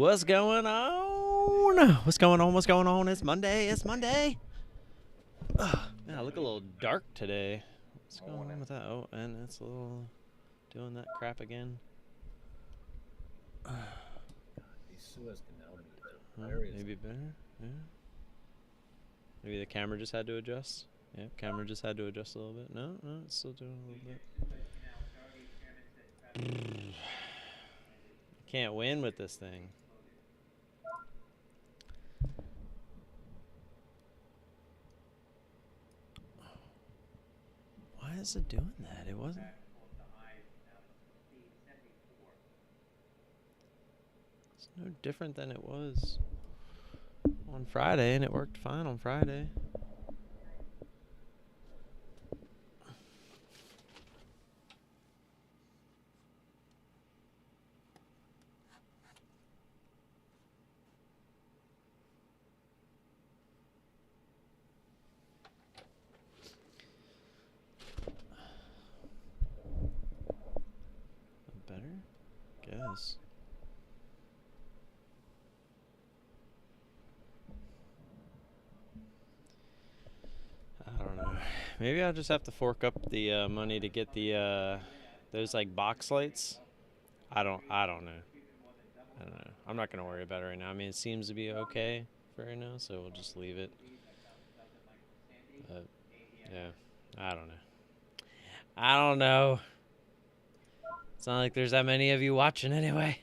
What's going on? What's going on? What's going on? It's Monday. It's Monday. Man, I look a little dark today. What's going on with that? Oh, and it's a little doing that crap again. Maybe better. Yeah. Maybe the camera just had to adjust. Yeah, camera just had to adjust a little bit. No, it's still doing a little bit. Can't win with this thing. Why is it doing that? It wasn't. It's no different than it was on Friday, and it worked fine on Friday. Better? Guess. I don't know. Maybe I'll just have to fork up the money to get the those like box lights. I don't know. I don't know. I'm not gonna worry about it right now. I mean, it seems to be okay for right now, so we'll just leave it. But yeah, I don't know. I don't know. It's not like there's that many of you watching anyway.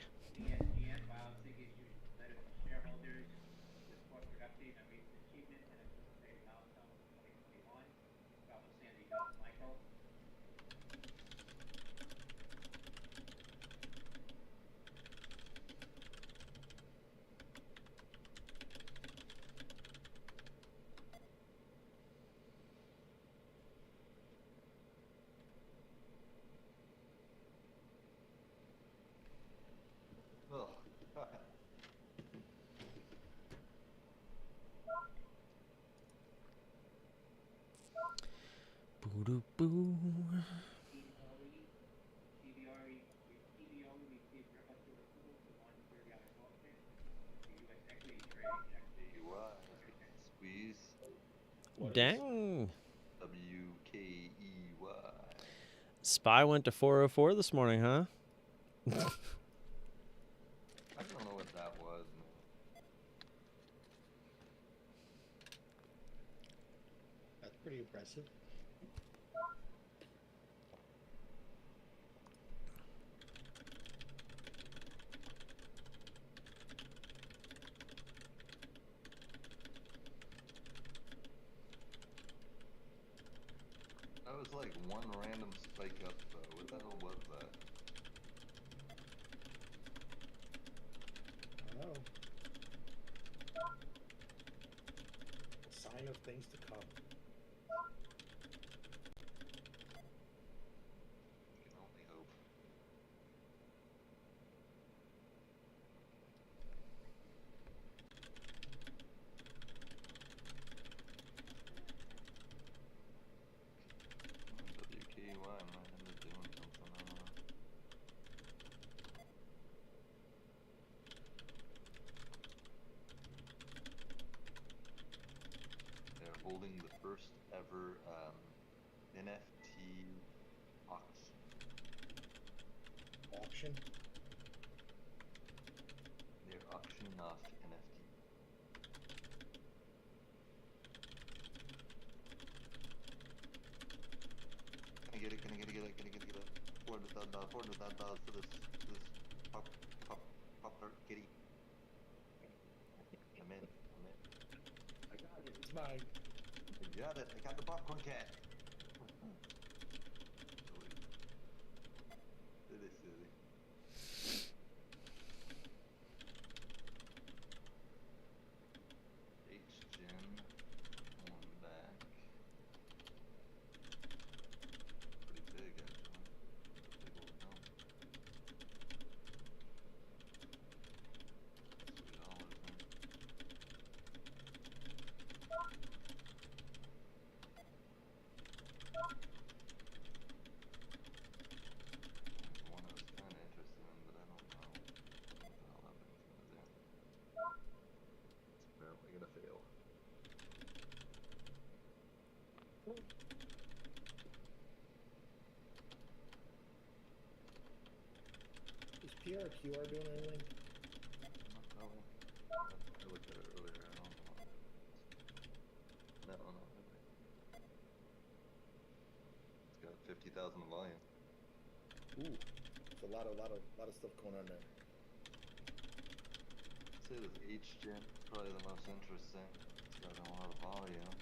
Boo-doo-boo. Dang. WKEY. SPY went to 404 this morning, huh? I don't know what that was, man. That's pretty impressive. That was like one random spike up, though. What the hell was that? I don't know. A sign of things to come. You can only hope. WKY might end up doing something, I don't know. They're holding the first ever NFT auction. Auction? They're auctioning off NFT. Can I get it? $400,000 for this pop tart kitty. I'm in. I got it. It's mine. You got it. I got the popcorn cat. Silly. HGen on back. Pretty big, actually. Big old jump. $3, man. PRQR doing anything? Not really. I looked at it earlier. I don't know. No, not really. It's got 50,000 volume. Ooh, it's a lot of stuff going on there. I'd say this HGen is probably the most interesting. It's got a lot of volume.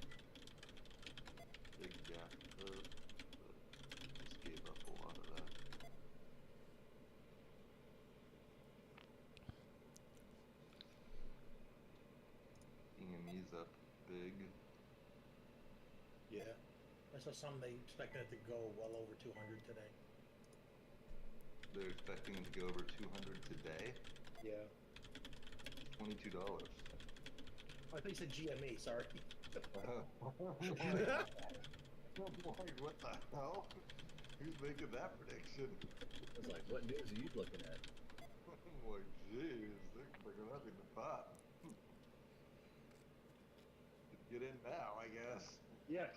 Big gap up, but just gave up a lot of that. EME's up big. Yeah. I saw some they expected it to go well over 200 today. They're expecting it to go over 200 today. Yeah. $22. Oh, I thought you said GME, sorry. I'm like, what the hell? Who's making that prediction? I was like, what news are you looking at? I'm like, jeez, they're nothing to pop. Get in now, I guess. Yeah.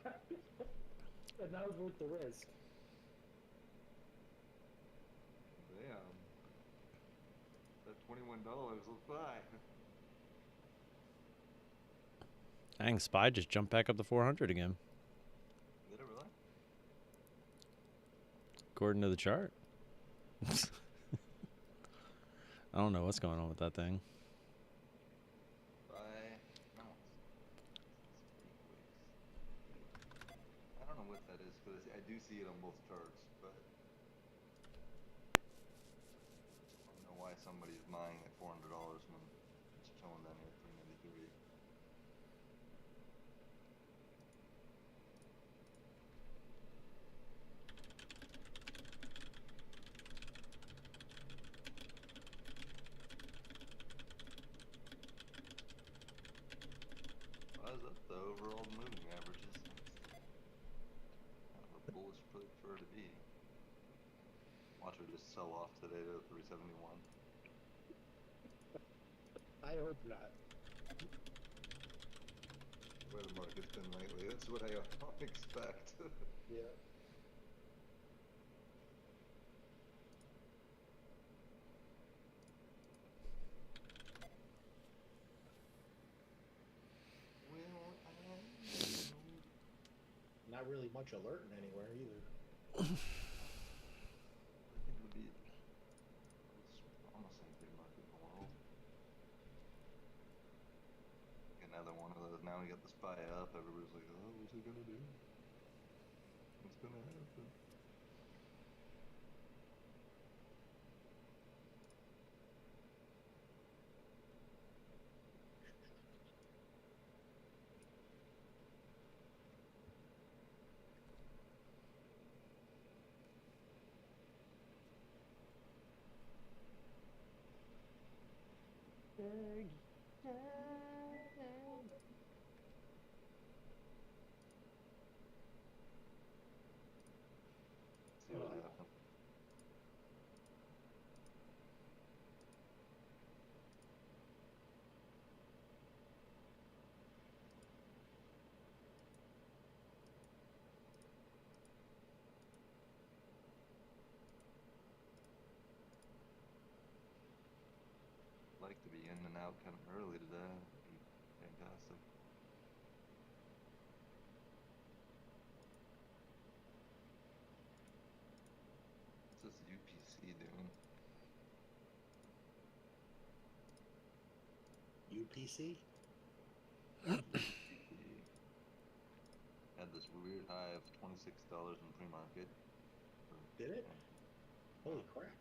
And that was worth the risk. Damn. That $21, let's buy. Dang, SPY just jumped back up to 400 again, Did it really? according to the chart. I don't know what's going on with that thing. No. I don't know what that is, because I do see it on both charts, but I don't know why somebody's buying at $400 when it's chilling down here at 393. Why is that the overall moving averages? Kind of a bullish place for her to be. Watch her just sell off today to 371. I hope not. Where the market's been lately, that's what I expect. Yeah. Not really much alerting anywhere either. I think it would be almost any big market in the world. Another one of those. Now we got the SPY up. Everybody's like, oh, what's it gonna do? What's gonna happen? See what happens. Like to be in and out kind of early today. That'd be fantastic. What's this UPC doing? UPC? UPC had this weird high of $26 in pre-market. Did it? Holy crap.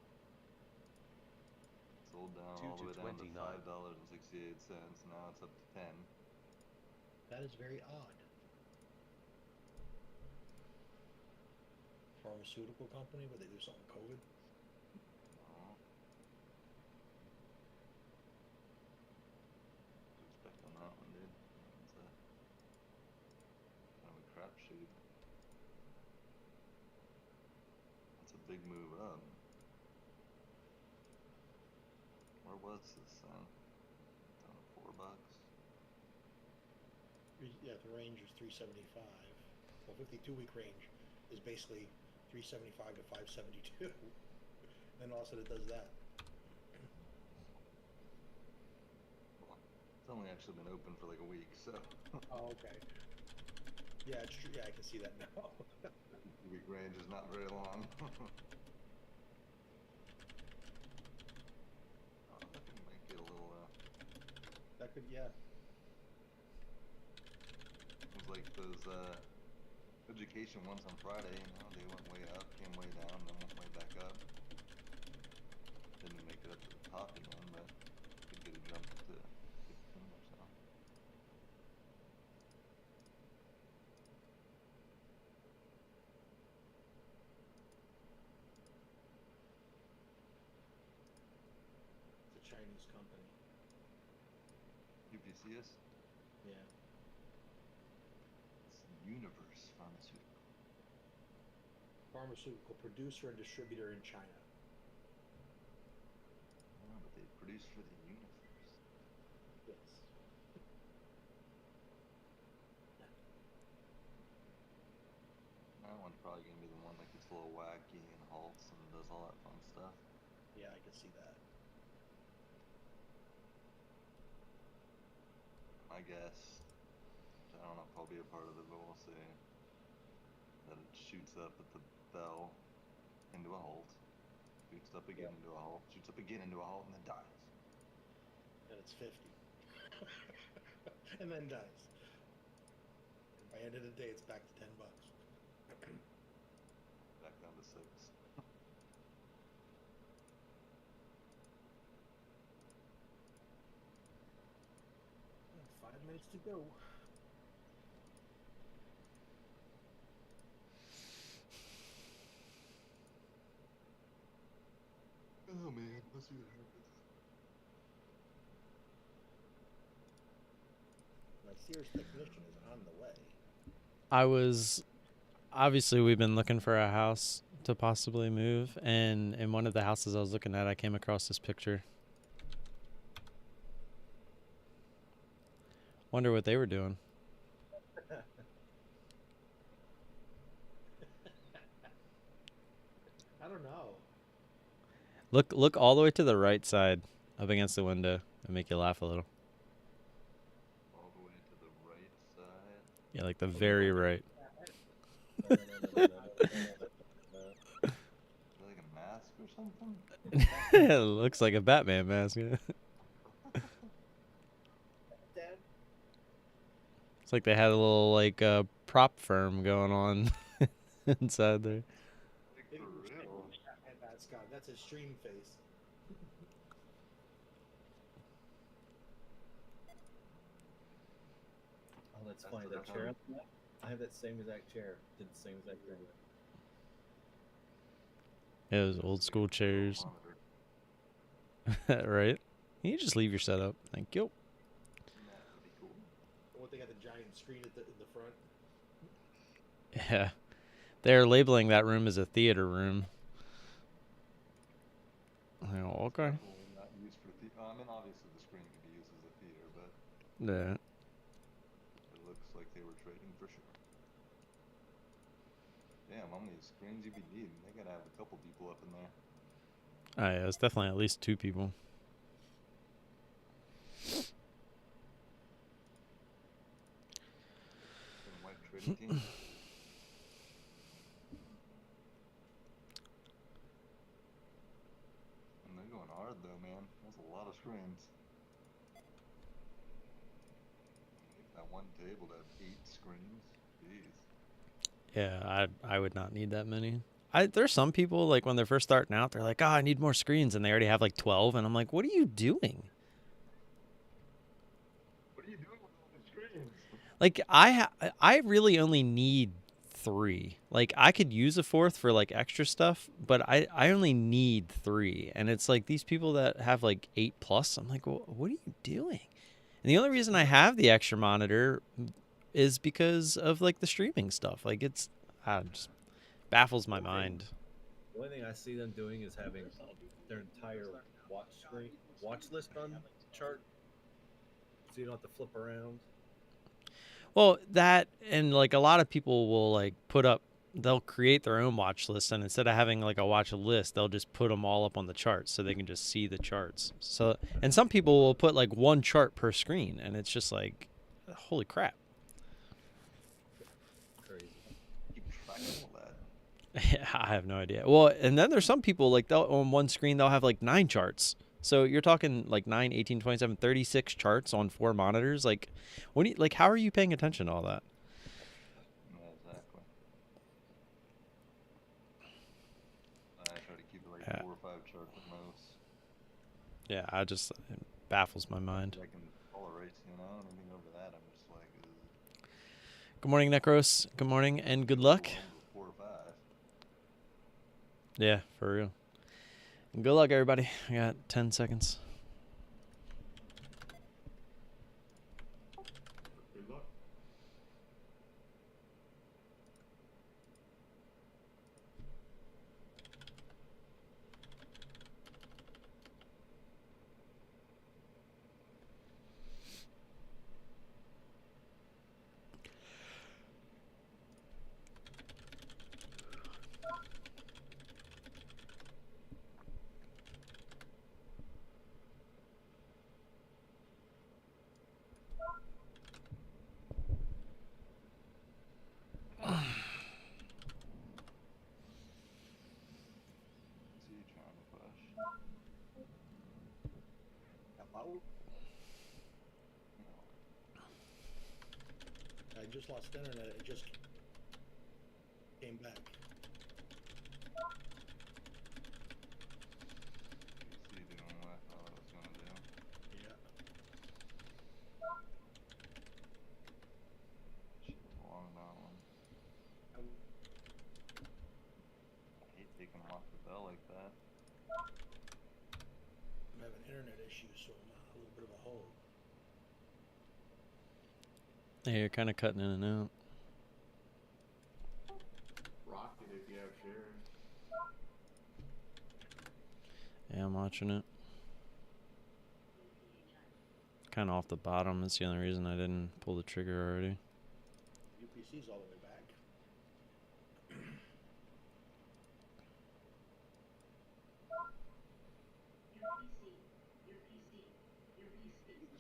Sold down 2 all the to way down to 29. $5.68. Now it's up to 10. That is very odd. Pharmaceutical company, where they do something with COVID? Oh. Expect on that one, dude. It's a kind of a crapshoot. That's a big move up. Where was this then? Down to $4. Yeah, the range is 375. Well, 52-week range is basically 375 to 572. And all of a sudden it does that. It's only actually been open for like a week, so Oh, okay. Yeah, it's true. Yeah, I can see that now. the week range is not very long. Oh, that can make it a little. That could, yeah. It was like those education ones on Friday. You know, they went way up, came way down, then went way back up. Didn't make it up to the top again, but could get a jump to 15 or so. It's a Chinese company. UPCS? Yeah. It's Universe Pharmaceutical. Pharmaceutical producer and distributor in China. Oh, but they produce for the universe. Yes. That one's probably gonna be the one that gets a little wacky and halts and does all that fun stuff. Yeah, I can see that. My guess, I don't know if I'll be a part of it, but we'll see. That it shoots up at the bell into a halt, shoots up again into a halt, shoots up again into a halt, and then dies. And it's 50. And then dies. And by end of the day, it's back to $10. Back down to 6. 5 minutes to go. Oh man, let's see what happens. My Sears technician is on the way. Obviously, we've been looking for a house to possibly move, and in one of the houses I was looking at, I came across this picture. Wonder what they were doing. I don't know. Look all the way to the right side, up against the window, and make you laugh a little. All the way to the right side. Yeah, like the very right. Is that like a mask or something? It looks like a Batman mask. Yeah. Dad? It's like they had a little like prop firm going on inside there. Like for real? That's his stream face. Oh, that's That's funny. what That I chair. found. I have that same exact chair. Did the same exact thing. Yeah, those old school chairs. Monitor. Right? You just leave your setup. Thank you. That would be cool. What, they got the giant screen at in the front? Yeah. They're labeling that room as a theater room. Oh, okay. Definitely not used for I mean, obviously the screen could be used as a theater, but Yeah. it looks like they were trading for sure. Damn, how many screens you be needing? They gotta have a couple people up in there. Oh, yeah, it's definitely at least 2 people. And white trading team. And they're going hard though, man. That's a lot of screens. That one table to have 8 screens. Jeez. Yeah, I would not need that many. There's some people, like, when they're first starting out, they're like, oh, I need more screens, and they already have, like, 12, and I'm like, what are you doing? What are you doing with all the screens? Like, I really only need 3. Like, I could use a 4th for, like, extra stuff, but I only need 3. And it's like these people that have, like, 8 plus, I'm like, well, what are you doing? And the only reason I have the extra monitor is because of, like, the streaming stuff. Like, it's just baffles my mind. The only thing I see them doing is having their entire watch list on chart, so you don't have to flip around. Well, that, and like a lot of people will like put up they'll create their own watch list, and instead of having like a watch list, they'll just put them all up on the charts so they can just see the charts. So, and some people will put like one chart per screen, and it's just like, holy crap. Crazy. Keep track of all that. I have no idea. Well, and then there's some people like they'll on one screen they'll have like 9 charts. So you're talking like 9, 18, 27, 36 charts on 4 monitors. Like, what do you, like? How are you paying attention to all that? Yeah, exactly. I try to keep it like Yeah. 4 or 5 charts at most. Yeah, it baffles my mind. I can tolerate, anything over that, I'm just like, Good morning, Necros. Good morning and good luck. 4 or 5. Yeah, for real. And good luck, everybody. I got 10 seconds. Good luck. What's he trying to push? Hello? No. I just lost internet. It just came back. Is he doing what I thought I was gonna do? Yeah. Shit was long that one. I hate taking him off the bell like that. I'm having internet issues, so I'm a little bit of a hole. Yeah, you're kind of cutting in and out. Rock it if you have shares. Yeah, I'm watching it. Kind of off the bottom. That's the only reason I didn't pull the trigger already. UPC's all the way back.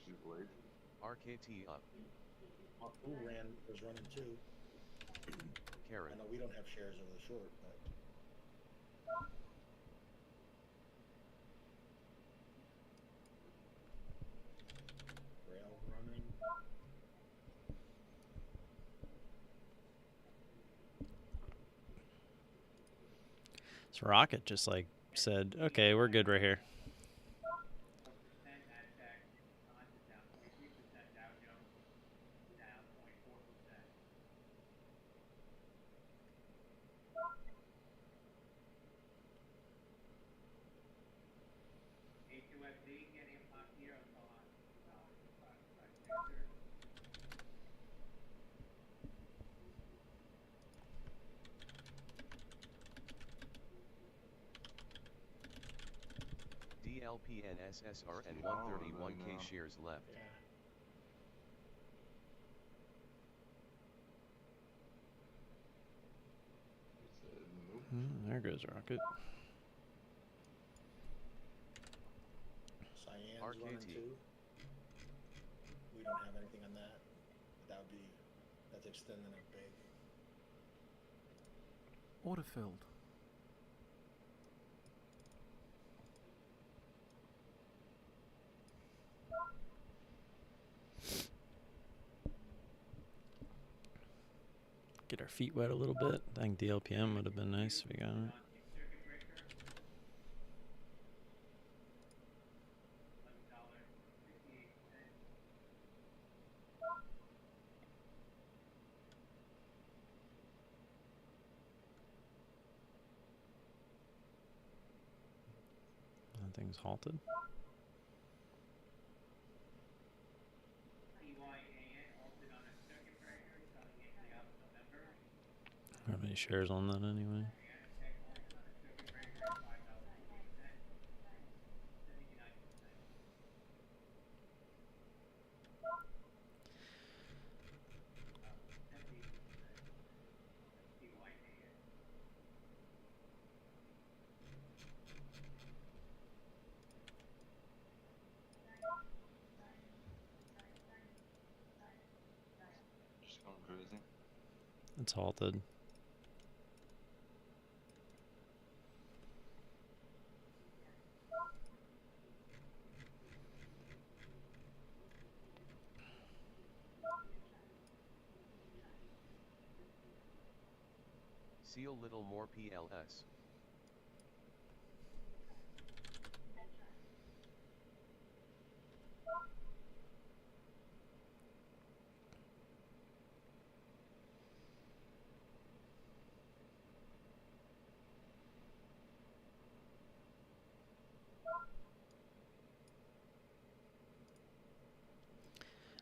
Too late. RKT up. Who was running too. Karen. I know we don't have shares of the short, but Rail running. So Rocket just like said, okay, we're good right here. DLPN SSR and 131K shares left. Yeah. He said, nope. There goes Rocket. Cyan's RKT. running too. We don't have anything on that. That would be, that's extending it big. Order filled. Get our feet wet a little bit. I think DLPM would have been nice if we got it. That thing's halted. How many shares on that anyway? It's halted. See a little more PLS.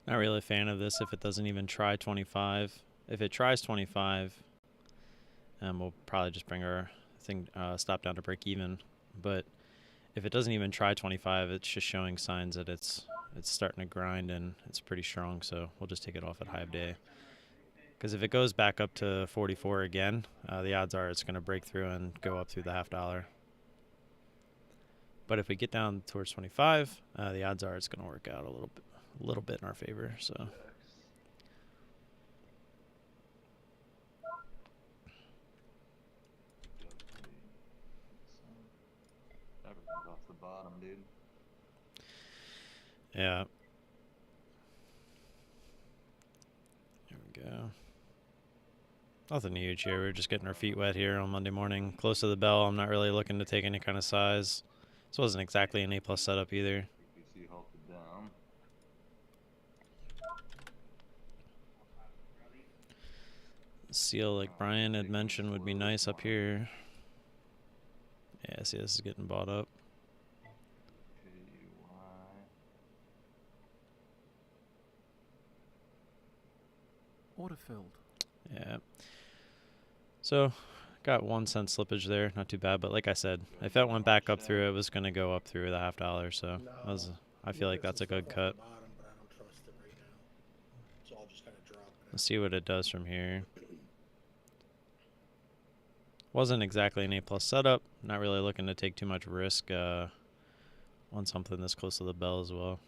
Not really a fan of this if it doesn't even try 25. If it tries 25, we'll probably just bring our thing stop down to break even. But if it doesn't even try 25, it's just showing signs that it's starting to grind and it's pretty strong. So we'll just take it off at high of day. Because if it goes back up to 44 again, the odds are it's going to break through and go up through the $0.50. But if we get down towards 25, the odds are it's going to work out a little bit in our favor. So Everything's off the bottom, dude. yeah. There we go. Nothing huge here. We're just getting our feet wet here on Monday morning. Close to the bell. I'm not really looking to take any kind of size. This wasn't exactly an A+ setup either. PPC halted down. Seal, like Brian had mentioned, would be nice up here. Yeah, see, this is getting bought up. Order filled. Yeah. So, got 1 cent slippage there. Not too bad, but like I said, if that went back up through, it was going to go up through the $0.50. So, I feel like that's a good cut. Bottom, but I don't trust it right now. It's all just kind of dropping. Let's see what it does from here. Wasn't exactly an A+ setup. Not really looking to take too much risk on something this close to the bell as well.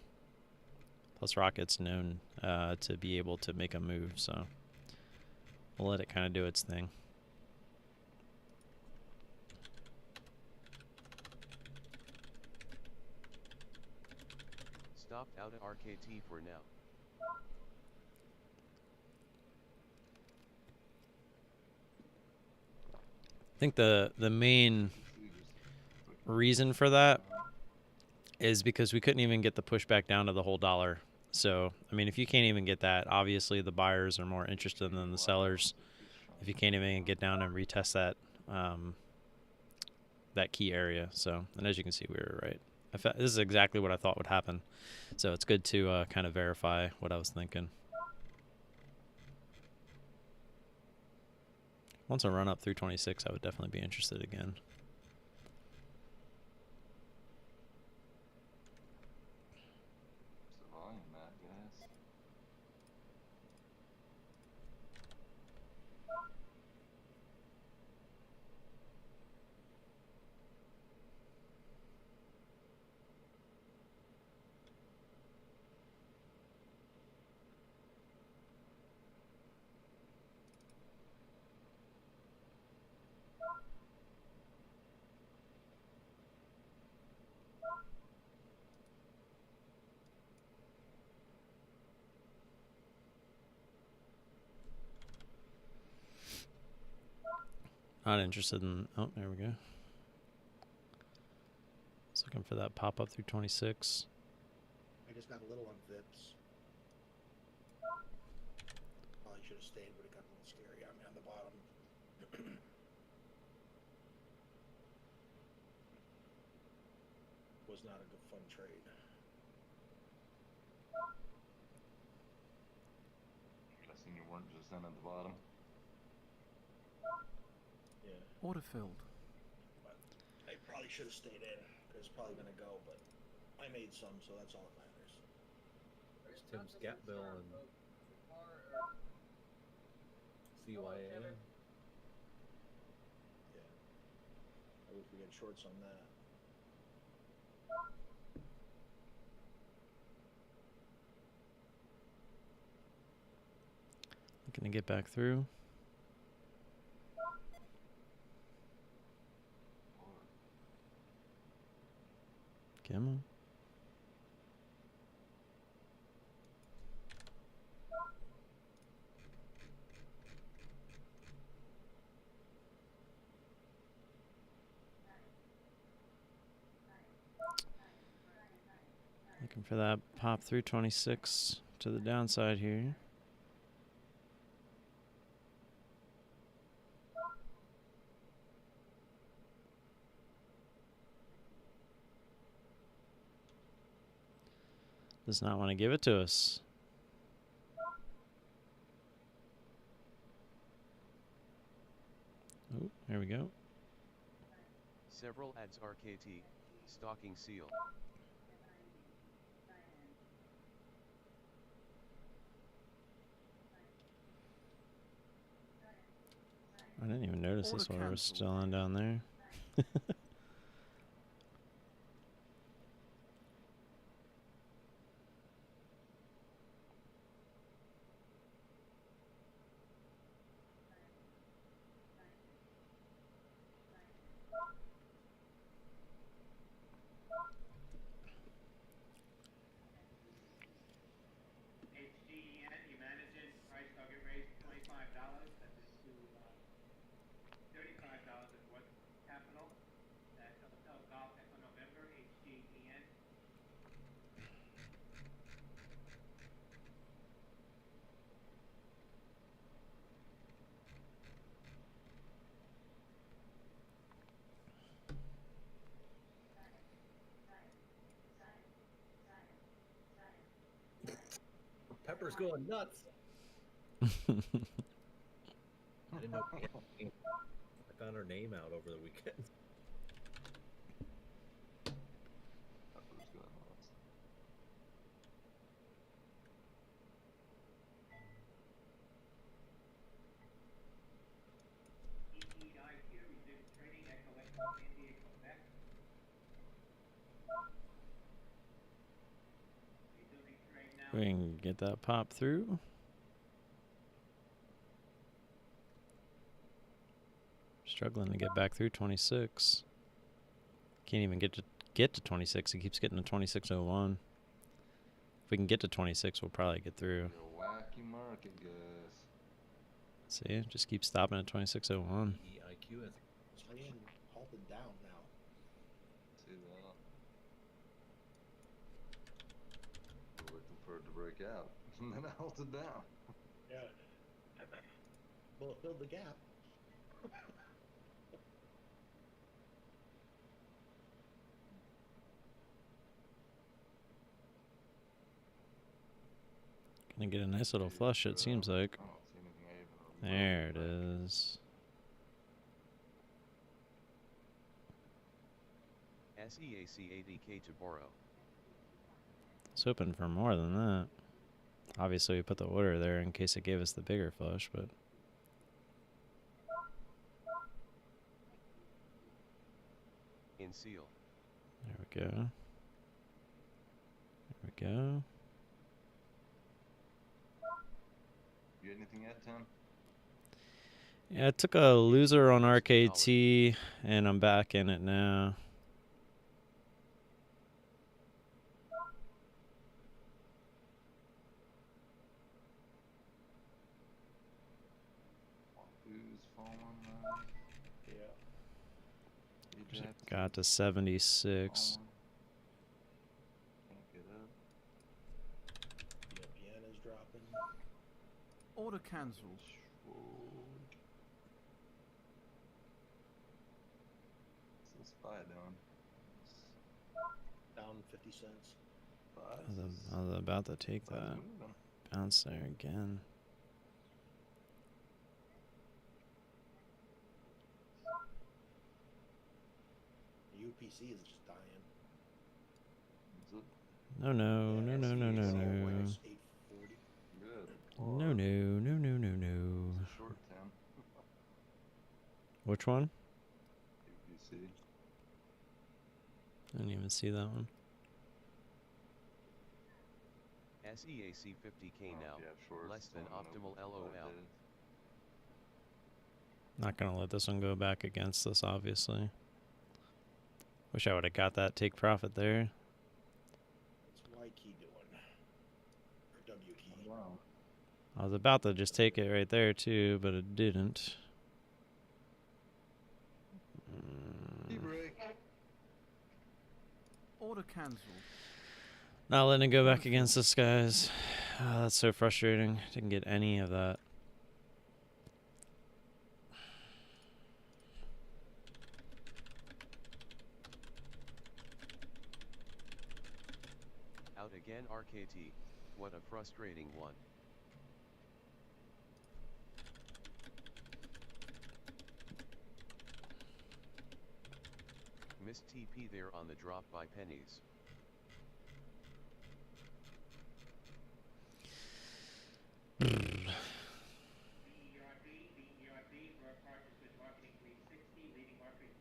Plus, Rocket's known to be able to make a move, so we'll let it kind of do its thing. Stopped out at RKT for now. I think the main reason for that is because we couldn't even get the pushback down to the whole $1. So, I mean, if you can't even get that, obviously the buyers are more interested than the sellers. If you can't even get down and retest that that key area. So, and as you can see, we were right. This is exactly what I thought would happen. So it's good to kind of verify what I was thinking. Once I run up through 26, I would definitely be interested again. What's the volume at, guys? Not interested in. Oh, there we go. Just looking for that pop up through 26. I just got a little on Vips. Probably should have stayed, but it got a little scary on me on the bottom. Was not a good fun trade. Guessing you weren't just in at the bottom. Yeah, Order filled. but I probably should have stayed in because it's probably gonna go. But I made some, so that's all that matters. There's Tim's Gap Bill and CYA. Yeah, I wish we had shorts on that. Looking to get back through. Come on. Looking for that pop through 26 to the downside here. Does not want to give it to us. Oh, there we go. Several ads RKT, stalking seal. I didn't even notice Order this order was cancelled. still on down there. HGEN, you managing price target raise $25. That is to $35 of what capital. That's Hotel Golf Echo November, HGEN. Pepper's going nuts. I didn't know. I found her name out over the weekend. Pepper's going nuts. EEIQ, resumed trading, Echo Echo India, Quebec. Resuming trade now. We can get that pop through. Struggling to get back through 26. Can't even get to 26. He keeps getting to 26.01. If we can get to 26, we'll probably get through. Your wacky market, guys. See, it just keeps stopping at 26.01. EIQ has It's being halted down now. See that? We're looking for it to break out. And then it halted down. Yeah. Well, it filled the gap. Gonna get a nice little flush, it seems like. I don't see anything I even There it remember. is. SEAC 80K to borrow. I was hoping for more than that. Obviously, we put the order there in case it gave us the bigger flush, but In seal. there we go. There we go. You got anything yet, Tim? Yeah, I took a loser on RKT, and I'm back in it now. Who's falling now? Yeah. Ajax Got to is 76. falling. Can't get up. Yep, yen is dropping. Order cancelled. What's this SPY doing? Down 50 cents. I was about to take SPY's that. moving. Bounce there again. The UPC is just dying. Is it No, no, no, no, no, no, SPC no. minus 840. good? No, no, no, no, no, no. It's a short 10. Which one? UPC. I didn't even see that one. SEAC 50K Oh, now. yeah, shorts, Less than don't know optimal what LOL. it is. Not gonna let this one go back against us, obviously. Wish I would have got that take profit there. What's Y key doing? Or W key? Wow. I was about to just take it right there too, but it didn't. Break. Order cancelled. Not letting it go back against us, guys. Oh, that's so frustrating. Didn't get any of that. Out again RKT, what a frustrating one. Missed TP there on the drop by pennies. BERB, we're partners with Marketing 360, leading marketing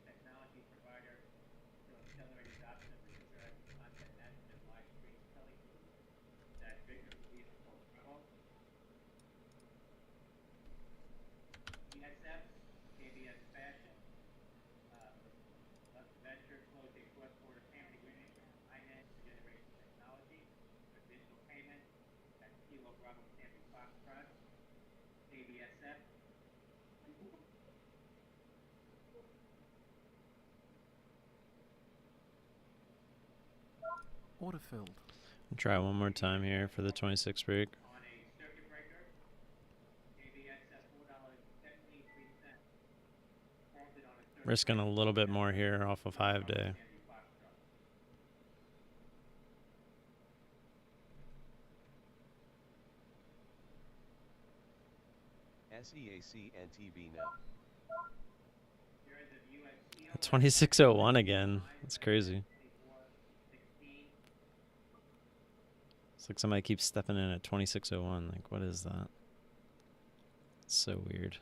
technology provider to accelerate adoption of user-directed content management and live stream selling tools that vigorously support promo. ESF, KBS Fashion, Venture closed a cross-border payment agreement with finance generation technology for digital payment at Kilo Bravo Sandy Foxtrot, KBSF. Order filled. Try one more time here for the 26 break. On a circuit breaker, KBSF $4.73. Risking a little bit more here off of 5-day. SEAC and TV now. 2601 again. That's crazy. It's like somebody keeps stepping in at 2601. Like, what is that? It's so weird.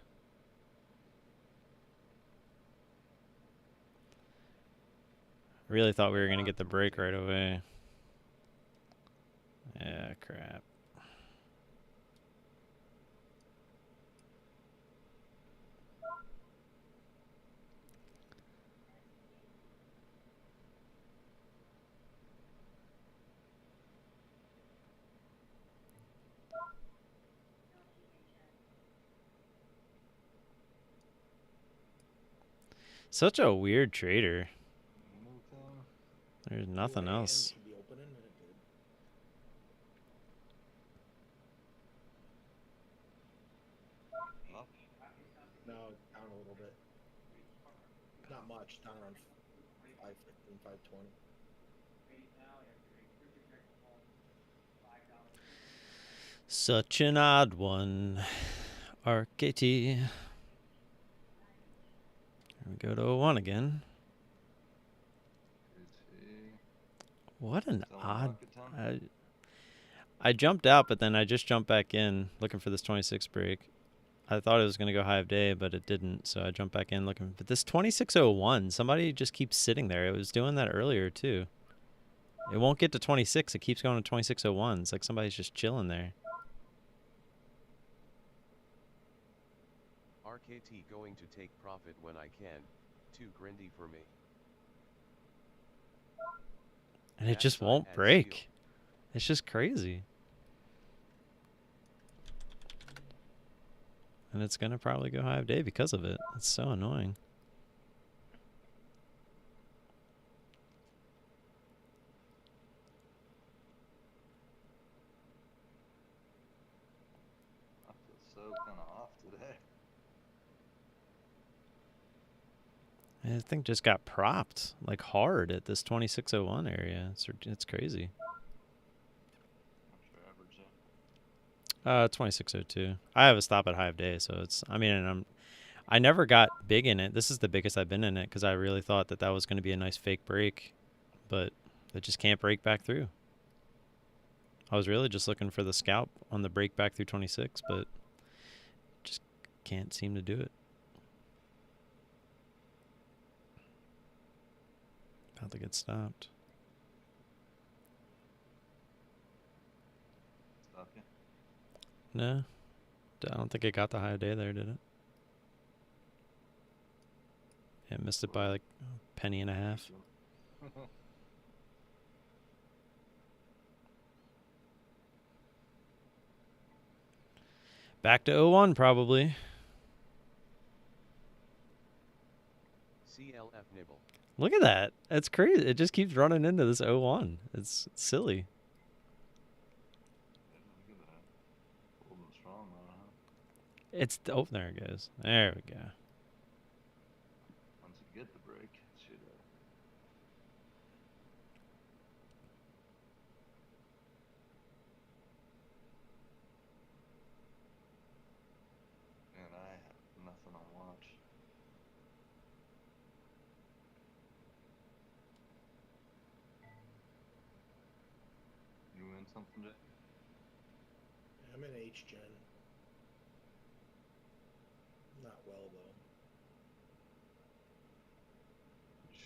I really thought we were going to get the break right away. Yeah, crap. Such a weird trader. There's nothing else. Should be opening, and it did. Up. No, down a little bit. Not much. Down around 515, 520. Such an odd one. RKT. Here we go to 01 again. What an odd... I jumped out, but then I just jumped back in looking for this 26 break. I thought it was going to go high of day, but it didn't, so I jumped back in looking. But this 2601, somebody just keeps sitting there. It was doing that earlier, too. It won't get to 26. It keeps going to 2601. It's like somebody's just chilling there. RKT going to take profit when I can. Too grindy for me. And it just won't break. It's just crazy. And it's going to probably go high of day because of it. It's so annoying. I feel so kind of off today. I think just got propped like hard at this 2601 area. It's crazy. What's your average in? 2602. I have a stop at high of day, so it's. I mean, I never got big in it. This is the biggest I've been in it because I really thought that was going to be a nice fake break, but it just can't break back through. I was really just looking for the scalp on the break back through 26, but just can't seem to do it. About to get stopped. Stop you. No, I don't think it got the high day there, did it? Yeah, missed it by like a penny and a half. Back to 01 probably. CLF nibble. Look at that. That's crazy. It just keeps running into this 01. It's silly. Yeah, look at that. Holding strong on it, huh? It's oh, there it goes. There we go. Once you get the break, it should. And I have nothing on watch. You win something, Jay? I'm in H-Gen. Not well, though.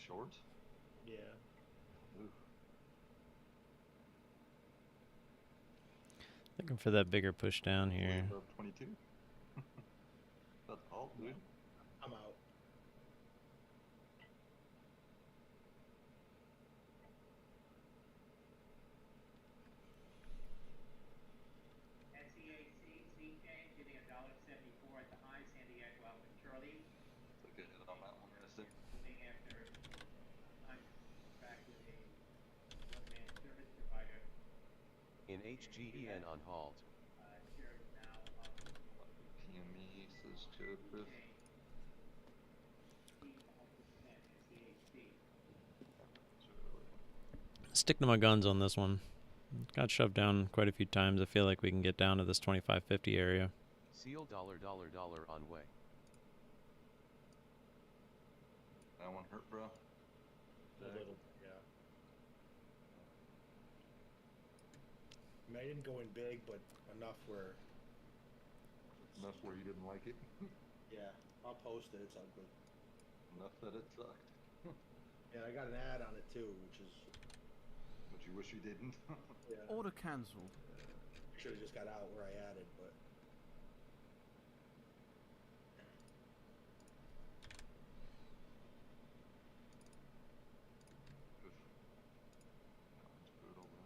Short? Yeah. Ooh. Looking for that bigger push down here. Above 22? That's all, dude. I'm out. SEAC, sea change, getting $1.74 at the high, San Diego Alpha Charlie. Took a hit on that one yesterday. Moving after contract with a one-man service provider. In HGEN on halt. Share is now up. PME says Joseph. Stick to my guns on this one. Got shoved down quite a few times. I feel like we can get down to this 25.50 area. Seal $$ on way. That one hurt, bro. A little, yeah. I mean, I didn't go in big, but enough where, Enough where you didn't like it. yeah, I'll post it. It's ugly. Enough that it sucked. Yeah, I got an ad on it too, which is, But you wish you didn't. yeah. Order cancelled. I should have just got out where I added, but Oof. That one's brutal, bro.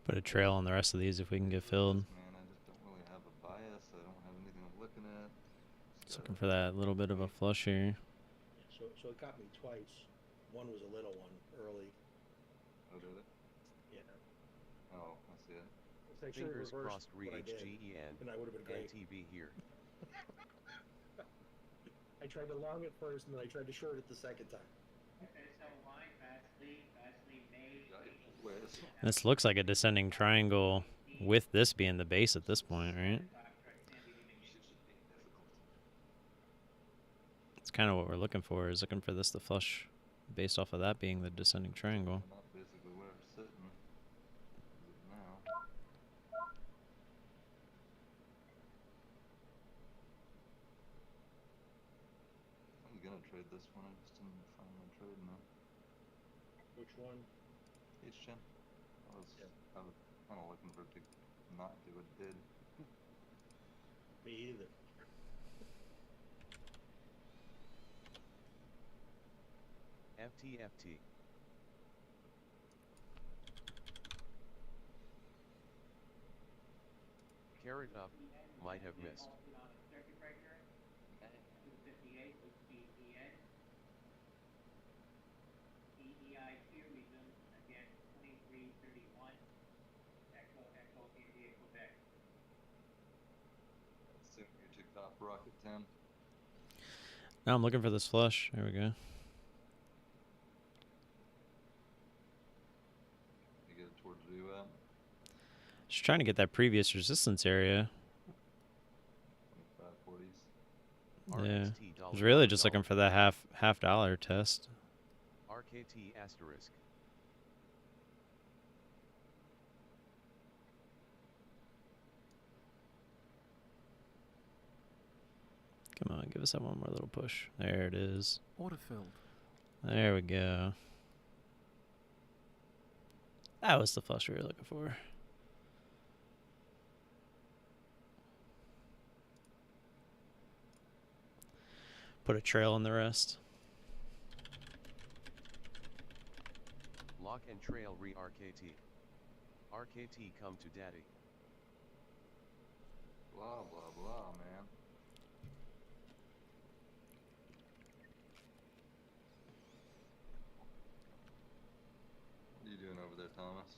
Put a trail on the rest of these if we can get filled. Man, I just don't really have a bias. I don't have anything I'm looking at. Just looking for that little bit of a flush here. so it got me twice. One was a little one early. Oh, did it? Yeah. Oh, I see it. It's like should have Fingers reversed crossed what I did, HGEN. and I would have been great. NTB here. I tried to long it first, and then I tried to short it the second time. FSL line, fast lead made. Where's This looks like a descending triangle with this being the base at this point, right? It's kind of what we're looking for, is looking for this to flush based off of that being the descending triangle. not basically where it's sitting. Is it now? I was gonna trade this one. I just didn't find my trade now. Which one? H-Gen. Yeah. I was kind of looking for it to not do what it did. Me either. FTFT. Carrot up. Might have missed. EEIQ resumes again 2331. Echo India Quebec. Assume you took top rocket 10. Now I'm looking for this flush. There we go. You get it towards you at Just trying to get that previous resistance area. 2540s. Yeah. RXT I was really just looking for that half dollar test. RKT asterisk. Come on, give us that one more little push. There it is. Order filled. There we go. That was the flush we were looking for. Put a trail in the rest. Lock and trail re RKT. RKT come to daddy. Blah, blah, blah, man. What are you doing over there, Thomas?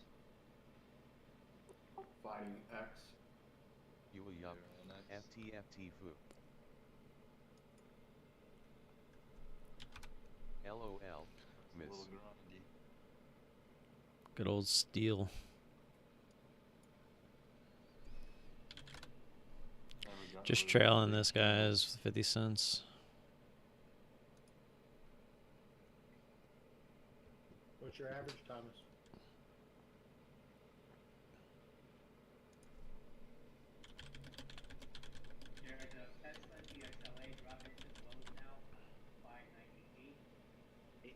Fighting X. You will yup. You're on X. FTFT foo. LOL. It's Miss. a little grindy. Good old steel. Never got Just really trailing big this, candles. guys, with 50 cents. What's your average, Thomas? There's a Tesla DSLA dropping to the lows now, 598.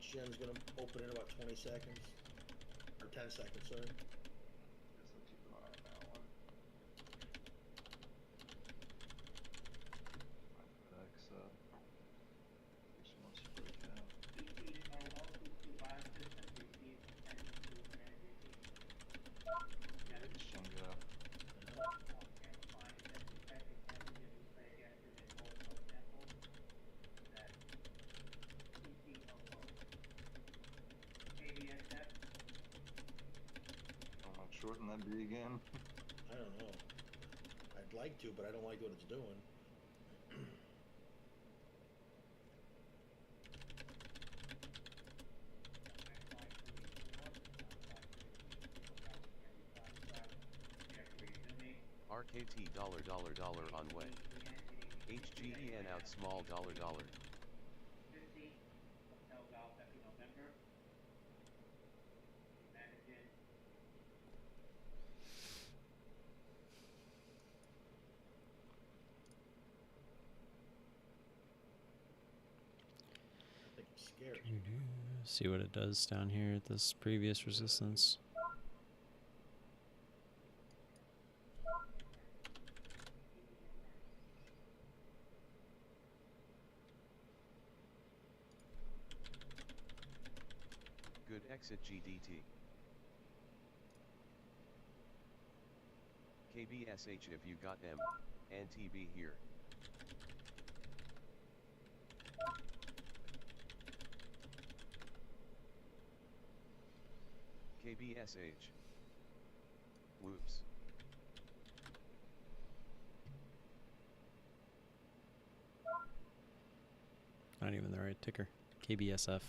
HGM's gonna open in about 20 seconds. Or 10 seconds, sorry. Guess I'll keep an eye on that one. X, she wants to break out. CCOO22 boxes have received attention to energy. It's chunk up. Amplifying that detecting antigen nucleic acid in whole cell samples. That CCOO. KBSF. How much shorten that be again? I don't know. I'd like to, but I don't like what it's doing. RKT dollar on way. HGEN out small dollar. 50. Hotel Golf Echo November. Managing. I think it's scary. See what it does down here at this previous resistance. Good exit GDT. KBSH if you got M. And TB here. KBSH. Whoops. Not even the right ticker. KBSF.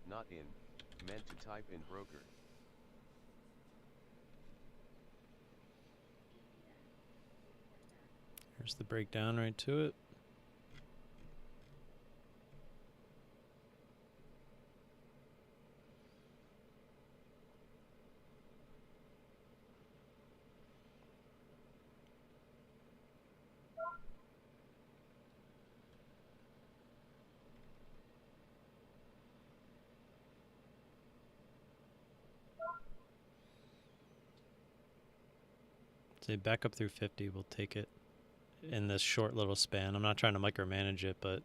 Not in. Meant to type in broker. Here's the breakdown right to it. Say back up through 50, we'll take it in this short little span. I'm not trying to micromanage it, but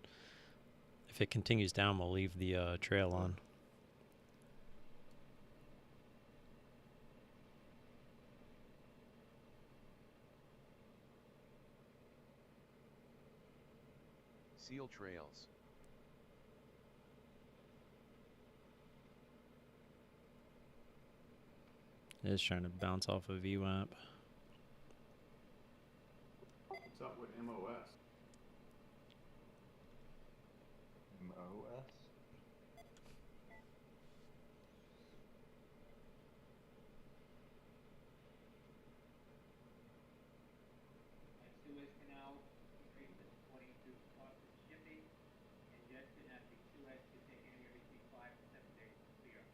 if it continues down, we'll leave the trail on. Seal trails. It is trying to bounce off of VWAP. What's up with MOS? MOS? Suez Canal increases according to cost of shipping. Congestion at the Suez could take anywhere between 5 to 7 days to clear.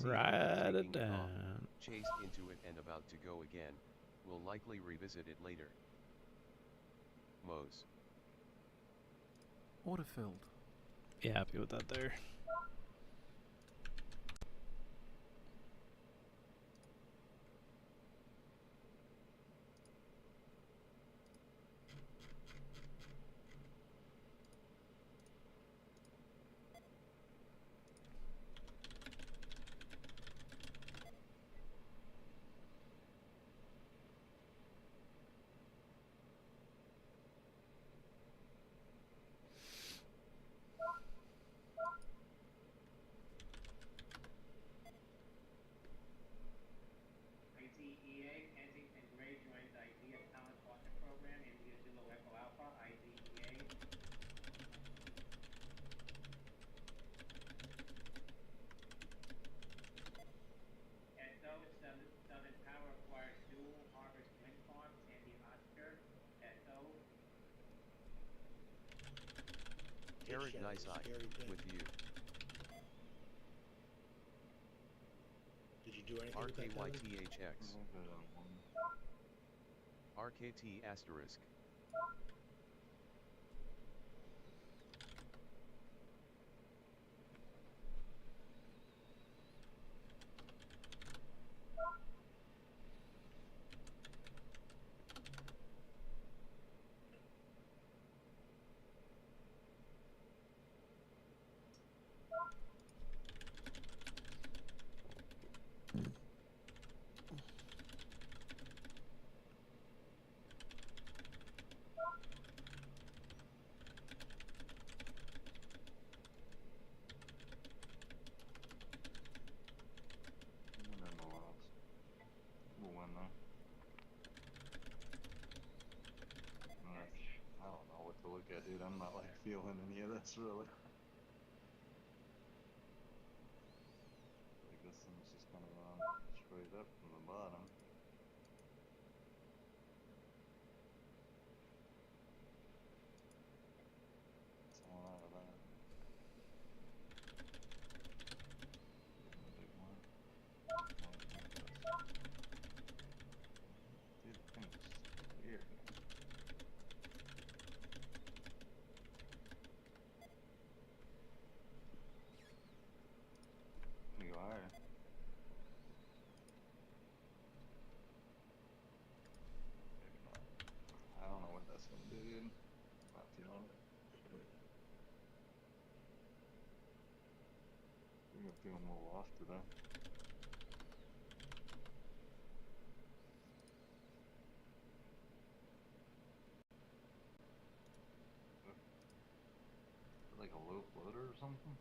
Write it taking off, down. chased into it and about to go again, will likely revisit it later. Mo's. Order filled. Be happy with that there. IZEA, Kensington Gray joins IZEA Talent Partner Program, India Zulu Echo Alpha, IZEA. SO, Southern Power acquires dual harvest wind farm, Sandy Oscar, SO. Carrot Shadow, nice eye, scary thing. with you. Did you do anything with that, Devin? RKYTHX. I'll go down one. RKT asterisk. And then the loss. We'll win though. I don't know what to look at, dude. I'm not like feeling any of this really. Like this thing's just kind of gone straight up from the bottom. It's all out of that. Getting a big one. Dude, the thing is weird. Let me go higher. Maybe not. I don't know what that's gonna do, dude. Not feeling it. I think I'm feeling a little off today. Like a low floater or something?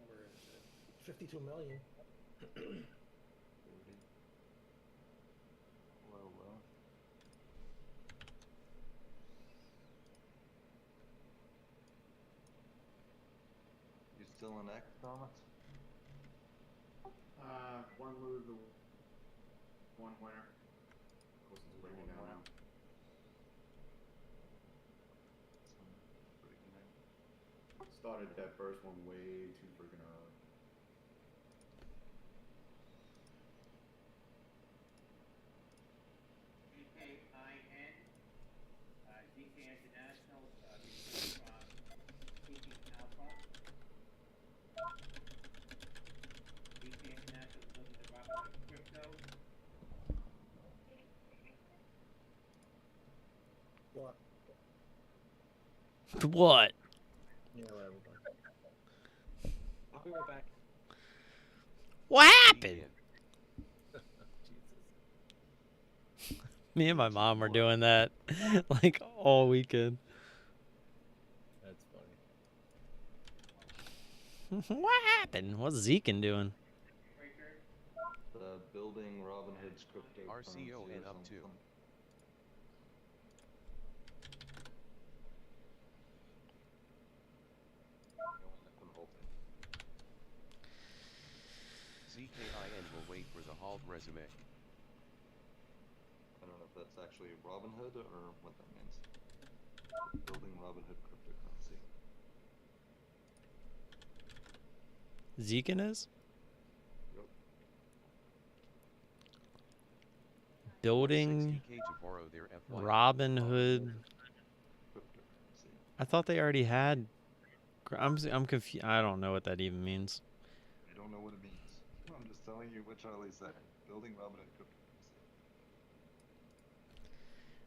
Where is it? 52 million. 30. Low, low. You still in X, Thomas? One loser, one winner. Close to breaking down now. Pretty good name. Started that first one way too freaking early. ZKIN, ZK International, received from Seeking Alpha. ZK International is looking to rock with crypto. What? What? Yeah, whatever. I'll be right back. What happened? ZKIN. Me and my mom were doing that like all weekend. That's funny. What happened? What's ZKIN doing? Breaker, The building Robinhood's cryptocurrency RCO or and up something. to. Going whole thing. ZKIN will wait for the halt resume. I don't know if that's actually Robinhood or what that means. Building Robinhood cryptocurrency. ZKIN is? Yep. Building 60K to borrow their FYI. Robinhood. Cryptocurrency. I thought they already had. I'm confused. I don't know what that even means. I don't know what it means. I'm just telling you what Charlie said. Building Robinhood cryptocurrency.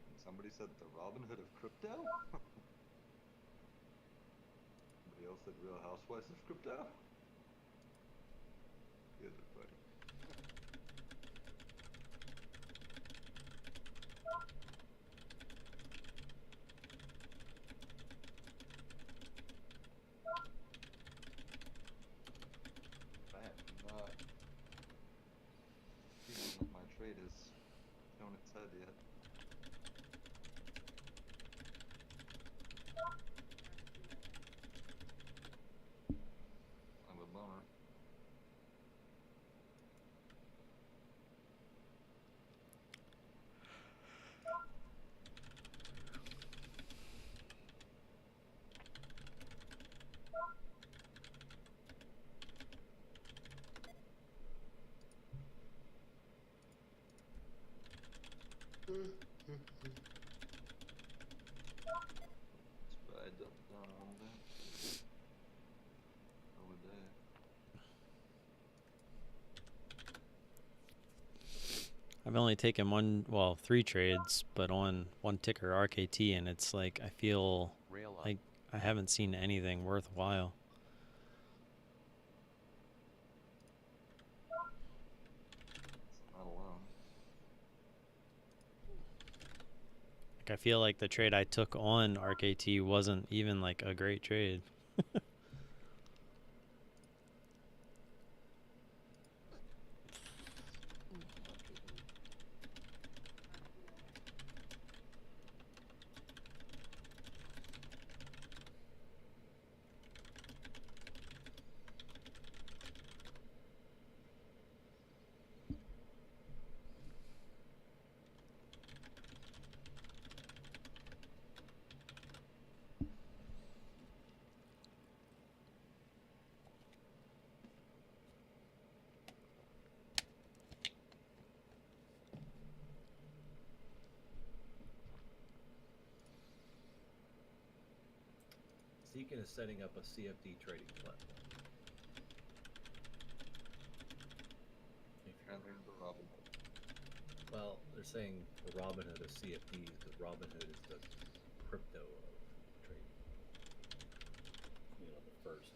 And somebody said the Robinhood of crypto? Somebody else said Real Housewives of crypto? You guys are funny. I am not feeling like my trade is shown its head yet. I'm a bummer. That's what I dumped down on that. Over there. I've only taken three trades, but on one ticker, RKT, and it's like I feel Rail up. like I haven't seen anything worthwhile. It's not alone. Like I feel like the trade I took on RKT wasn't even like a great trade. ZKIN is setting up a CFD trading platform. And there's the Robinhood. Well, they're saying the Robinhood of CFDs because Robinhood is the crypto of trading. You know, the first.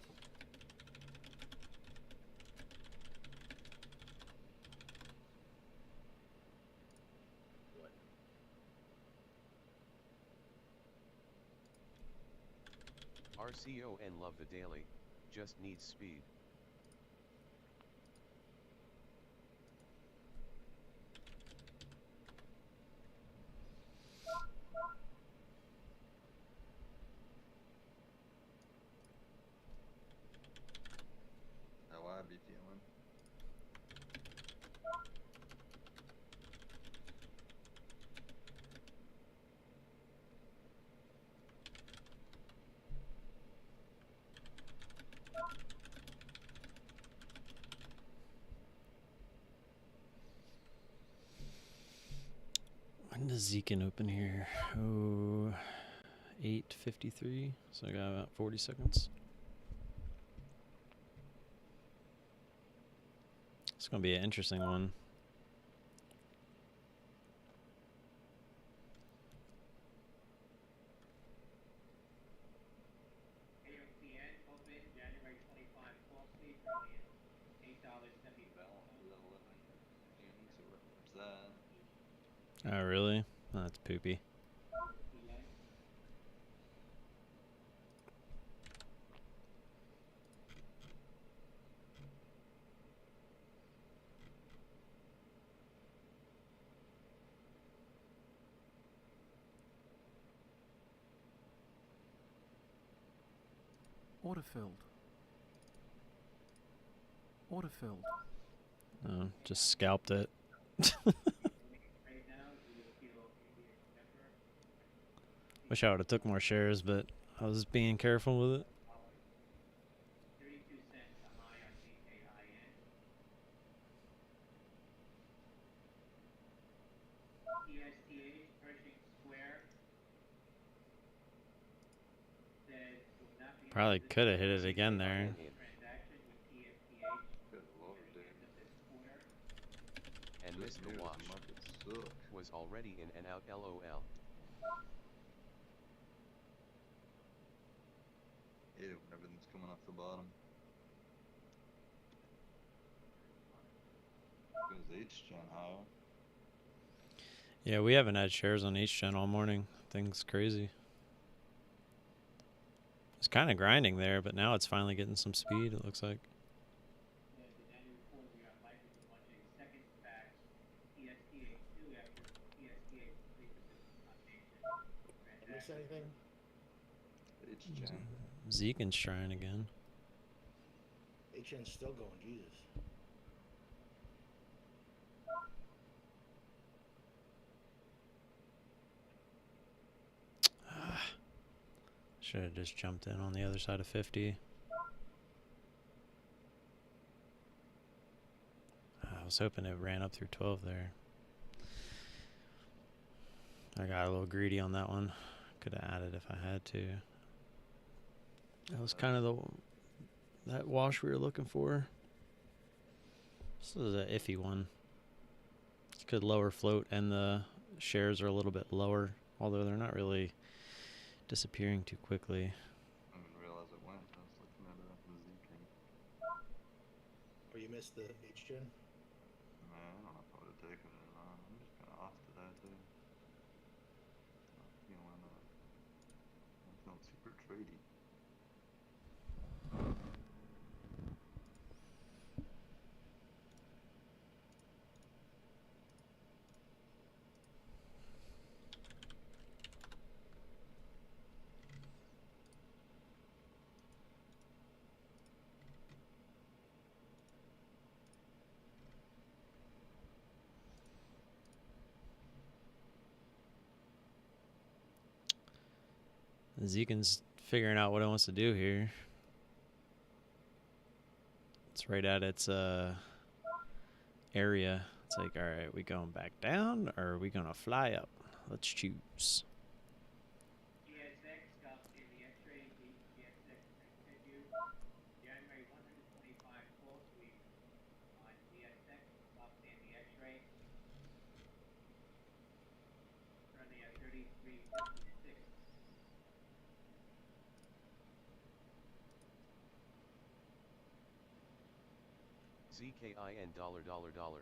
What? RCON love the daily, just needs speed. How I be feeling. When does ZKIN open here? Oh, 8:53. So I got about 40 seconds. It's gonna be an interesting one. AOTN open January 25 call sleep early $8.70. Bell is at 11 a.m. So where's that? Oh, really? Oh, that's poopy. TN. Order filled. Order filled. Oh, just scalped it. Right now, do you feel maybe November? Wish I would have took more shares, but I was being careful with it. 32 cents a high on Probably could have hit it again there. transaction with TSTH Good lord, at the dude. end of this quarter. And Good Mr. news, the Wash market sucks. was already in and out LOL. Hate it when everything's coming off the bottom. Goes H-Gen higher. Yeah, we haven't had shares on H-Gen all morning. Thing's crazy. It's kind of grinding there, but now it's finally getting some speed, it looks like. At the annual report, we are likely to launch a second SPAC, TSTH2, after TSTH completes the business combination Did I miss transaction. anything? H-Gen. ZKIN's trying again. HN's still going, Jesus. Should have just jumped in on the other side of 50. I was hoping it ran up through 12 there. I got a little greedy on that one. Could have added if I had to. That was kind of that wash we were looking for. This is an iffy one. Could lower float, and the shares are a little bit lower, although they're not really disappearing too quickly. I didn't realize it went. I was looking at the ZKIN. Or you missed the H-Gen? Man, I don't know if I would have taken it or not. I'm just kind of off to that, dude. I'm feeling super trady. ZKIN's figuring out what it wants to do here. It's right at its area. It's like, all right, we going back down, or are we gonna fly up? Let's choose. GSX stopped in the X-ray. GSX continue. January 125 call sweep on GSX. Stopped in the X-ray. Currently at 33.56. ZKIN $.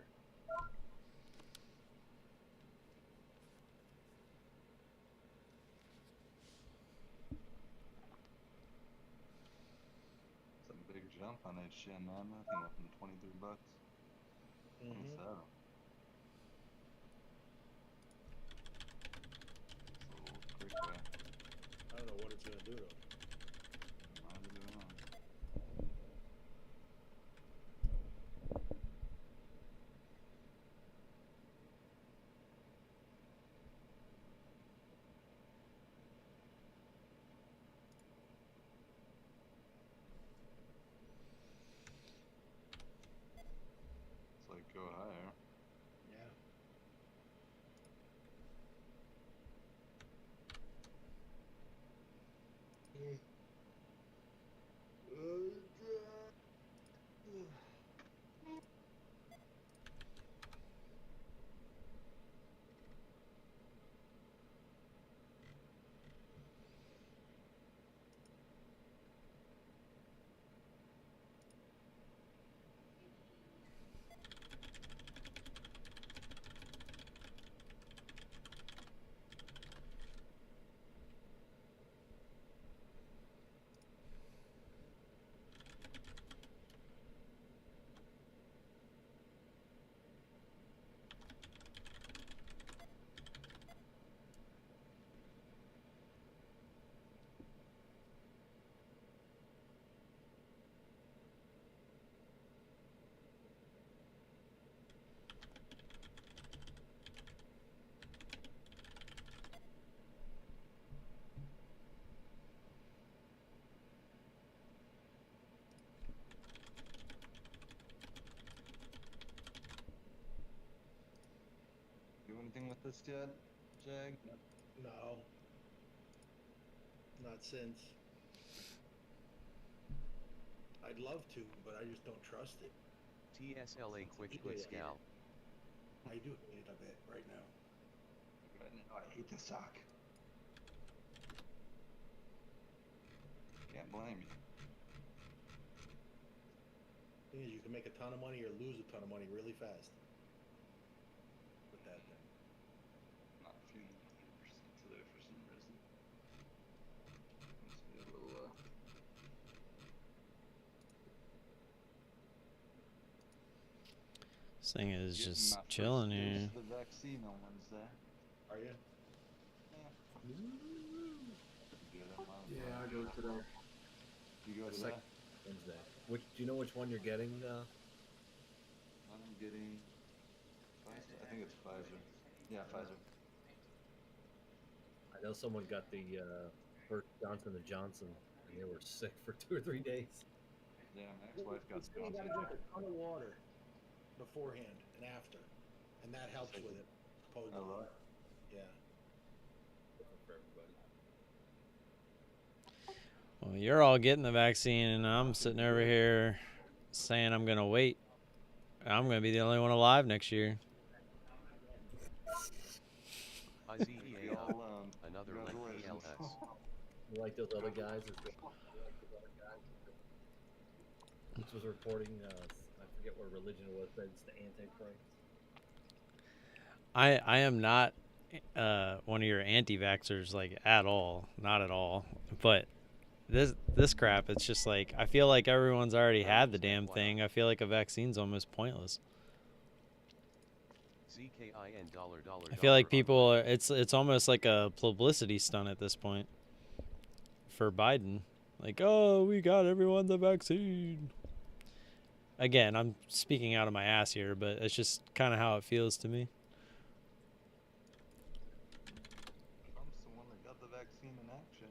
It's a big jump on H-Gen, man. That thing went from 23 bucks. 27. It's a little quick there. I don't know what it's gonna do though. Neither do I. It's like go higher. Yeah. Do anything with this yet, Jag? No. Not since. I'd love to, but I just don't trust it. TSLA Quick Scal. I do hate it a bit right now. Right now, I hate the sock. Can't blame you. Thing is, you can make a ton of money or lose a ton of money really fast with that thing. Not feeling 100% today for some reason. Must be a little, This thing is getting just my first chilling dose here. of the vaccine on Wednesday. Are you? Yeah. Yeah, I go today. You go to Second that? Wednesday. Do you know which one you're getting? I'm getting Pfizer. I think it's Pfizer. Yeah, Pfizer. I know someone got the first Johnson & Johnson, and they were sick for 2 or 3 days. Yeah, my ex-wife got You Johnson. gotta drink a ton of water beforehand and after, and that helps with it. Supposedly. Oh, really? Yeah. Different for everybody. Well, you're all getting the vaccine, and I'm sitting over here saying I'm gonna wait. I'm gonna be the only one alive next year. You're IZEA all alone. another link Congratulations. ELS. You like those other guys? This was reporting. I forget what religion it was, but it's the Antichrist. I am not one of your anti-vaxxers, like, at all, not at all. But this crap, it's just like, I feel like everyone's already had the damn thing. I feel like a vaccine's almost pointless. ZKIN $. I feel like people, it's almost like a publicity stunt at this point for Biden. Like, oh, we got everyone the vaccine. Again, I'm speaking out of my ass here, but it's just kind of how it feels to me. Trump's the one that got the vaccine in action.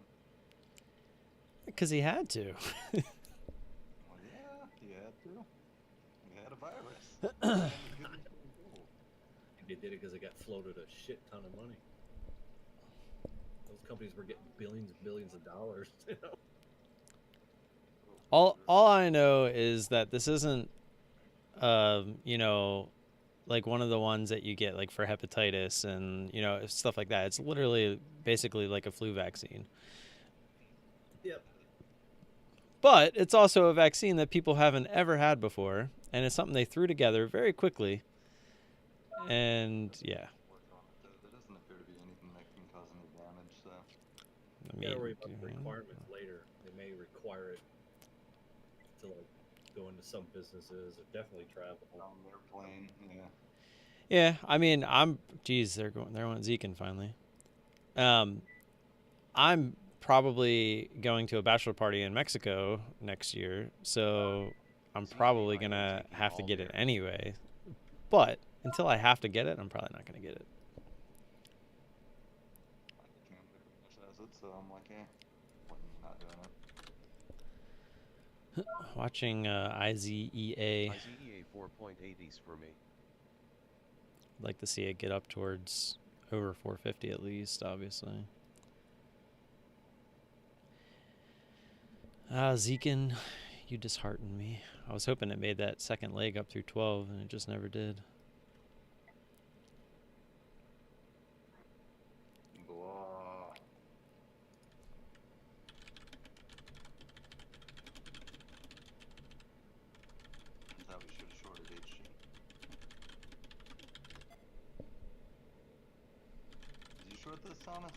Because he had to. Well, yeah, he had to. He had a virus. They did it because they got floated a shit ton of money. Those companies were getting billions and billions of dollars. You know? All I know is that this isn't, you know, like one of the ones that you get like for hepatitis and, you know, stuff like that. It's literally basically like a flu vaccine. Yep. But it's also a vaccine that people haven't ever had before, and it's something they threw together very quickly. And yeah, There doesn't appear to be anything that can cause any damage, so. I You gotta worry mean, about the requirements later. They may require it to like go into some businesses or definitely travel. On an airplane, yeah. yeah. I mean, they're on ZKIN finally. I'm probably going to a bachelor party in Mexico next year, so I'm probably gonna have to get it anyway. But until I have to get it, I'm probably not gonna get it. My family pretty much has it, so I'm like, when you're not doing it. Watching IZEA. IZEA 4.80s for me. I'd like to see it get up towards over 450 at least, obviously. ZKIN, you disheartened me. I was hoping it made that second leg up through 12, and it just never did. Blah. I thought we should have shorted HG. Did you short this, Thomas?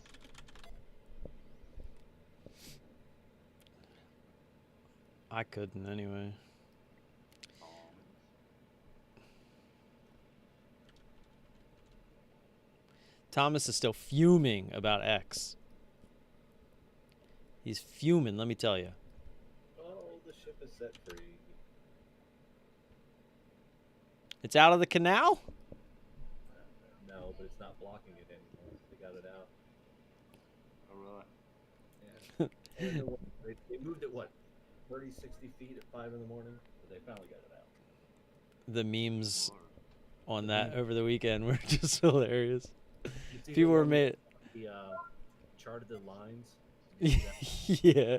I couldn't anyway. Thomas is still fuming about X. He's fuming, let me tell you. Oh, the ship is set free. It's out of the canal? No, but it's not blocking it anymore. They got it out. Oh, really? Yeah. They moved it, what, 30, 60 feet at 5 in the morning? But they finally got it out. The memes Lord. on that over the weekend were just hilarious. You see People the were one made. with the charted the lines Yeah.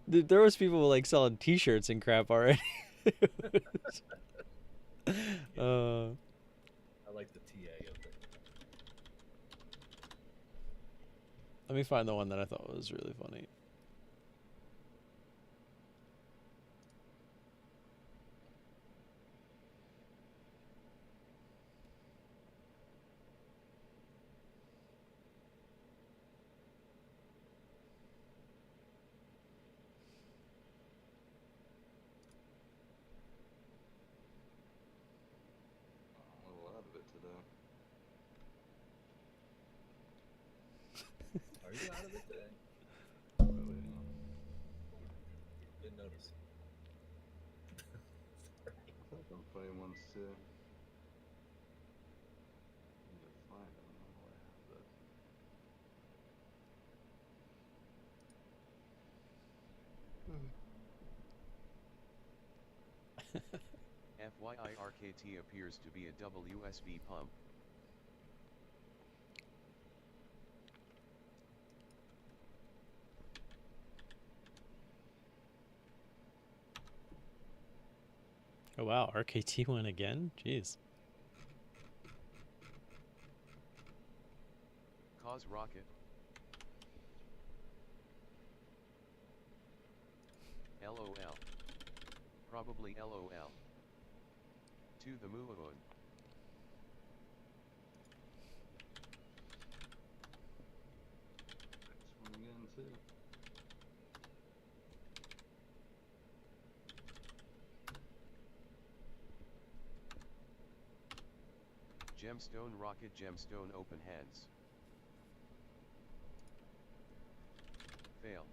There was people like selling T-shirts and crap already. uh, I like the TA of it. let me find the one that I thought was really funny. I'm a little out of it today. Are you out of it today? Really, Didn't notice. Sorry. I've had some funny ones too. I need to find them. I don't know where I have that. FYI RKT appears to be a WSB pump. Oh wow, RKT won again? Jeez. Cause rocket. LOL. Probably LOL. To the moon. Next one again too. Gemstone rocket gemstone open hands. Fail.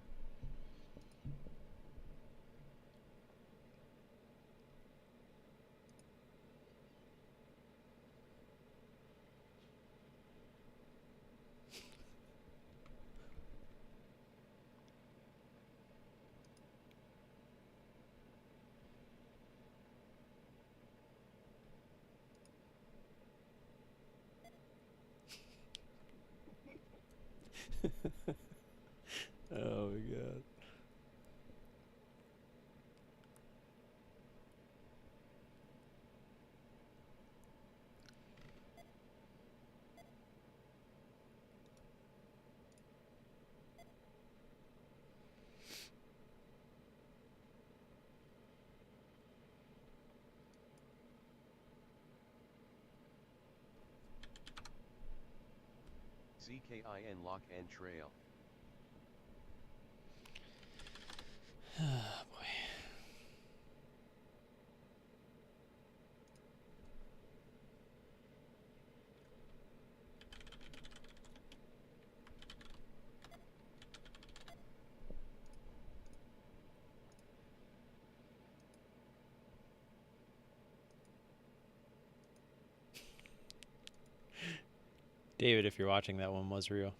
Oh my god. ZKIN lock and trail. Oh boy. David, if you're watching, that one was real.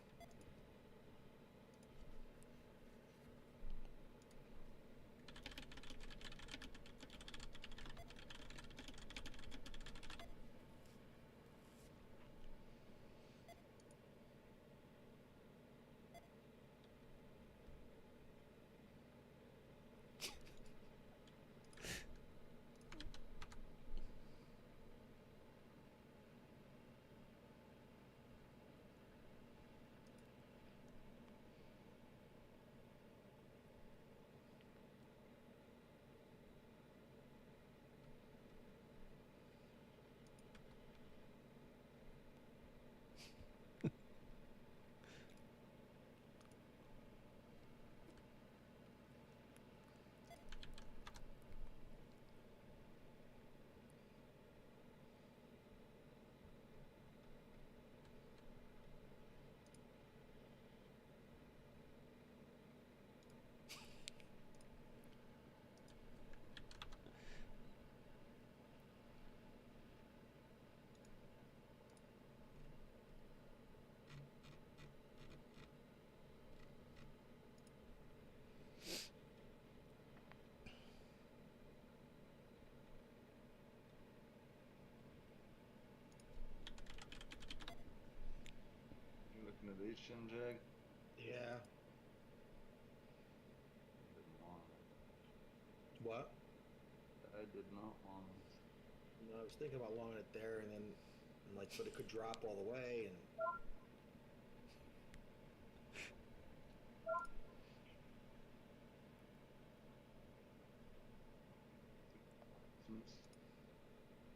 You looking at these, Shin Jag? Yeah. What? I did not want it. No, I was thinking about longing it there, and then, like, but it could drop all the way, and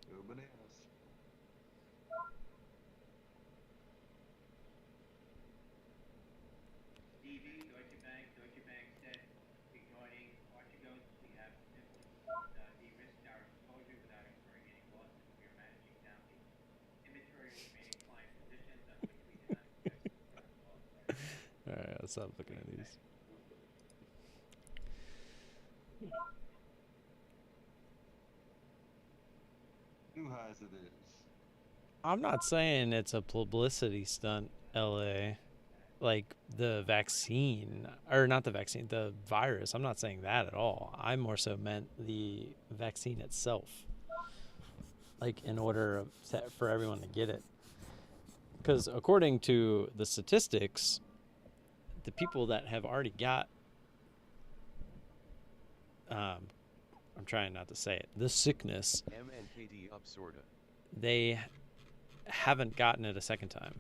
Go bananas. DV, Deutsche Bank said, regarding Archegos, we have simply de-risked our exposure without incurring any losses. We are managing down the inventory of remaining client positions on which we do not expect further losses. All right, let's stop looking at these. New highs it is. I'm not saying it's a publicity stunt, LA. Like the vaccine, or not the vaccine, the virus. I'm not saying that at all. I more so meant the vaccine itself. Like in order for everyone to get it. Because according to the statistics, the people that have already got, I'm trying not to say it, the sickness, MNKD up sorta. they haven't gotten it a second time.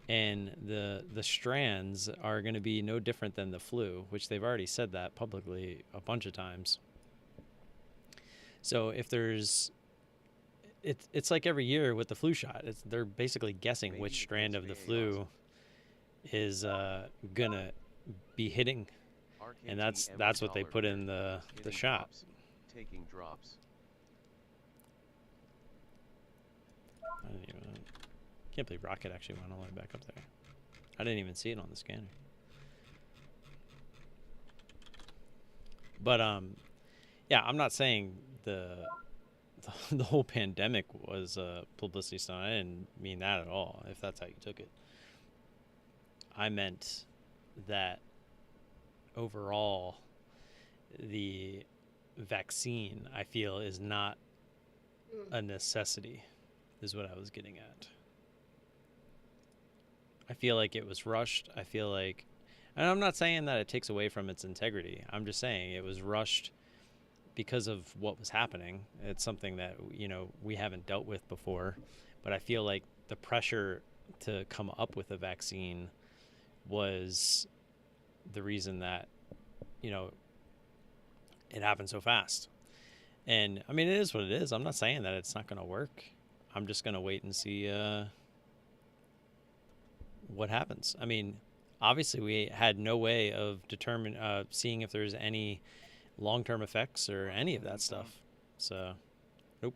And the strands are going to be no different than the flu, which they've already said that publicly a bunch of times. So if there's, it's like every year with the flu shot. They're basically guessing Maybe which it strand gets of the very flu awesome. is gonna be hitting, and RKT that's what they $1 put in the hitting shot. drops, taking drops. I didn't even. Can't believe Rocket actually went all the way back up there. I didn't even see it on the scanner. But yeah, I'm not saying the whole pandemic was a publicity stunt. I didn't mean that at all, if that's how you took it. I meant that overall, the vaccine, I feel, is not a necessity, is what I was getting at. I feel like it was rushed. I feel like, and I'm not saying that it takes away from its integrity. I'm just saying it was rushed because of what was happening. It's something that, you know, we haven't dealt with before, but I feel like the pressure to come up with a vaccine was the reason that, you know, it happened so fast. And I mean, it is what it is. I'm not saying that it's not going to work. I'm just going to wait and see what happens. I mean, obviously we had no way of seeing if there's any long-term effects or any of that stuff. So, nope.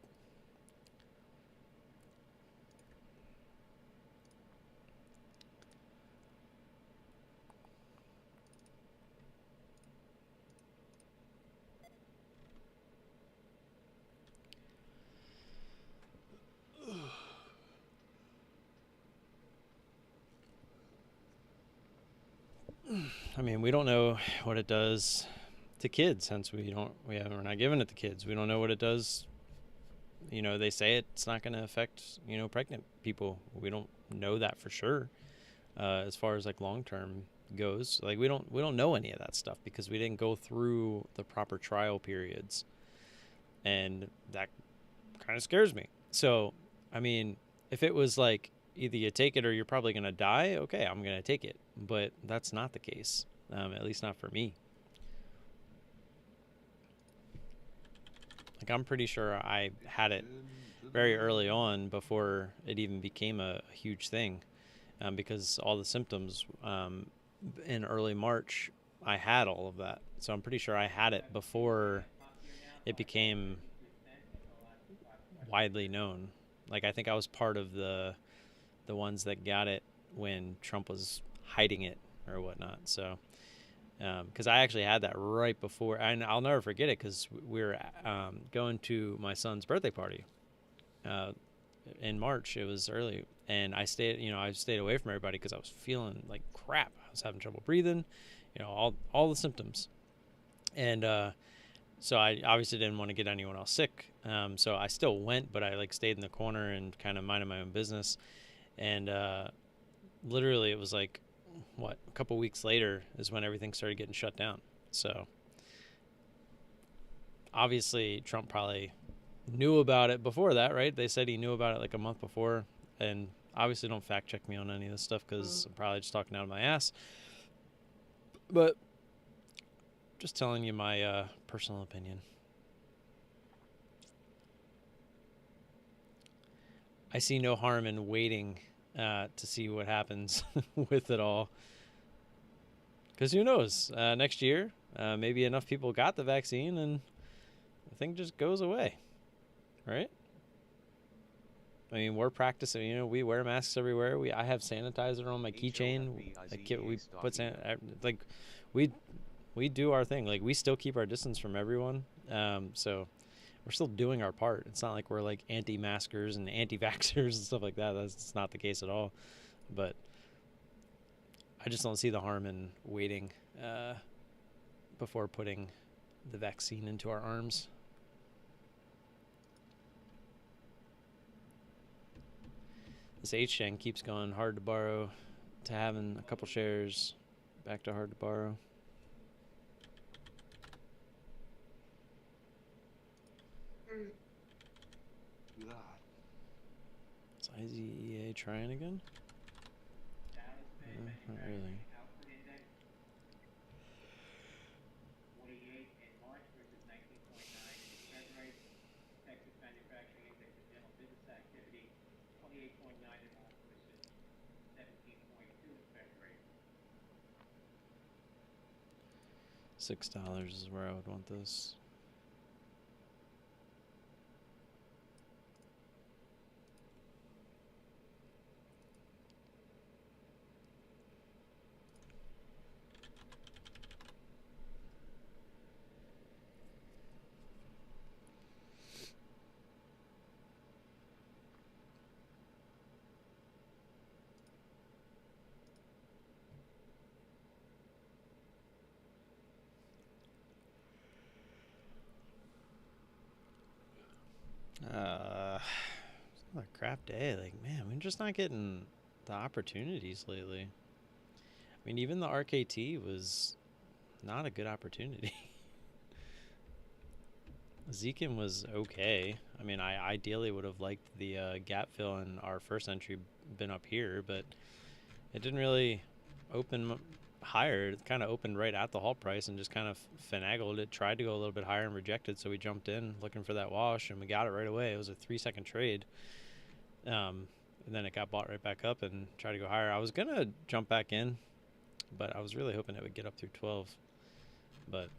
I mean, we don't know what it does to kids, since we're not giving it to kids. We don't know what it does. You know, they say it's not going to affect, you know, pregnant people. We don't know that for sure. As far as like long term goes, like we don't know any of that stuff because we didn't go through the proper trial periods, and that kind of scares me. So, I mean, if it was like either you take it or you're probably going to die, okay, I'm going to take it. But that's not the case, at least not for me. Like, I'm pretty sure I had it very early on before it even became a huge thing, because all the symptoms in early March, I had all of that. So I'm pretty sure I had it before it became widely known. Like, I think I was part of the ones that got it when Trump was hiding it or whatnot. So, because I actually had that right before, and I'll never forget it because we were going to my son's birthday party in March. It was early, and I stayed away from everybody because I was feeling like crap. I was having trouble breathing, you know, all the symptoms, and so I obviously didn't want to get anyone else sick. So I still went, but I like stayed in the corner and kind of minded my own business. And literally, it was like, a couple weeks later is when everything started getting shut down. So obviously Trump probably knew about it before that, right? They said he knew about it like a month before, and obviously don't fact check me on any of this stuff because I'm probably just talking out of my ass. But just telling you my personal opinion. I see no harm in waiting to see what happens with it all. Because who knows? Next year, maybe enough people got the vaccine and the thing just goes away, right? I mean, we're practicing. You know, we wear masks everywhere. I have sanitizer on my keychain. We put like we do our thing. Like we still keep our distance from everyone. So we're still doing our part. It's not like we're like anti-maskers and anti-vaxxers and stuff like that. That's not the case at all. But I just don't see the harm in waiting before putting the vaccine into our arms. This HGen keeps going hard to borrow to having a couple shares, back to hard to borrow. God. Is IZEA trying again? Not really. Output index 48 in March versus 19.9 in February. Texas manufacturing index of general business activity 28.9 in March versus 17.2 in February. $6 is where I would want this. It's another crap day. Like, man, we're just not getting the opportunities lately. I mean, even the RKT was not a good opportunity. ZKIN was okay. I mean, I ideally would have liked the gap fill in our first entry been up here, but it didn't really open higher. It kind of opened right at the halt price and just kind of finagled it. Tried to go a little bit higher and rejected, so we jumped in looking for that wash, and we got it right away. It was a 3-second trade. And then it got bought right back up and tried to go higher. I was going to jump back in, but I was really hoping it would get up through 12. But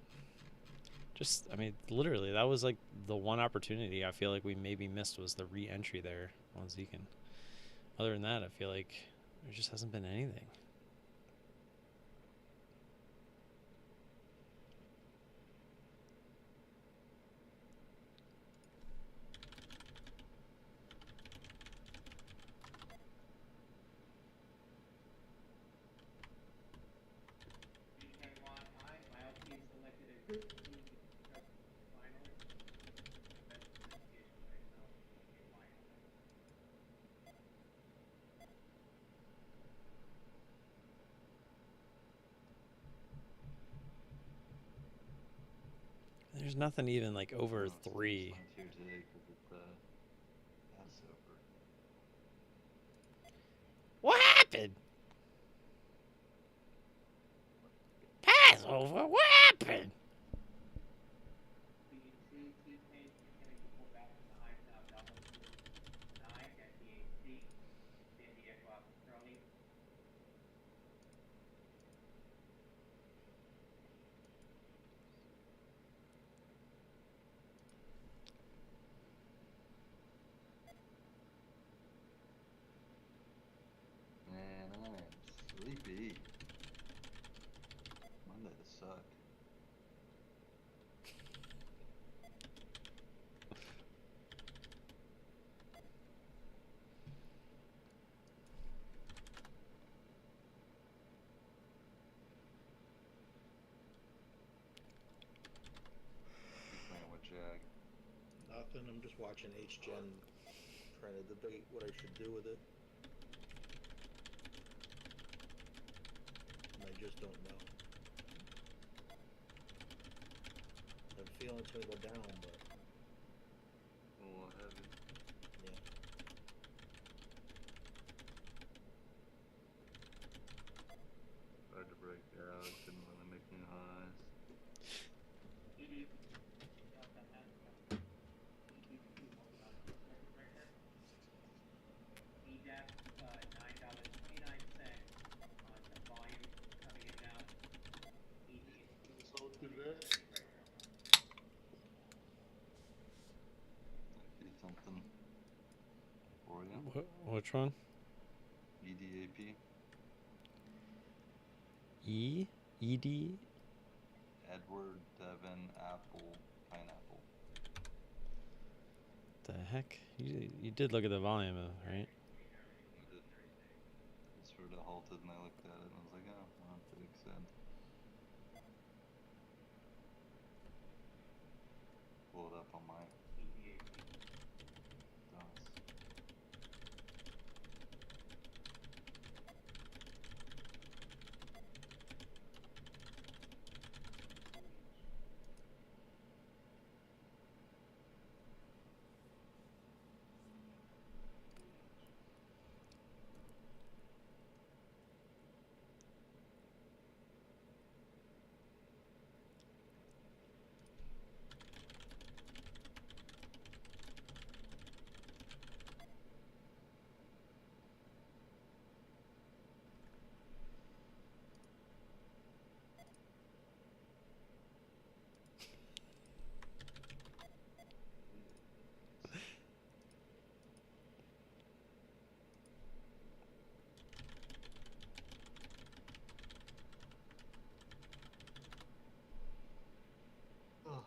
just, I mean, literally, that was like the one opportunity I feel like we maybe missed was the re-entry there on ZKIN. Other than that, I feel like there just hasn't been anything. There's nothing even like over 3. Here today because it's Passover. What happened? Passover? What happened? Man, I am sleepy. Monday sucked. Playing with Jag. Nothing. I'm just watching HGen, trying to debate what I should do with it. And I just don't know. I'm feeling it's gonna go down, but A little heavy. yeah. Hard to break out. Couldn't really make new highs. EDAP, $9.29 on some volume coming in now. Might be something for you. Which one? EDAP. ED? Edward, Devin, Apple, Pineapple. The heck? You did look at the volume, right? I did. Just sort of halted and I looked at it and I was like, oh, well, that's what it said. Pull it up on my DOS. Oh.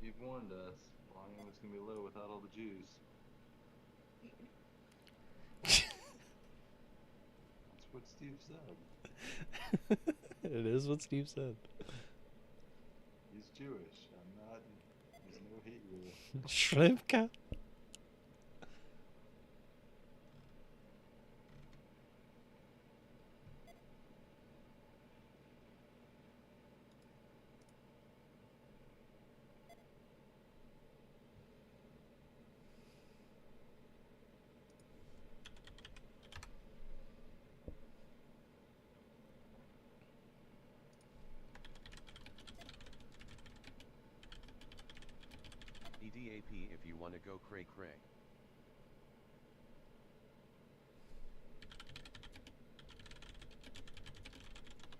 You've warned us. Volume was gonna be low without all the Jews. That's what Steve said. It is what Steve said. He's Jewish. I'm not. There's no hate rule. Shrimpka. EDAP if you wanna go cray cray.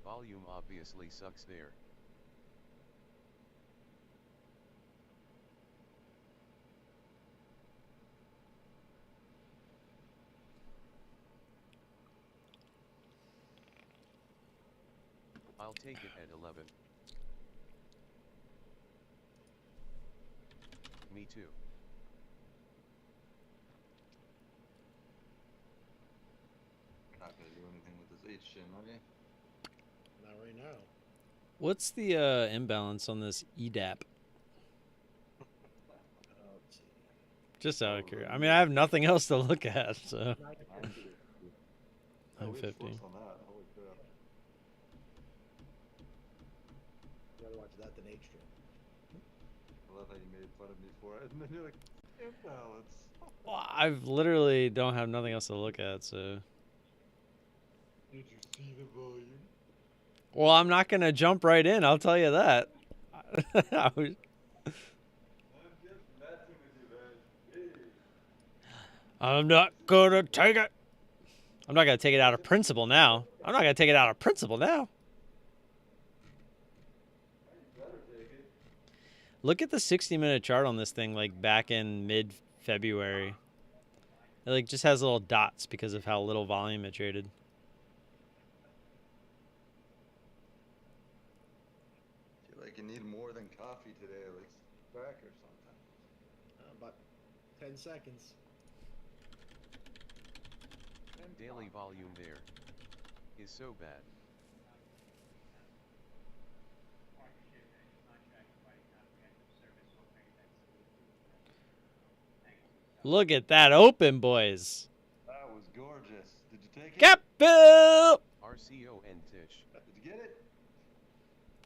Volume obviously sucks there. I'll take it at 11. Me too. You're not gonna do anything with this H chin, are you? Not right now. What's the imbalance on this EDAP? Let's see. Just out of curiosity. I mean, I have nothing else to look at, so. 950. Oh, we 950. flips on that. Holy crap. I'd rather watch that than H stream. I love how you made fun of me for it, and then you're like, imbalance. Well, I've literally don't have nothing else to look at, so. Did you see the volume? Well, I'm not gonna jump right in. I'll tell you that. I was- I'm just messing with you, man. I'm not gonna take it. I'm not gonna take it out of principle now. I'm not gonna take it out of principle now. You better take it. Look at the 60-minute chart on this thing, like back in mid-February. It like just has little dots because of how little volume it traded. I feel like you need more than coffee today, like crack or something. About 10 seconds. Daily volume there is so bad. Partnership and contract providing comprehensive service offering that solution. Thanks. Look at that open, boys. That was gorgeous. Did you take it? Gap fill. RCON Tish. Did you get it?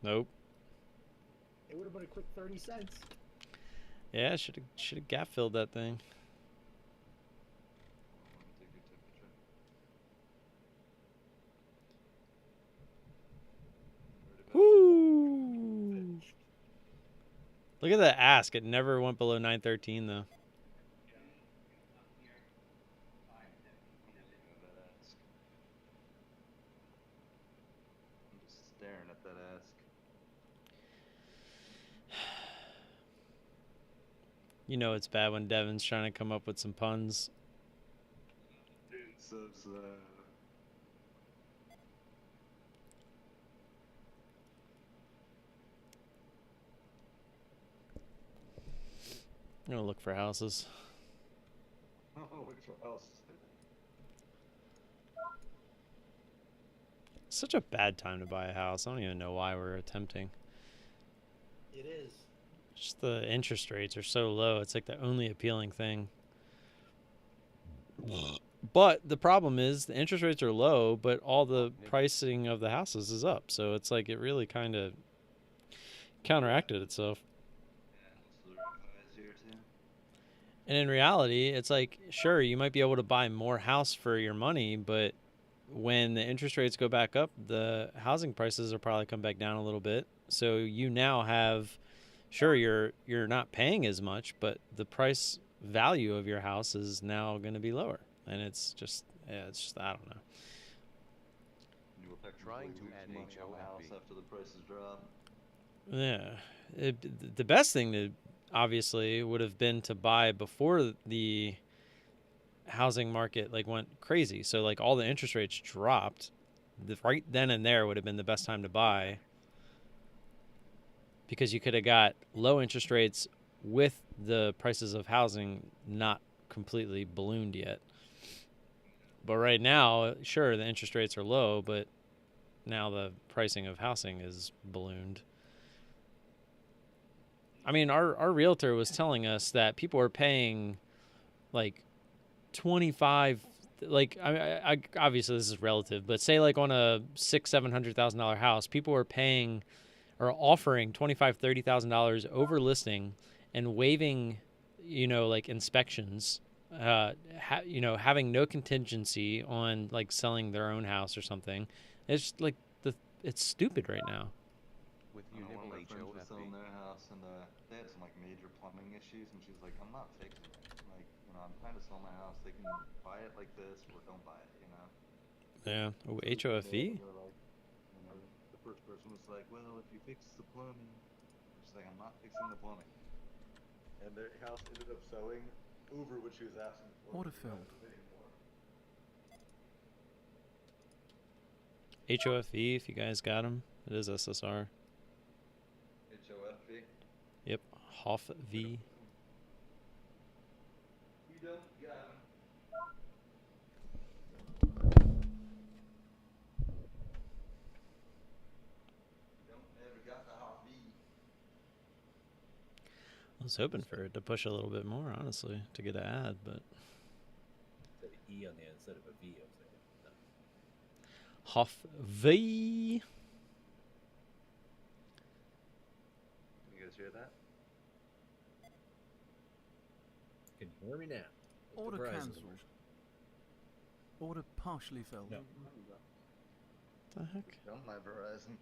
Nope. It would have been a quick 30 cents. Yeah, should have gap filled that thing. Let me take your temperature. Woo! Look at that ask. It never went below 913 though. I'm just staring at that ask. You know it's bad when Devin's trying to come up with some puns. It's so slow. I'm gonna look for houses. Oh, which else? Such a bad time to buy a house. I don't even know why we're attempting. It is. Just the interest rates are so low. It's like the only appealing thing. But the problem is the interest rates are low, but all the pricing of the houses is up. So it's like it really kind of counteracted itself. And in reality, it's like, sure, you might be able to buy more house for your money, but when the interest rates go back up, the housing prices will probably come back down a little bit. So you now have, sure, you're not paying as much, but the price value of your house is now going to be lower. And it's just, I don't know. You effectively Trying to lose add money on the house HOFV. after the prices drop. Yeah. The best thing to obviously would have been to buy before the housing market like went crazy. So like all the interest rates dropped. Right then and there would have been the best time to buy, because you could have got low interest rates with the prices of housing not completely ballooned yet. But right now, sure, the interest rates are low, but now the pricing of housing is ballooned. I mean, our realtor was telling us that people are paying like 25, like I obviously this is relative, but say like on a $700,000 house, people are paying or offering $25,000-$30,000 over listing and waiving, like inspections, having no contingency on like selling their own house or something. It's like it's stupid right now. With I know one of my Unibel friends was selling HOFV. their house, and they had some like major plumbing issues, and she's like, "I'm not fixing it. Like, I'm trying to sell my house. They can buy it like this, or don't buy it. Yeah. Oh, So we came in, HOFV? and they're like, the first person was like, "Well, if you fix the plumbing," she's like, "I'm not fixing the plumbing." And their house ended up selling over what she was asking for. Order filled. HOFV, if you guys got them, it is SSR. HOFV. Yep. HOFV. We don't got 'em. Never got the HOFV. I was hoping for it to push a little bit more, honestly, to get an ad, but Instead of E on the end instead of a V, I was thinking. No. HOFV. You guys hear that? Can you hear me now? That's Order Verizon. cancelled. Order partially filled. No. The heck? Don't my Verizon.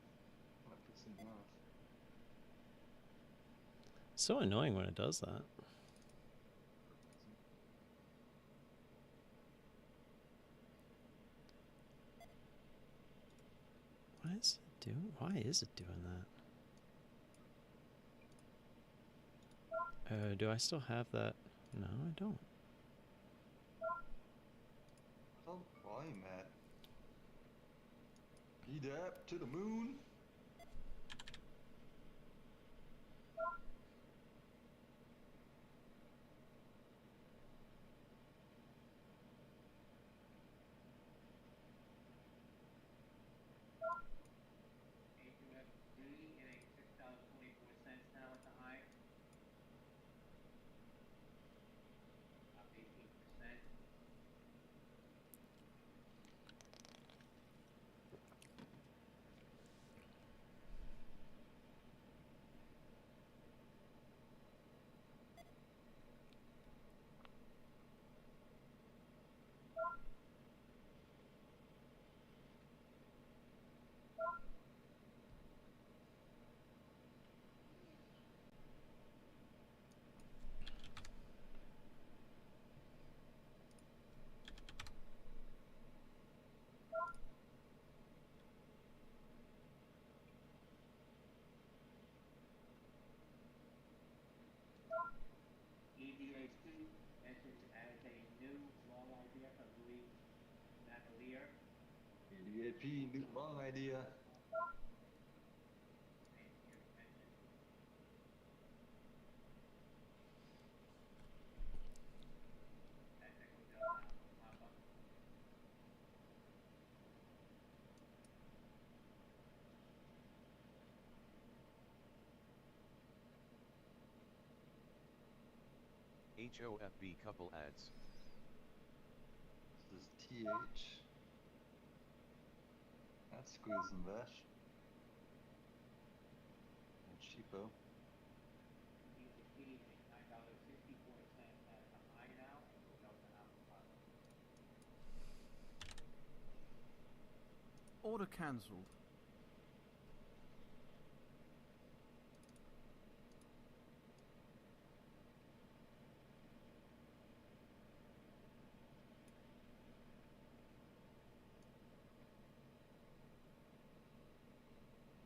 I'm pissing me off. So annoying when it does that. Why is it doing that? Do I still have that? No, I don't. Where's all the volume at? EDAP to the moon. HOFV getting $6.24 now at the high. 182 entered as a new long idea from Louis Navalier. ADAP, new long idea. And here he mentioned that goes up now from Papa. HOFV couple ads. This is TH. That's squeeze and bash. And cheapo. He's exceeding $9.64 as a high now and goes up now from Papa. Order cancelled.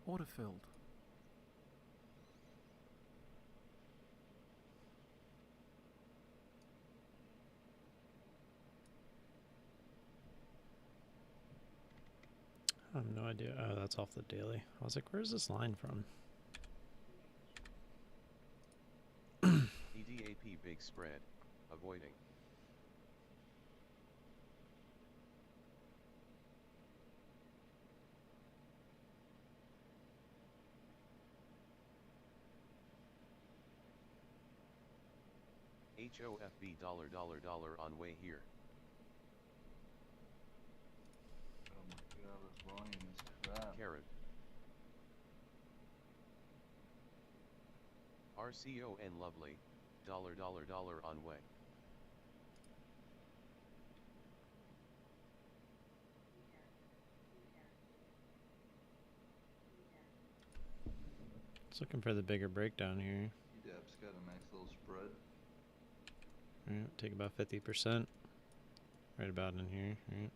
Order filled. I have no idea. Oh, that's off the daily. I was like, where's this line from? EDAP big spread. Avoiding. HOFV dollar on way here. Oh my god, this volume is crap. Carrot. RCON lovely. Dollar on way. Just looking for the bigger breakdown here. EDAP's got a nice little spread. Alright, take about 50%. Right about in here, right?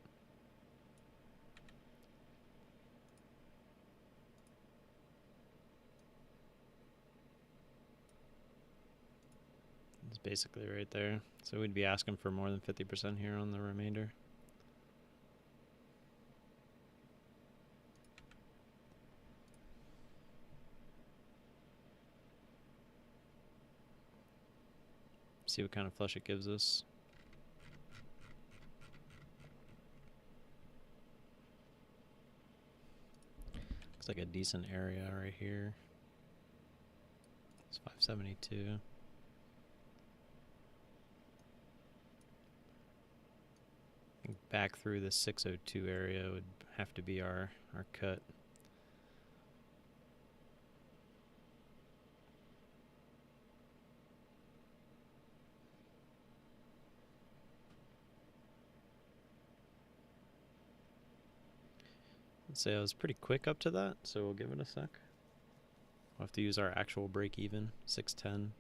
It's basically right there. So we'd be asking for more than 50% here on the remainder. See what kind of flush it gives us. Looks like a decent area right here. It's 572. I think back through the 602 area would have to be our cut. I'd say I was pretty quick up to that, so we'll give it a sec. We'll have to use our actual break even, 610.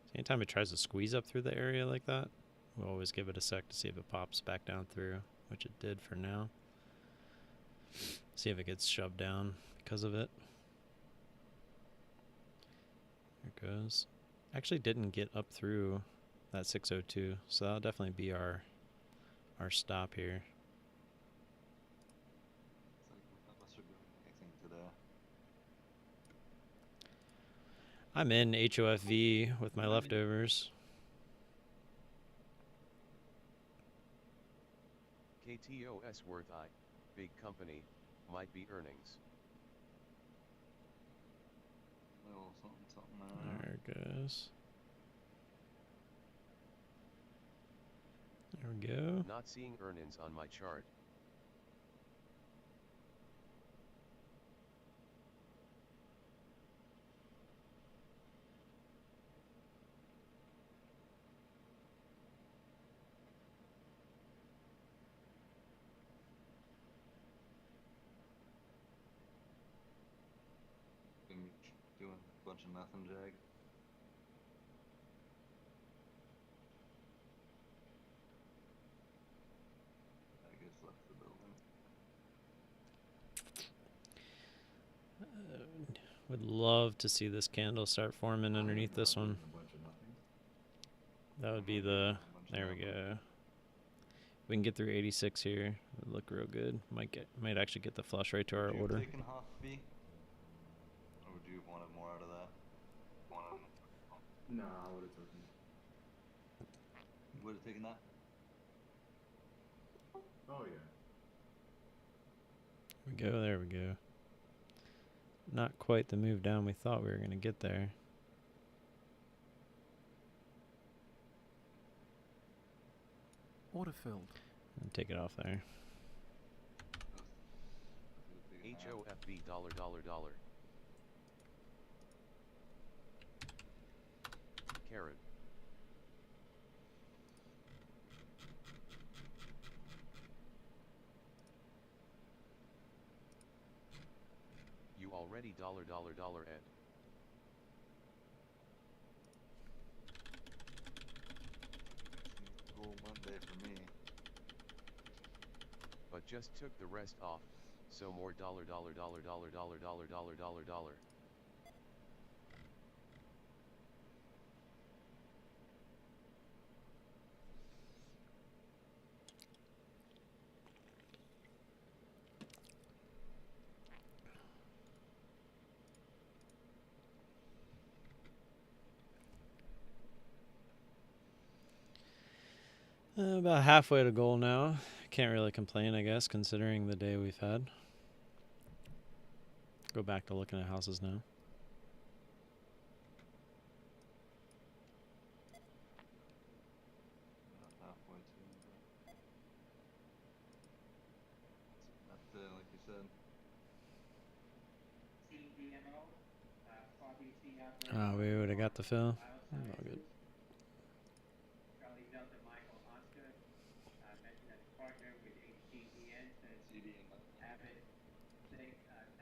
So anytime it tries to squeeze up through the area like that, we'll always give it a sec to see if it pops back down through, which it did for now. See if it gets shoved down because of it. There it goes. Actually didn't get up through that 602, so that'll definitely be our stop here. It's like none of us are doing anything today. I'm in HOFV with my leftovers. KTOS worth I. Big company. Might be earnings. Little something There it goes. There we go. Not seeing earnings on my chart. Been doing a bunch of nothing, Jag. I guess left the building. Would love to see this candle start forming underneath this one. A bunch of nothings. That would be the. There we go. We can get through 86 here. It would look real good. Might actually get the flush right to our Would you have order. taken HOFV? Or would you have wanted more out of that? Nah, I would have taken it. You would have taken that? Oh yeah. There we go. Not quite the move down we thought we were going to get there. Order filled. And take it off there. HOFV $. Karen. You already $. Ed. Cool Monday for me. But just took the rest off, so more $. About halfway to goal now. Can't really complain, I guess, considering the day we've had. Go back to looking at houses now. Halfway to. That's it, like you said. CDMO, RBC We would have got the fill. All Biosciences. good. Charlie Delta Michael Oscar mentioned that the partner with HGEN says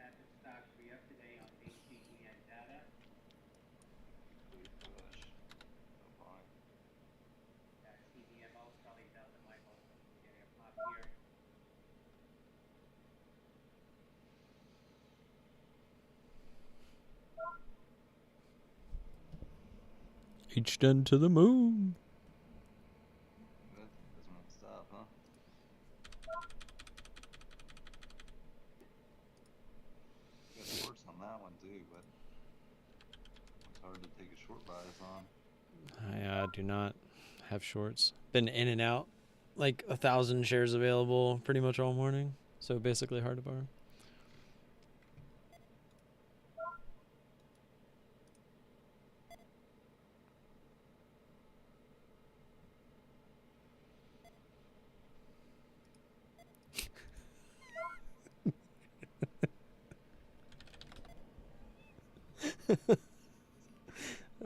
Abbott stocks re-up today on HGEN data. Big push. So far. CDMO, Charlie Delta Michael, getting a pop here. H10 to the moon. Good. Doesn't want to stop, huh? Got shorts on that one too, but it's hard to take a short bias on. I do not have shorts. Been in and out. Like 1,000 shares available pretty much all morning. So basically hard to borrow.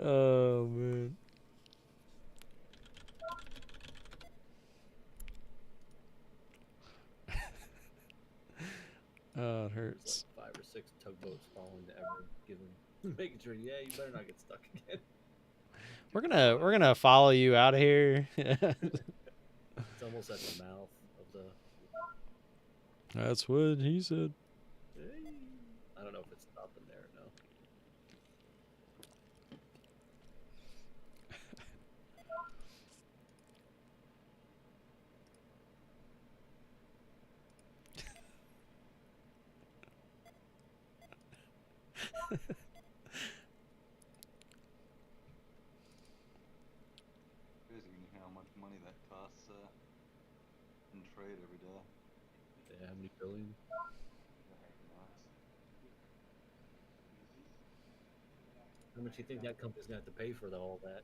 Oh man. Oh, it hurts. Like 5 or 6 tugboats following the ever given, making sure. Yeah, you better not get stuck again. We're gonna follow you out of here. It's almost at the mouth of the. That's what he said. I don't know if it's stopping there or no. Crazy when you hear how much money that costs in trade every day. Yeah, how many billion? How much do you think that company's gonna have to pay for all that?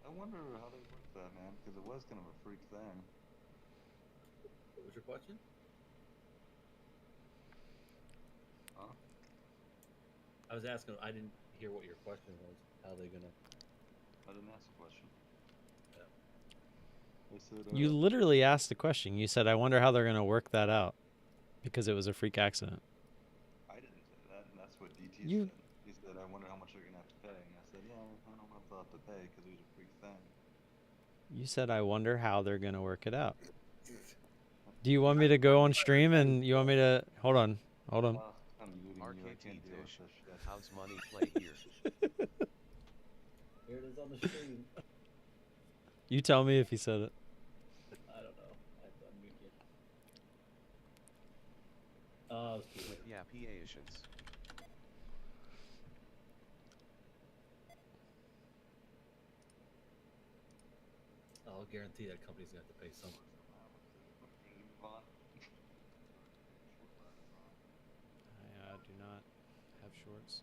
I wonder how they work that, man, because it was kind of a freak thing. What was your question? Huh? I was asking. I didn't hear what your question was. How they gonna? I didn't ask a question. Yeah. I said, You literally asked the question. You said, "I wonder how they're gonna work that out," because it was a freak accident. I didn't say that, and that's what DT You- said. He said, I wonder how much they're going to have to pay. And I said, yeah, I don't know if they'll have to pay because it was a freak thing. You said, "I wonder how they're gonna work it out." Do you want me to go on stream and you want me to hold on? Kind of you. I RKT can't deal with dish. this shit. How's money play here? Here it is on the stream. You tell me if he said it. I don't know. I have to unmute it. Oh, it's too With late. Yapiations. I'll guarantee that company's gonna have to pay someone. I do not have shorts.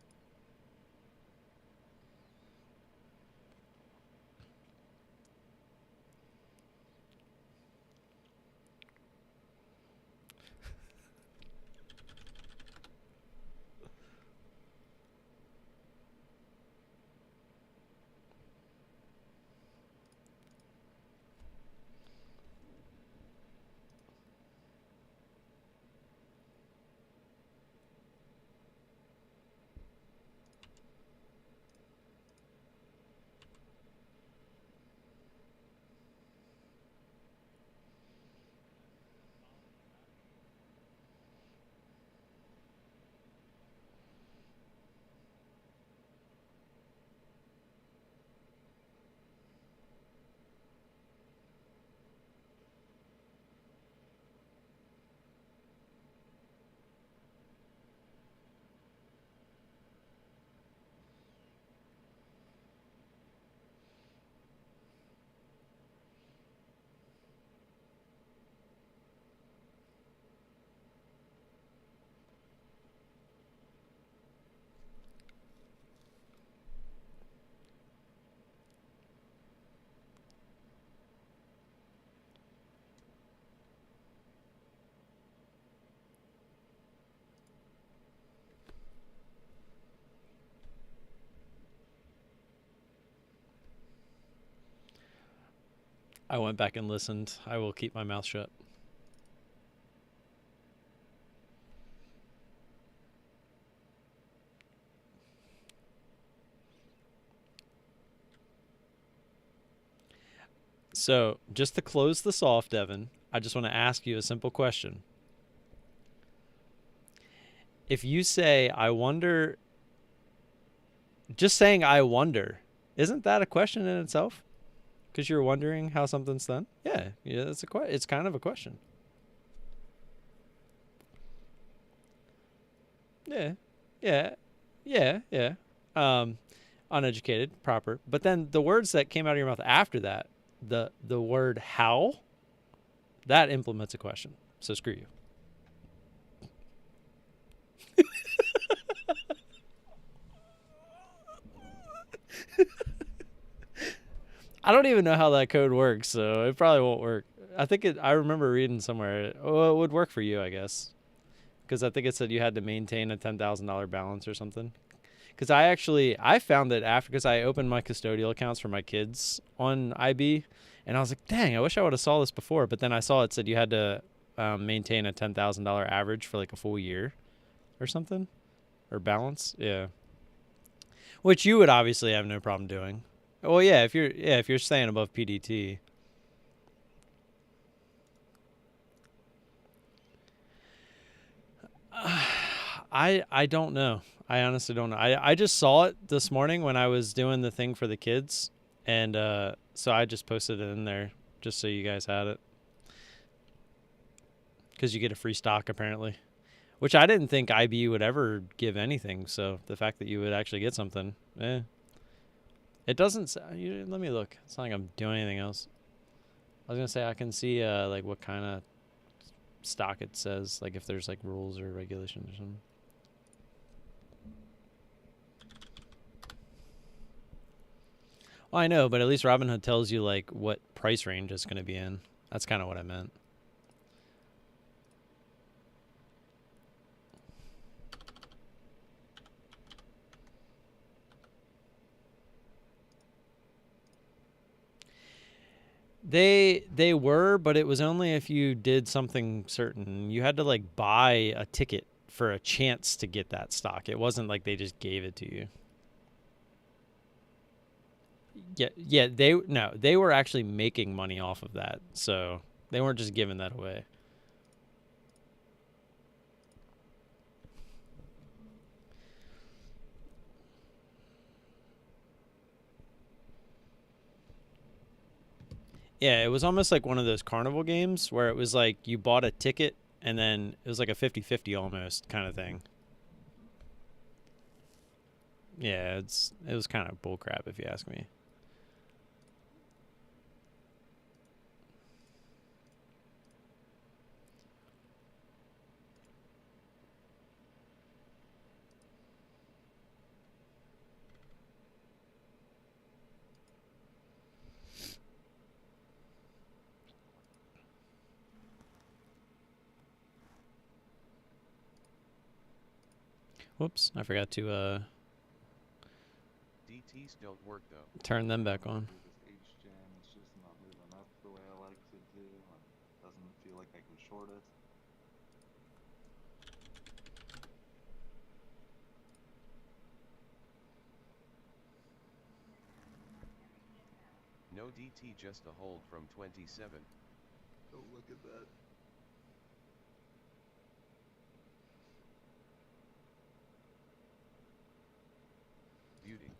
I went back and listened. I will keep my mouth shut. So, just to close this off, Devin, I just want to ask you a simple question. If you say, I wonder, just saying, I wonder, isn't that a question in itself? Because you're wondering how something's done? Yeah, it's kind of a question. Yeah. Uneducated, proper. But then the words that came out of your mouth after that, the word how, that implements a question. So screw you. I don't even know how that code works, so it probably won't work. I remember reading somewhere, it would work for you, I guess. Because I think it said you had to maintain a $10,000 balance or something. Because I found that after, because I opened my custodial accounts for my kids on IB, and I was like, dang, I wish I would have saw this before. But then I saw it said you had to maintain a $10,000 average for like a full year or something, or balance. Yeah. Which you would obviously have no problem doing. Well, yeah, if you're staying above PDT. I don't know. I honestly don't know. I just saw it this morning when I was doing the thing for the kids, and so I just posted it in there just so you guys had it. Because you get a free stock, apparently. Which I didn't think IB would ever give anything, so the fact that you would actually get something, It doesn't... let me look. It's not like I'm doing anything else. I was going to say I can see like what kind of stock it says, like if there's like rules or regulations or something. Well, I know, but at least Robinhood tells you like what price range it's going to be in. That's kind of what I meant. They were, but it was only if you did something certain. You had to like buy a ticket for a chance to get that stock. It wasn't like they just gave it to you. Yeah, they were actually making money off of that. So they weren't just giving that away. Yeah, it was almost like one of those carnival games where it was like you bought a ticket and then it was like a 50-50 almost kind of thing. Yeah, it was kind of bullcrap if you ask me. Whoops, I forgot to DTs don't work though. turn them back on. Do this HGen, it's just not moving up the way I like it to. It doesn't feel like I can short it. No DT, just a hold from 27. Oh, look at that. Beauty.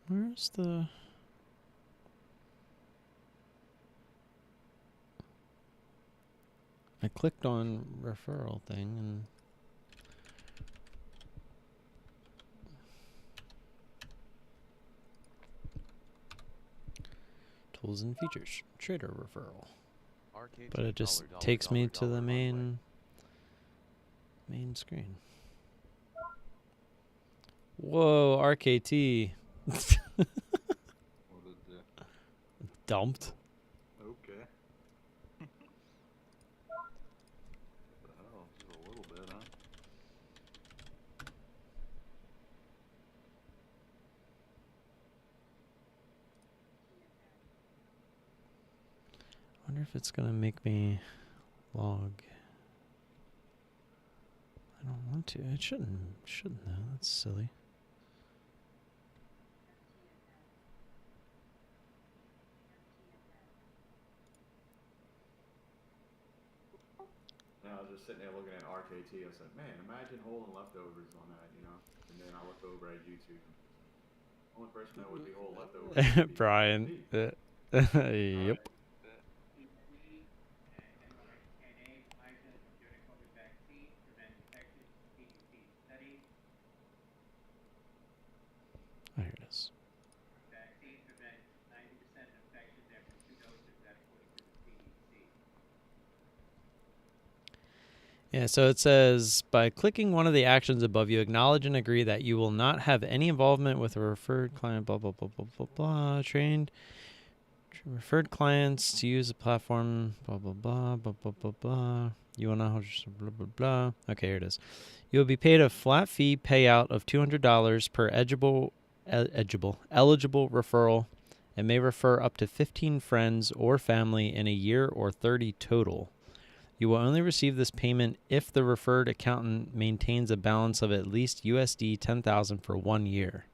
Where's the... I clicked on referral thing and... Tools and features, trader referral. RKT But it just $, takes me to $, the on main screen. Whoa, RKT. What did Dumped. Okay. What the hell? Just a little bit, huh? I wonder if it's gonna make me log. I don't want to. It shouldn't though. That's silly. Yeah, I was just sitting there looking at RKT. I was like, man, imagine holding leftovers on that, you know? And then I look over at YouTube. Only person that would be holding leftovers would be Brian. me. Yep. mRNA Pfizer Moderna COVID vaccine prevent infection, CDC study. Oh, here it is. Vaccine prevents 90% of infections after 2 doses, that according to the CDC. Yeah, so it says, by clicking one of the actions above, you acknowledge and agree that you will not have any involvement with a referred client, blah, blah, blah, blah, blah, blah, trained referred clients to use the platform, blah, blah, blah, blah, blah, blah, blah. You will not, blah, blah, blah. Okay, here it is. You will be paid a flat fee payout of $200 per eligible referral and may refer up to 15 friends or family in a year or 30 total. You will only receive this payment if the referred accountant maintains a balance of at least USD 10,000 for 1 year.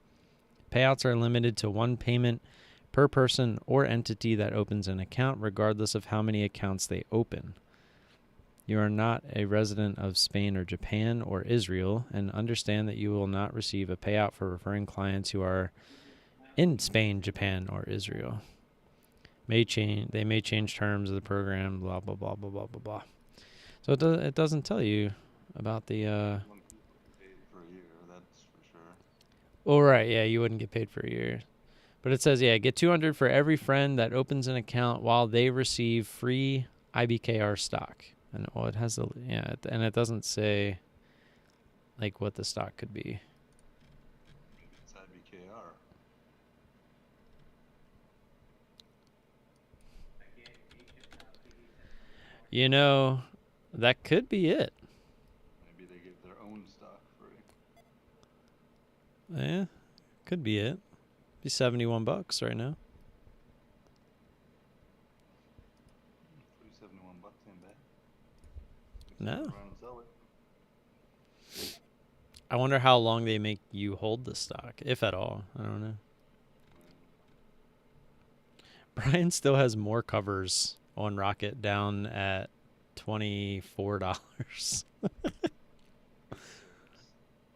Payouts are limited to one payment per person or entity that opens an account, regardless of how many accounts they open. You are not a resident of Spain or Japan or Israel, and understand that you will not receive a payout for referring clients who are in Spain, Japan, or Israel. They may change terms of the program, blah, blah, blah, blah, blah, blah, blah. So it doesn't tell you about the... Wouldn't get paid for a year, that's for sure. Oh, right, yeah, you wouldn't get paid for a year. But it says, yeah, get $200 for every friend that opens an account while they receive free IBKR stock. And well, it has and it doesn't say like what the stock could be. It's IBKR. Again, Egypt, TD says You know, that could be it. Maybe they give their own stock free. Yeah, could be it. Be $71 right now. Free $71 ain't bad. No. Around and sell it. I wonder how long they make you hold the stock, if at all. I don't know. Brian still has more covers on Rocket down at $24.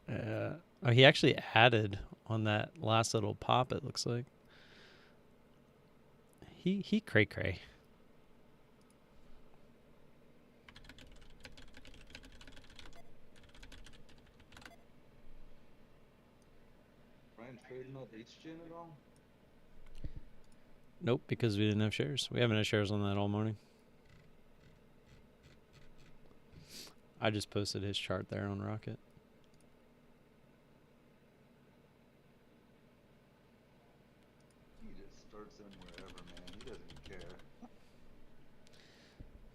Yeah. Oh, he actually added on that last little pop, it looks like. He cray cray. Brian trading up HGen at all? Nope, because we didn't have shares. We haven't had shares on that all morning. I just posted his chart there on Rocket. He just starts in wherever, man. He doesn't care.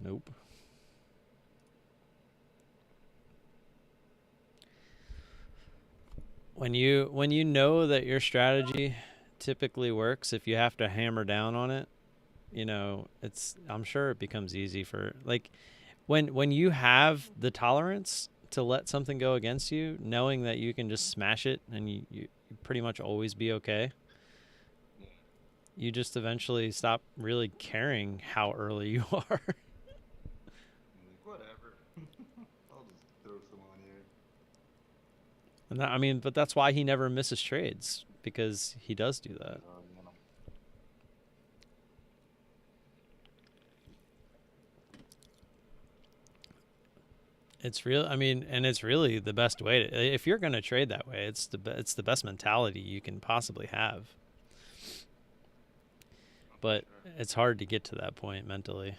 Nope. When you know that your strategy typically works, if you have to hammer down on it, you know, I'm sure it becomes easy for, like, when you have the tolerance to let something go against you, knowing that you can just smash it and you pretty much always be okay, you just eventually stop really caring how early you are. I'm like, whatever. I'll just throw some on here. And that, I mean, but that's why he never misses trades, because he does do that. It's real. I mean, and it's really the best way to, if you're going to trade that way, it's the best mentality you can possibly have. But it's hard to get to that point mentally.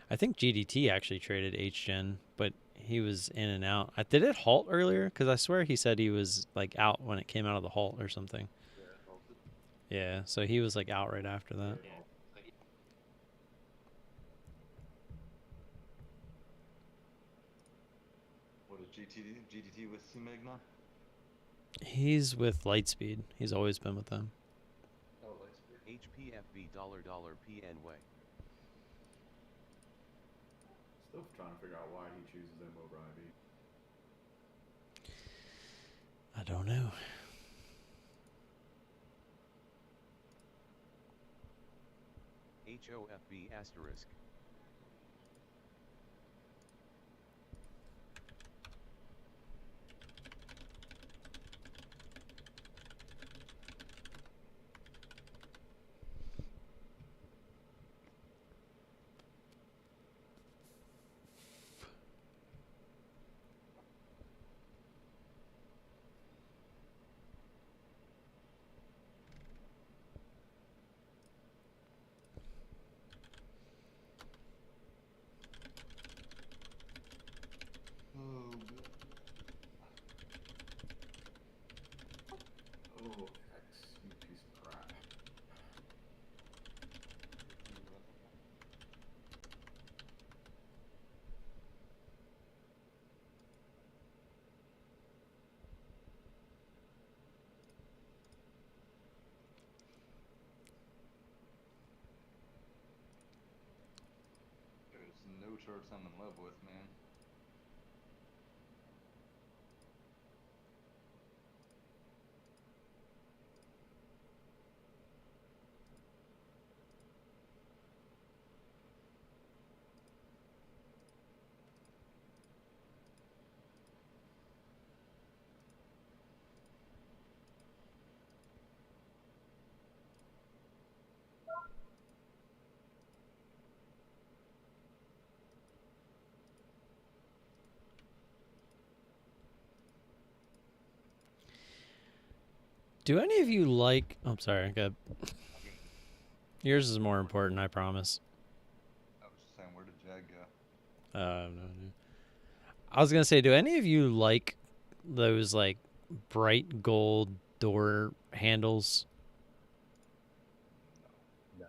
I think GDT actually traded HGen, but he was in and out. Did it halt earlier? Because I swear he said he was like out when it came out of the halt or something. Yeah, so he was like out right after that. What is GDT with CMEG now? He's with Lightspeed. He's always been with them. Oh, Lightspeed. HPFV $PN way. Still trying to figure out why he chooses them over IB. I don't know. HOFV asterisk. Oh, X, you piece of crap. There's no charts I'm in love with, man. Do any of you like... Oh, sorry. Good. Yours is more important, I promise. I was just saying, where did Jag go? No. I was going to say, do any of you like those, like, bright gold door handles? No.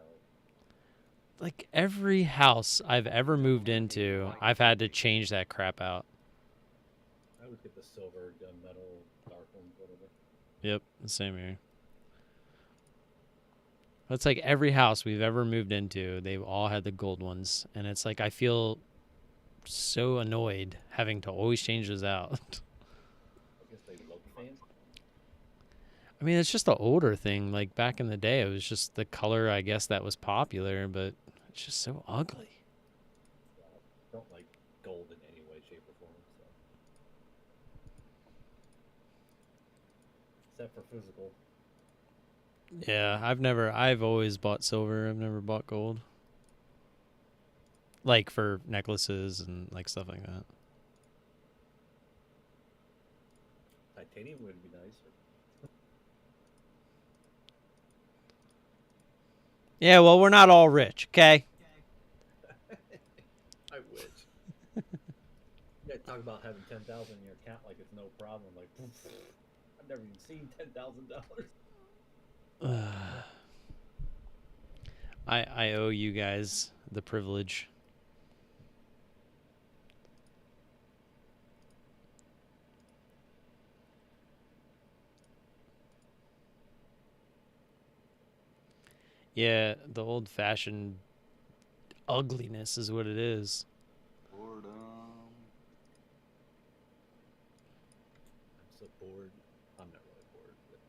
Like, every house I've ever moved into, I've had to change that crap out. I would get the silver gunmetal dark ones, whatever. Yep, the same here. It's like every house we've ever moved into, they've all had the gold ones. And it's like I feel so annoyed having to always change those out. I guess they look fancy. I mean, it's just the older thing. Like back in the day, it was just the color, I guess, that was popular, but it's just so ugly. Yeah, I've always bought silver. I've never bought gold. Like for necklaces and like stuff like that. Titanium would be nice. Yeah, well, we're not all rich, okay? I wish. Yeah, talk about having 10,000 in your account like it's no problem. Like, I've never even seen $10,000. I owe you guys the privilege. Yeah, the old-fashioned ugliness is what it is. Boredom. I'm so bored. I'm not really bored, but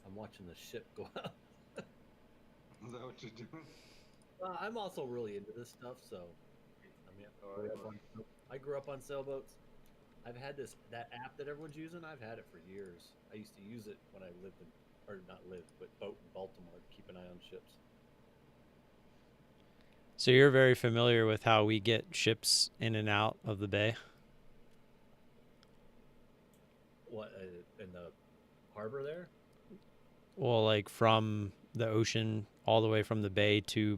I'm watching the ship go out. Is that what you're doing? I'm also really into this stuff, so I mean, I grew up on sailboats. I've had that app that everyone's using. I've had it for years. I used to use it when I lived in, or not lived, but boat in Baltimore to keep an eye on ships. So you're very familiar with how we get ships in and out of the bay? What in the harbor there? Well, like from the ocean all the way from the bay to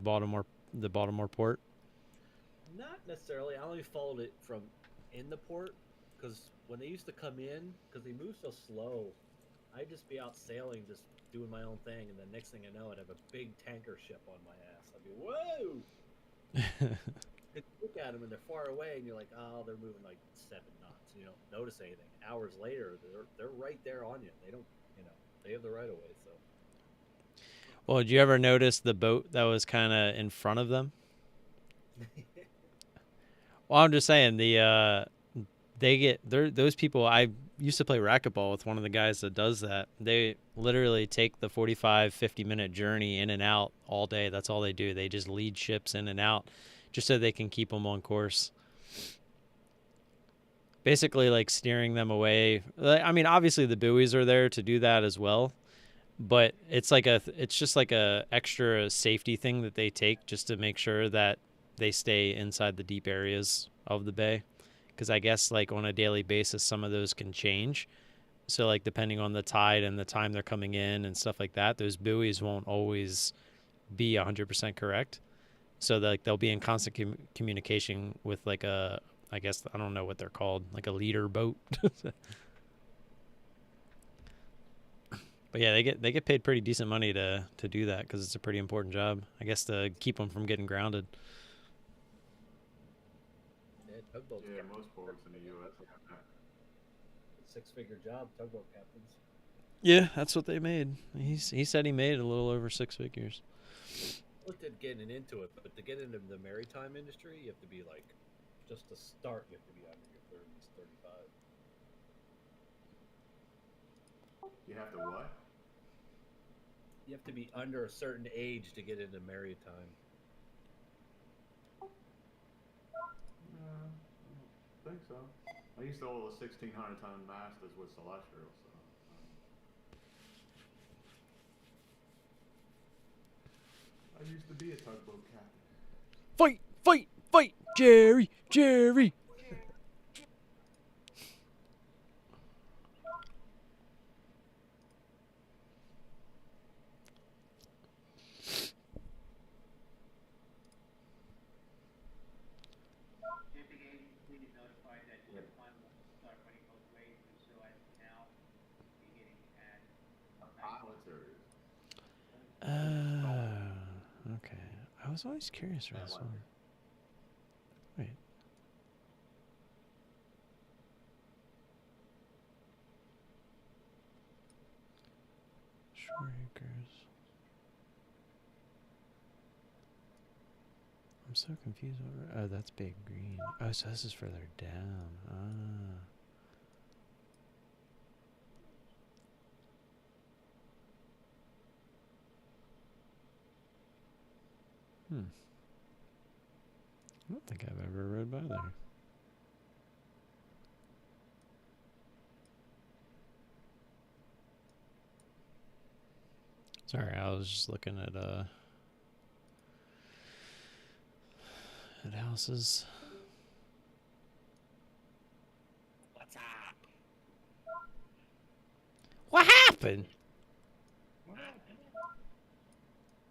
the Baltimore port? Not necessarily. I only followed it from in the port because when they used to come in, because they move so slow, I'd just be out sailing, just doing my own thing, and the next thing I know, I'd have a big tanker ship on my ass. I'd be, whoa! You look at them and they're far away, and you're like, oh, they're moving like 7 knots. You don't notice anything. Hours later, they're right there on you. They don't, they have the right of way. So. Well, did you ever notice the boat that was kind of in front of them? Well, I'm just saying those people. I used to play racquetball with one of the guys that does that. They literally take the 45, 50-minute journey in and out all day. That's all they do. They just lead ships in and out just so they can keep them on course. Basically like steering them away. I mean, obviously the buoys are there to do that as well, but it's just like a extra safety thing that they take just to make sure that they stay inside the deep areas of the bay, because I guess like on a daily basis some of those can change. So like depending on the tide and the time they're coming in and stuff like that, those buoys won't always be 100% correct. So like they'll be in constant communication with like I guess I don't know what they're called, like a leader boat. But yeah, they get paid pretty decent money to do that because it's a pretty important job, I guess, to keep them from getting grounded. Yeah, most ports in the U.S. have that. 6-figure job, tugboat captains. Yeah, that's what they made. He said he made a little over 6 figures. I looked at getting into it, but to get into the maritime industry, you have to be like, just to start, you have to be under your 30s, 35. You have to what? You have to be under a certain age to get into maritime. I don't think so. I used to hold a 1,600-ton masters with Celestial, so. I used to be a tugboat captain. Fight, fight, fight, Jerry, Jerry. Shipping agency is notified that ship one will start running both ways through Suez Canal beginning at Pilots are Okay. I was always curious where this one. Wait. Shore acres. I'm so confused. Oh, that's Big Green. Oh, so this is further down. Ah. I don't think I've ever rode by there. Sorry, I was just looking at houses. What's up? What happened?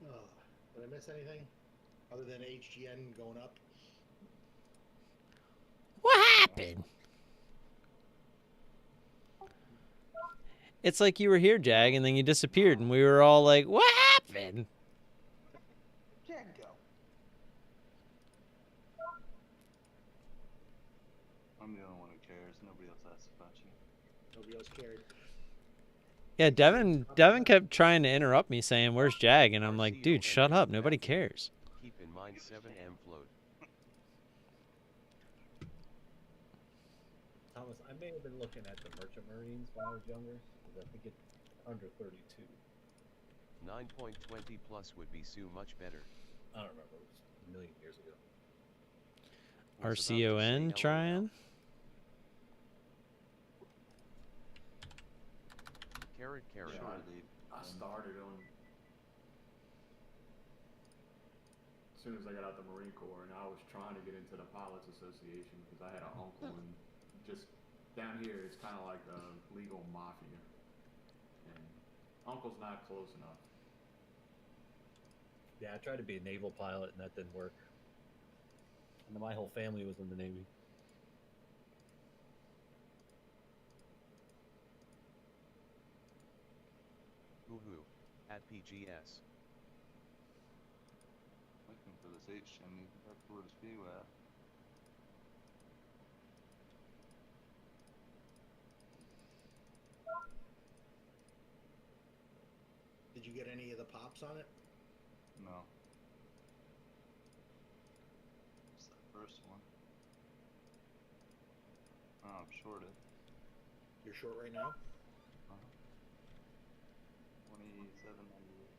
Oh, did I miss anything? Other than HGN going up? What happened? It's like you were here, Jag, and then you disappeared, and we were all like, what happened? Jag go. I'm the only one who cares. Nobody else asks about you. Nobody else cared. Yeah, Devin kept trying to interrupt me saying, where's Jag? And I'm like, dude, shut up. Nobody cares. Keep in mind 7M float. Thomas, I may have been looking at the Merchant Marines when I was younger, because I think it's under 32. 9.20 plus would be so much better. I don't remember. It was a million years ago. RCON trying? Carrot. Yeah, I started on. As soon as I got out the Marine Corps, and I was trying to get into the Pilots Association because I had an uncle, and just down here it's kind of like a legal mafia, and uncle's not close enough. Yeah, I tried to be a naval pilot, and that didn't work. And my whole family was in the Navy. Woohoo. At PGS. Looking for this H chimney. That's where it's view at. Did you get any of the pops on it? No. It's that first one. Oh, I'm shorted. You're short right now? 27.98.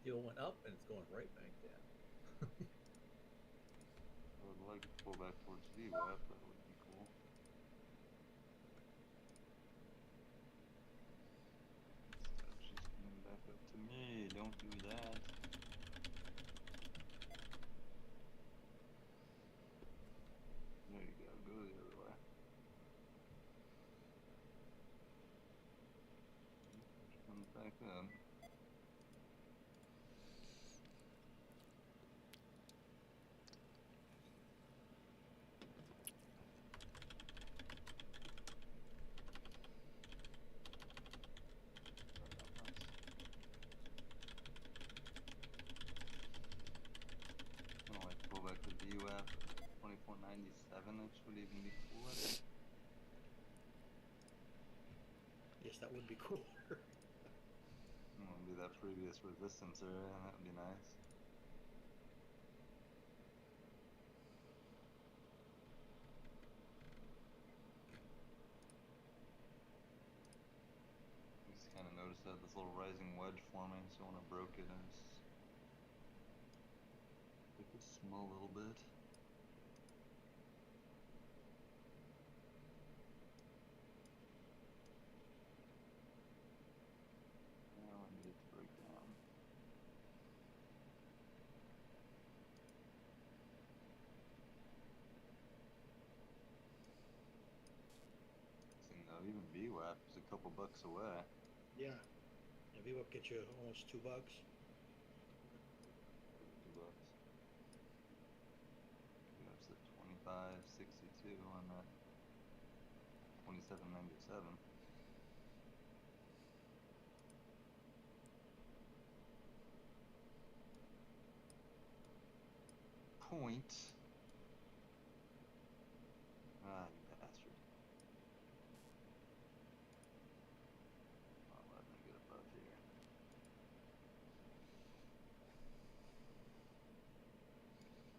Steel went up, and it's going right back down. I would like to pull back towards VWAP. That would be cool. She's coming back up to me. Don't do that. There you go. Go the other way. She comes back up. Go back to VUF 2497, which would even be cooler. Yes, that would be cool. Be that previous resistance area, that would be nice. Just kind of noticed that this little rising wedge forming, so when I broke it, I just took a small little bit. Now I need it to break down. Though, even VWAP is a couple bucks away. Yeah. Yeah, VWAP gets you almost $2. $2. VWAP's at 25.62 on that 27.97. Point. Ah, you bastard. Not letting me get above here.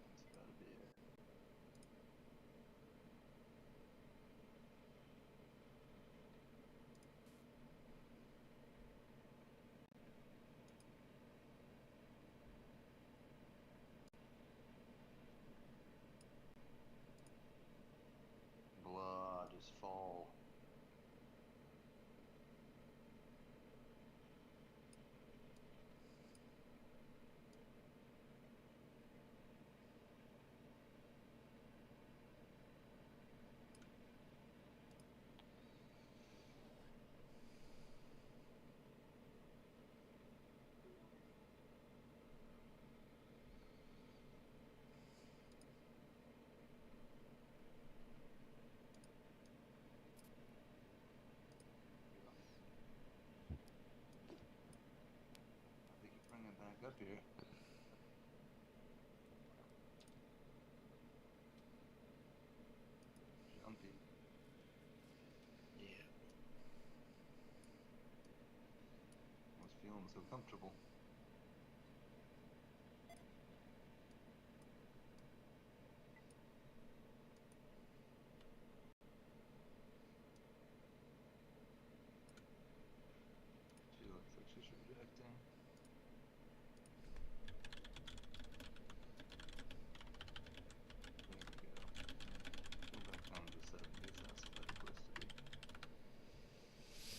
That's gotta be it. up here. Jumpy. Yeah. I was feeling so comfortable. She looks like she's rejecting. There we go. Go back down to 70s. That's a better place to be.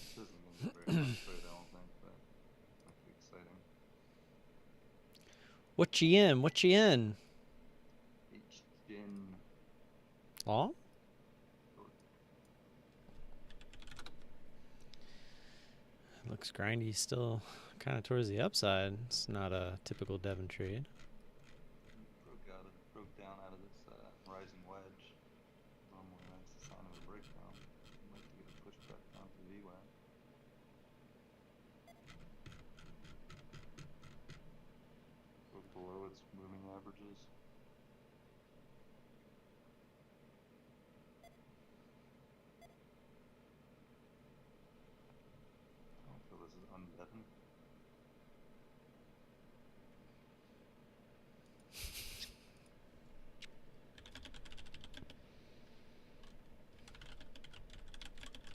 This isn't going to be very much trade, I don't think, but might be exciting. What you in? What you in? HGIN. Long? Looks grindy still kind of towards the upside. It's not a typical Devon trade. Broke down out of this rising wedge. Normally that's a sign of a breakdown. I'd like to get a push back down to VWAP. Broke below its moving averages. I don't feel this is un-Devon.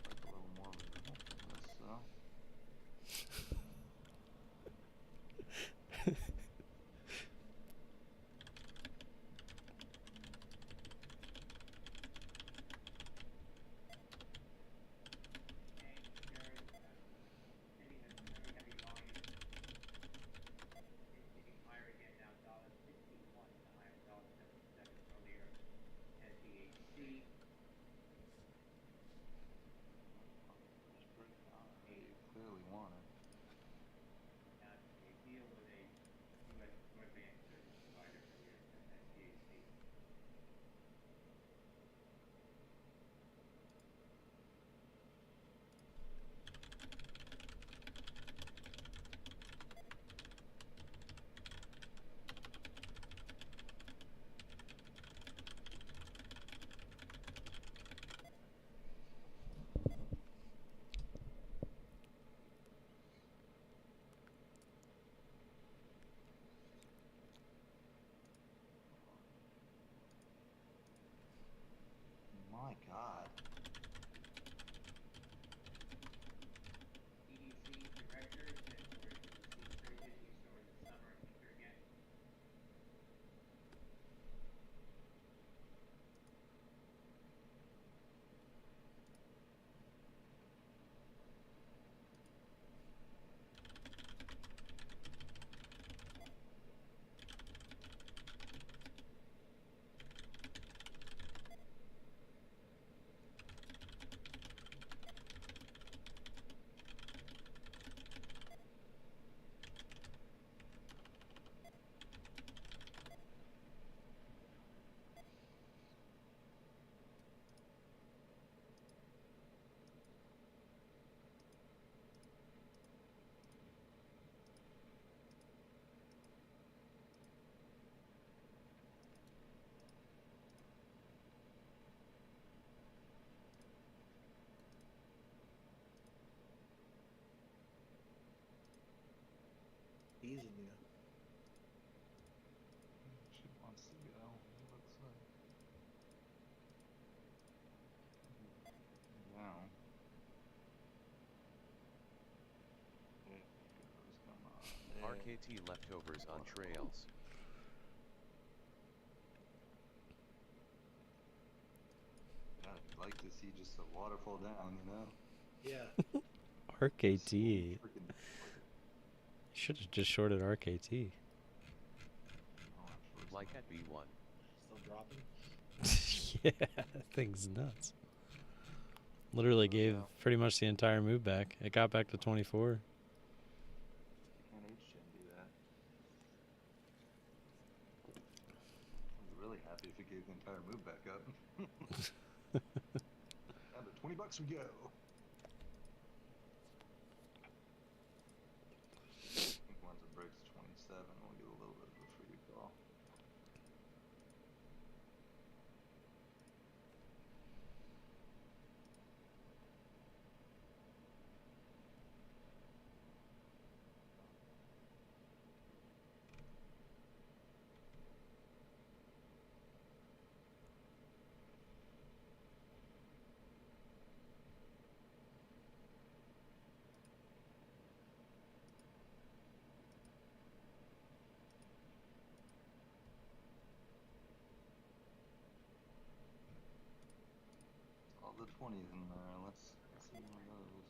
Like a little more removal from this, so. Hitting higher again now, $1.61, the higher $1.77 earlier. SDHC. Push breakdown. You clearly want it. Now they deal with a U.S. broadband service provider here, SDHC. My God. EDC director said we're going to see surges we saw in the summer and winter again. Easy, Nina. She wants to go, it looks like. Down. There it goes, come on. There. RKT leftovers on trails. God, I'd like to see just a waterfall down, you know? Yeah. RKT. Freaking. Should have just shorted RKT. Like at B1. Still dropping. Yeah, that thing's nuts. Literally gave pretty much the entire move back. It got back to 24. Can't HGen do that. I'd be really happy if it gave the entire move back up. Down to $20 we go. I think once it breaks 27, 20s in there. Let's see one of those.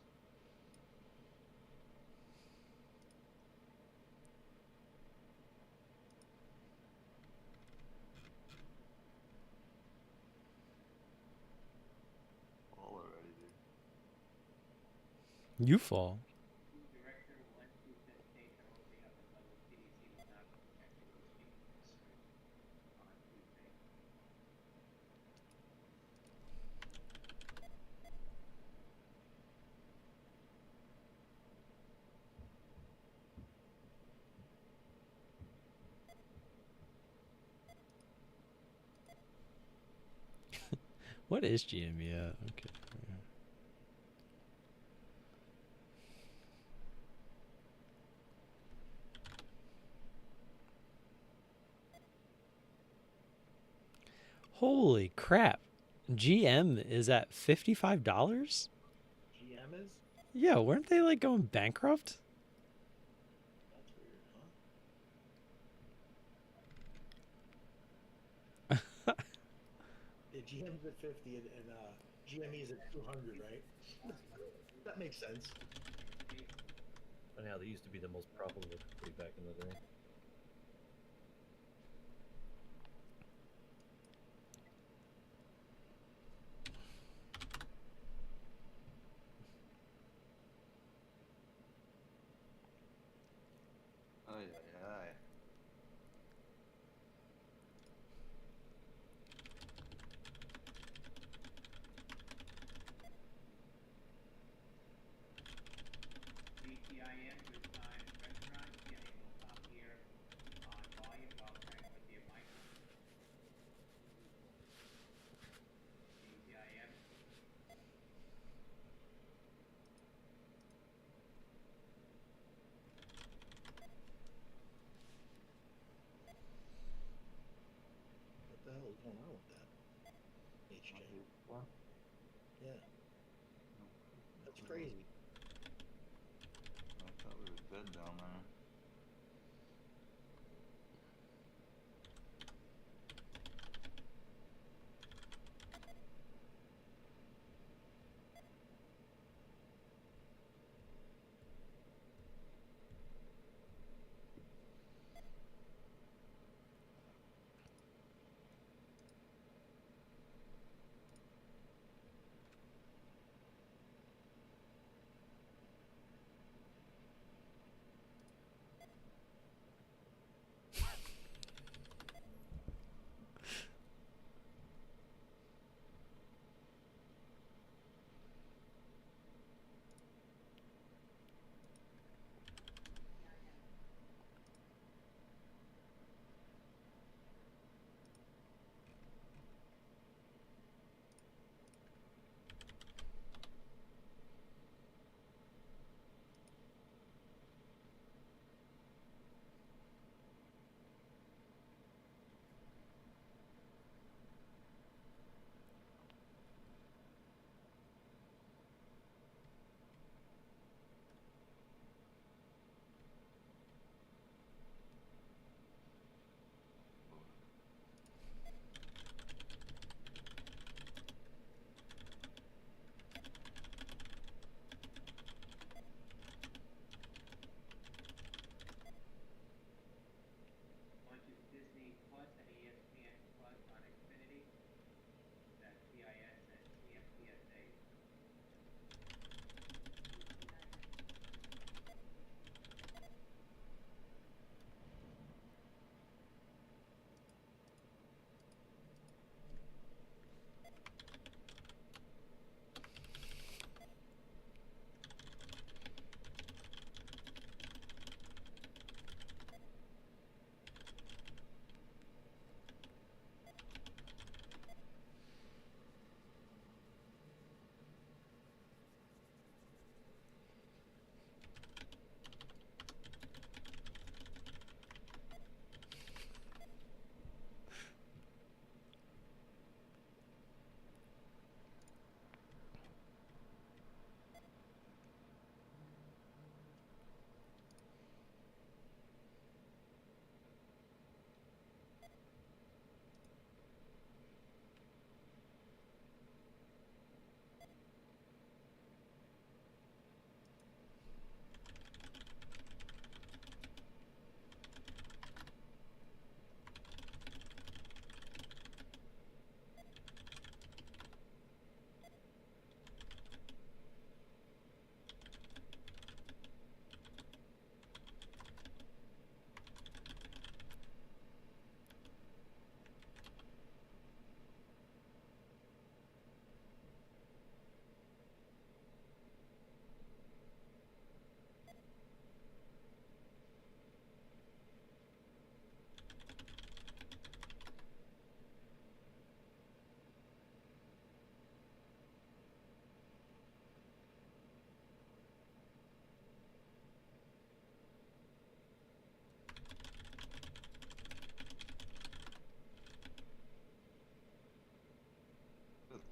Fall already, dude. You fall. Director will unproof that states are opening up until the CDC will not actually speak on Tuesday. What is GME at? Okay. Holy crap. GM is at $55? GM is? Yeah, weren't they like going bankrupt? That's weird, huh? Yeah, GM's at 50 and GME's at 200, right? That makes sense. And how they used to be the most profitable company back in the day. Ay, ay, ay. ZKIN, good time restaurants getting a little top here on volume while trying to be a micro. ZKIN. What the hell is going on with that? HJ. What? Yeah, that's crazy. I thought we were dead down there.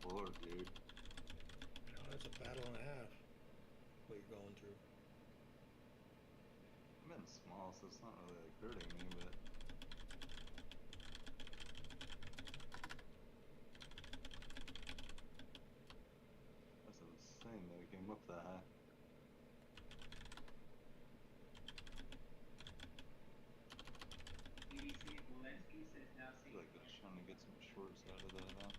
Lord, dude. Oh, that's a battle and a half. What you're going through. I'm in small, so it's not really like hurting me, but that's insane that it came up that high. BBC Walensky says now I seeing feel like they're just trying to get some shorts out of that now.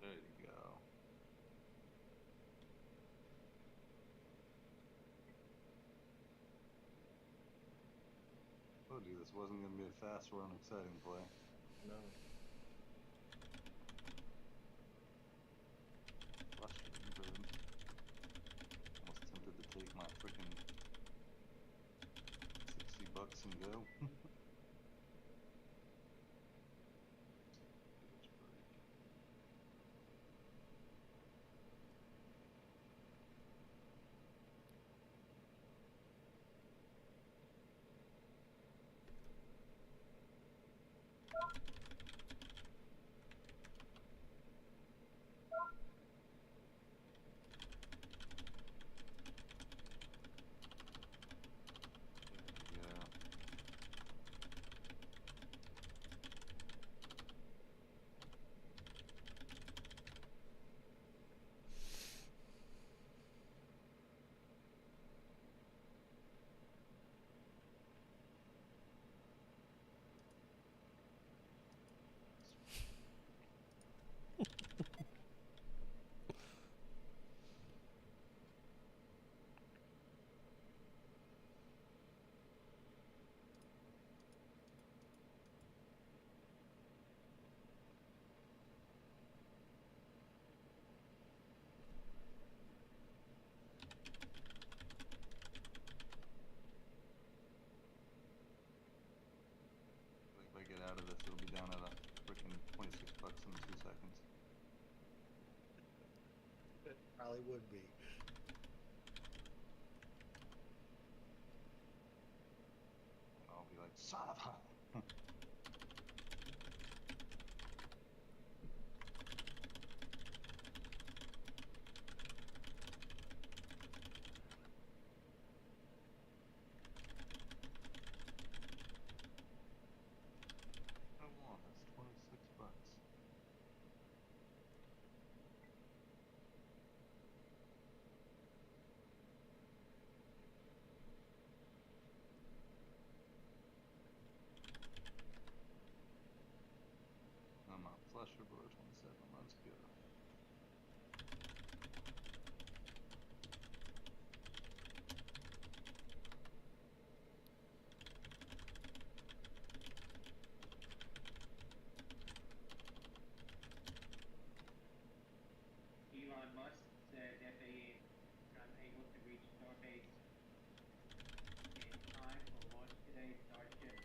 There you go. Told you this wasn't going to be a fast or an exciting play. No. Flush it, bird. Almost tempted to take my freaking $60 and go. If I get out of this, it'll be down at a freaking $26 in 2 seconds. It probably would be. I'll be like, son of a. I want this $26. I'm not flusher below 27. Let's go. Elon Musk said FAA is unable to reach Starbase in time for launch today. Starship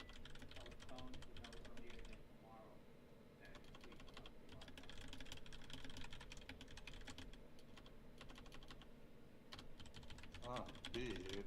postponed to no earlier than tomorrow. That is tweet from Elon Musk. Oh, dude.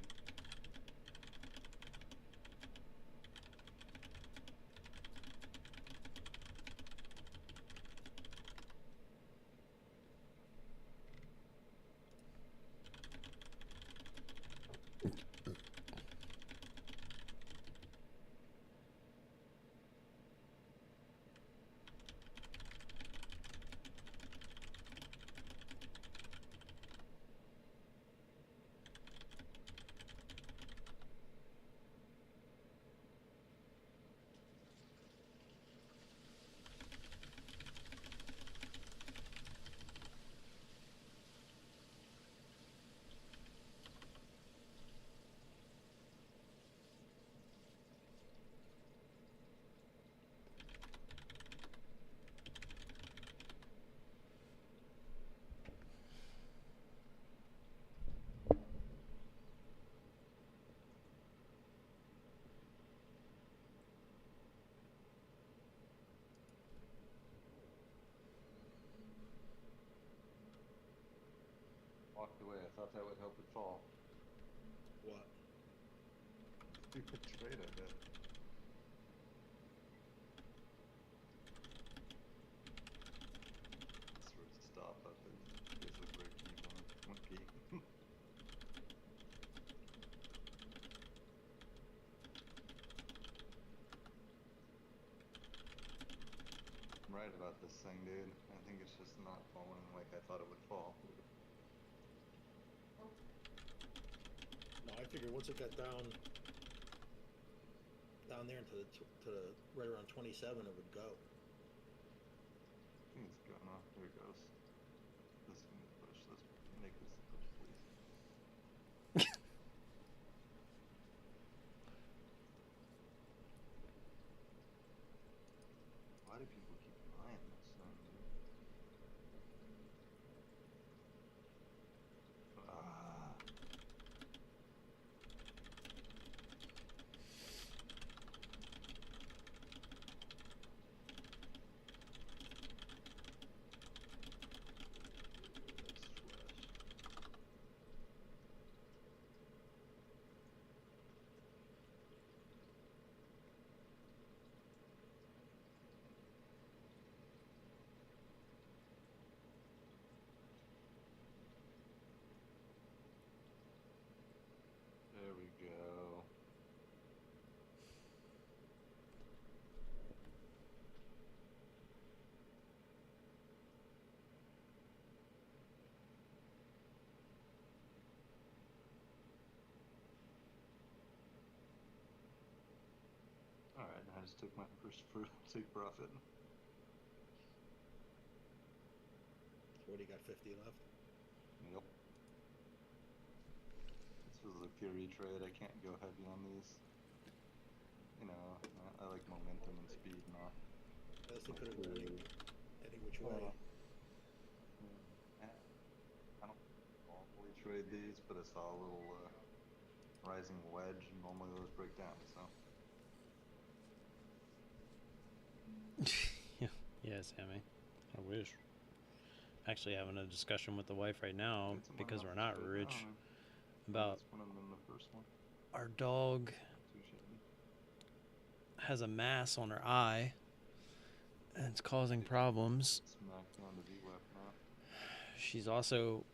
Walked away. I thought that would help it fall. What? Stupid trade, I bet. right about this thing, dude. I think it's just not falling like I thought it would fall. No, I figured once it got down there into to right around 27, it would go. I think it's going off. There it goes. This thing is push. Let's make this the push, please. Why do people keep buying this thing, dude? There we go. Alright, I just took my first take profit. So what do you got, 50 left? Yep. This was a pure trade. I can't go heavy on these. You know, I like momentum and speed, not. I guess they could have gone any which way. Yeah. I don't awfully trade these, but I saw a little rising wedge, and normally those break down, so. Yeah, Sammy. I wish. Actually having a discussion with the wife right now because we're not rich about our dog has a mass on her eye and it's causing problems. She's also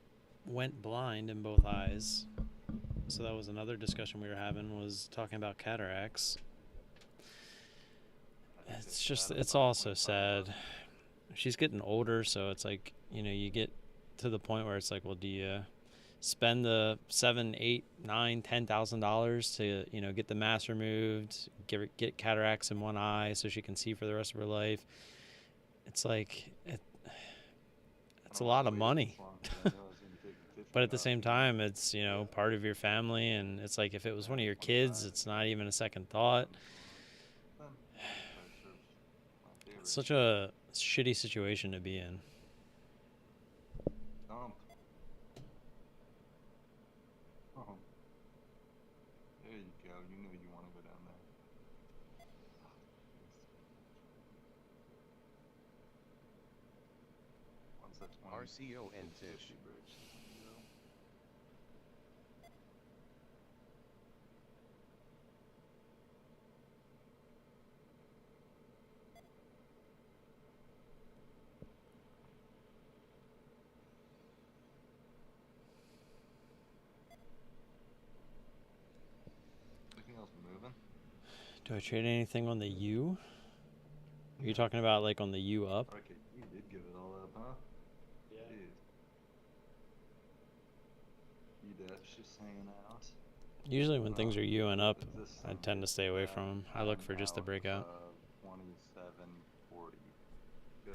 went blind in both eyes, so that was another discussion we were having, was talking about cataracts. It's just, it's all so sad. She's getting older, so it's like, you know, you get to the point where it's like, well, do you spend the $7,000, $8,000, $9,000, $10,000 to, you know, get the mass removed, get cataracts in one eye so she can see for the rest of her life? It's like, it's a lot of money. But at the same time, it's, you know, part of your family, and it's like, if it was one of your kids, it's not even a second thought. It's such a shitty situation to be in. Dump. Oh. There you go. You knew you want to go down there. Once that's RCO and Tish. Do I trade anything on the U? Are you talking about like on the U up? RKT did give it all up, huh? Yeah. E-Dep's just hanging out. Usually when things are U-ing up, I tend to stay away from them. I look for just the breakout. 27.40.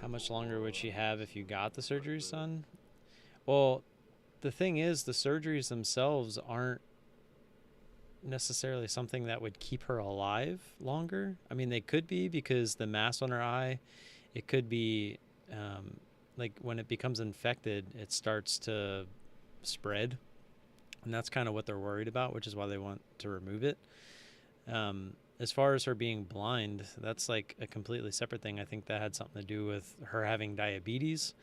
How much longer would she have if you got the surgeries done? Well, the thing is, the surgeries themselves aren't necessarily something that would keep her alive longer. I mean, they could be, because the mass on her eye, it could be like when it becomes infected, it starts to spread, and that's kind of what they're worried about, which is why they want to remove it. As far as her being blind, that's like a completely separate thing. I think that had something to do with her having diabetes,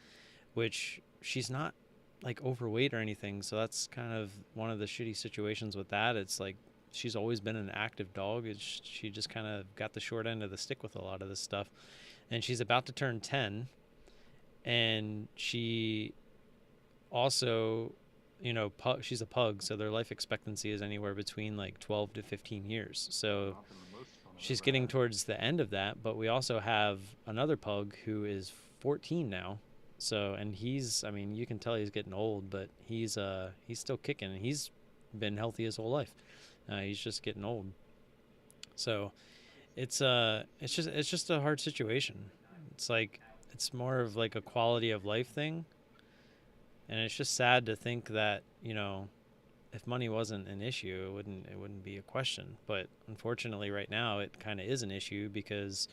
which she's not like overweight or anything, so that's kind of one of the shitty situations with that. It's like she's always been an active dog. She just kind of got the short end of the stick with a lot of this stuff. And she's about to turn 10. And she also, you know, she's a pug, so their life expectancy is anywhere between like 12 to 15 years. So she's getting towards the end of that, but we also have another pug who is 14 now. So, and he's, I mean, you can tell he's getting old, but he's still kicking. He's been healthy his whole life. He's just getting old. So, it's just a hard situation. It's like, it's more of like a quality of life thing. And it's just sad to think that, you know, if money wasn't an issue, it wouldn't be a question. But unfortunately, right now, it kind of is an issue because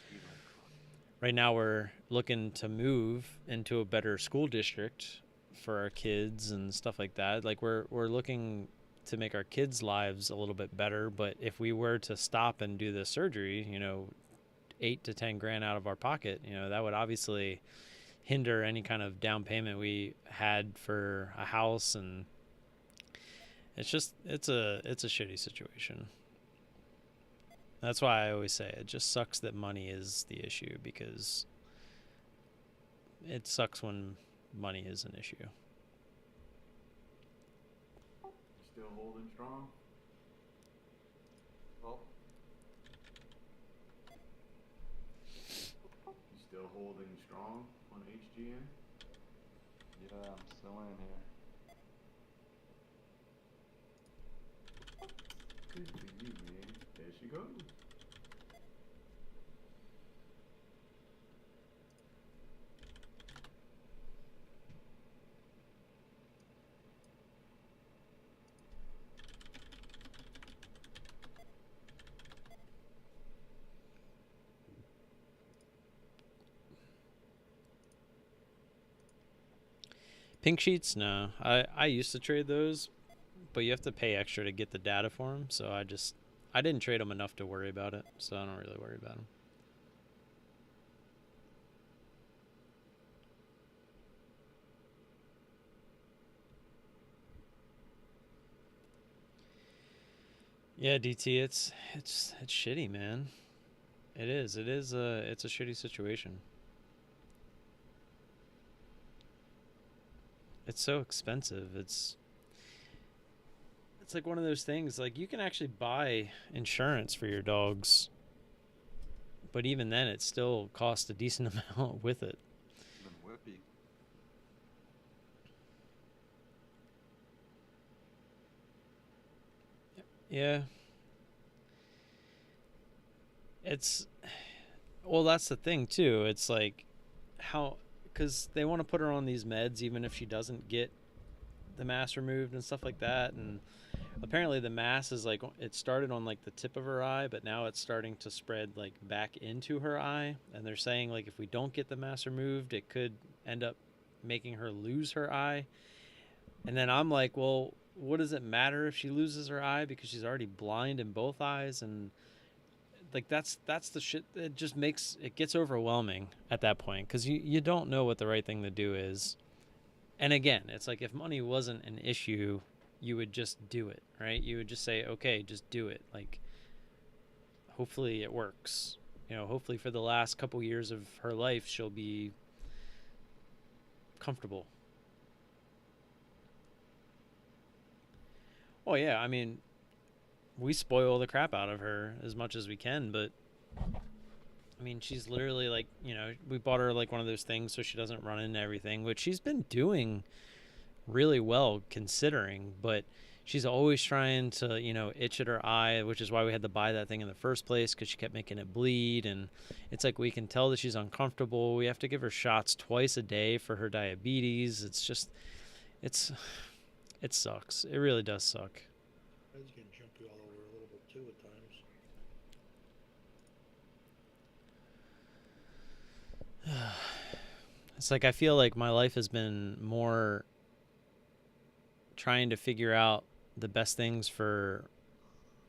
right now we're looking to move into a better school district for our kids and stuff like that. Like we're looking to make our kids' lives a little bit better. But if we were to stop and do the surgery, you know, 8 to 10 grand out of our pocket, you know, that would obviously hinder any kind of down payment we had for a house, and it's a shitty situation. That's why I always say it just sucks that money is the issue, because it sucks when money is an issue. Still holding strong? Well, You still holding strong on HGN? yeah, I'm still in here. Good for you, man. There she goes. Pink sheets, no. I used to trade those, but you have to pay extra to get the data for them. So I didn't trade them enough to worry about it. So I don't really worry about them. Yeah, DT, it's shitty, man. It is. It's a shitty situation. It's so expensive. It's like one of those things, like you can actually buy insurance for your dogs, but even then it still costs a decent amount with it. Even Whippy. Yeah. Well, that's the thing too. It's like because they want to put her on these meds even if she doesn't get the mass removed and stuff like that. And apparently the mass is like, it started on like the tip of her eye, but now it's starting to spread like back into her eye. And they're saying like if we don't get the mass removed, it could end up making her lose her eye. And then I'm like, well, what does it matter if she loses her eye, because she's already blind in both eyes? And like that's the shit. It just gets overwhelming at that point, because you don't know what the right thing to do is. And again, it's like if money wasn't an issue, you would just do it, right? You would just say, okay, just do it. Like, hopefully it works. You know, hopefully for the last couple years of her life, she'll be comfortable. Oh yeah, I mean, we spoil the crap out of her as much as we can, but I mean, she's literally like, you know, we bought her like one of those things so she doesn't run into everything, which she's been doing really well considering, but she's always trying to, you know, itch at her eye, which is why we had to buy that thing in the first place, because she kept making it bleed. And it's like we can tell that she's uncomfortable. We have to give her shots twice a day for her diabetes. It's just, it sucks. It really does suck. He's getting jumpy all over a little bit too at times. It's like I feel like my life has been more trying to figure out the best things for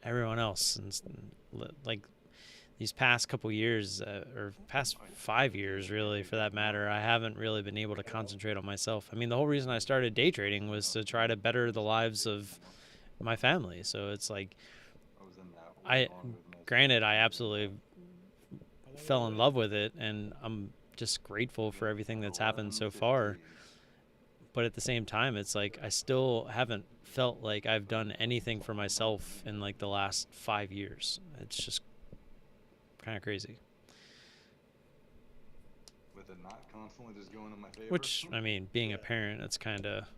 everyone else, and like these past couple years, or past 5 years really for that matter, I haven't really been able to concentrate on myself. I mean, the whole reason I started day trading was to try to better the lives of my family. So it's like, granted, I absolutely fell in love with it, and I'm just grateful for everything that's happened so far. But at the same time, it's like I still haven't felt like I've done anything for myself in like the last 5 years. It's just kind of crazy. With it not constantly just going in my favor. Which, I mean, being a Yeah. parent, that's kind of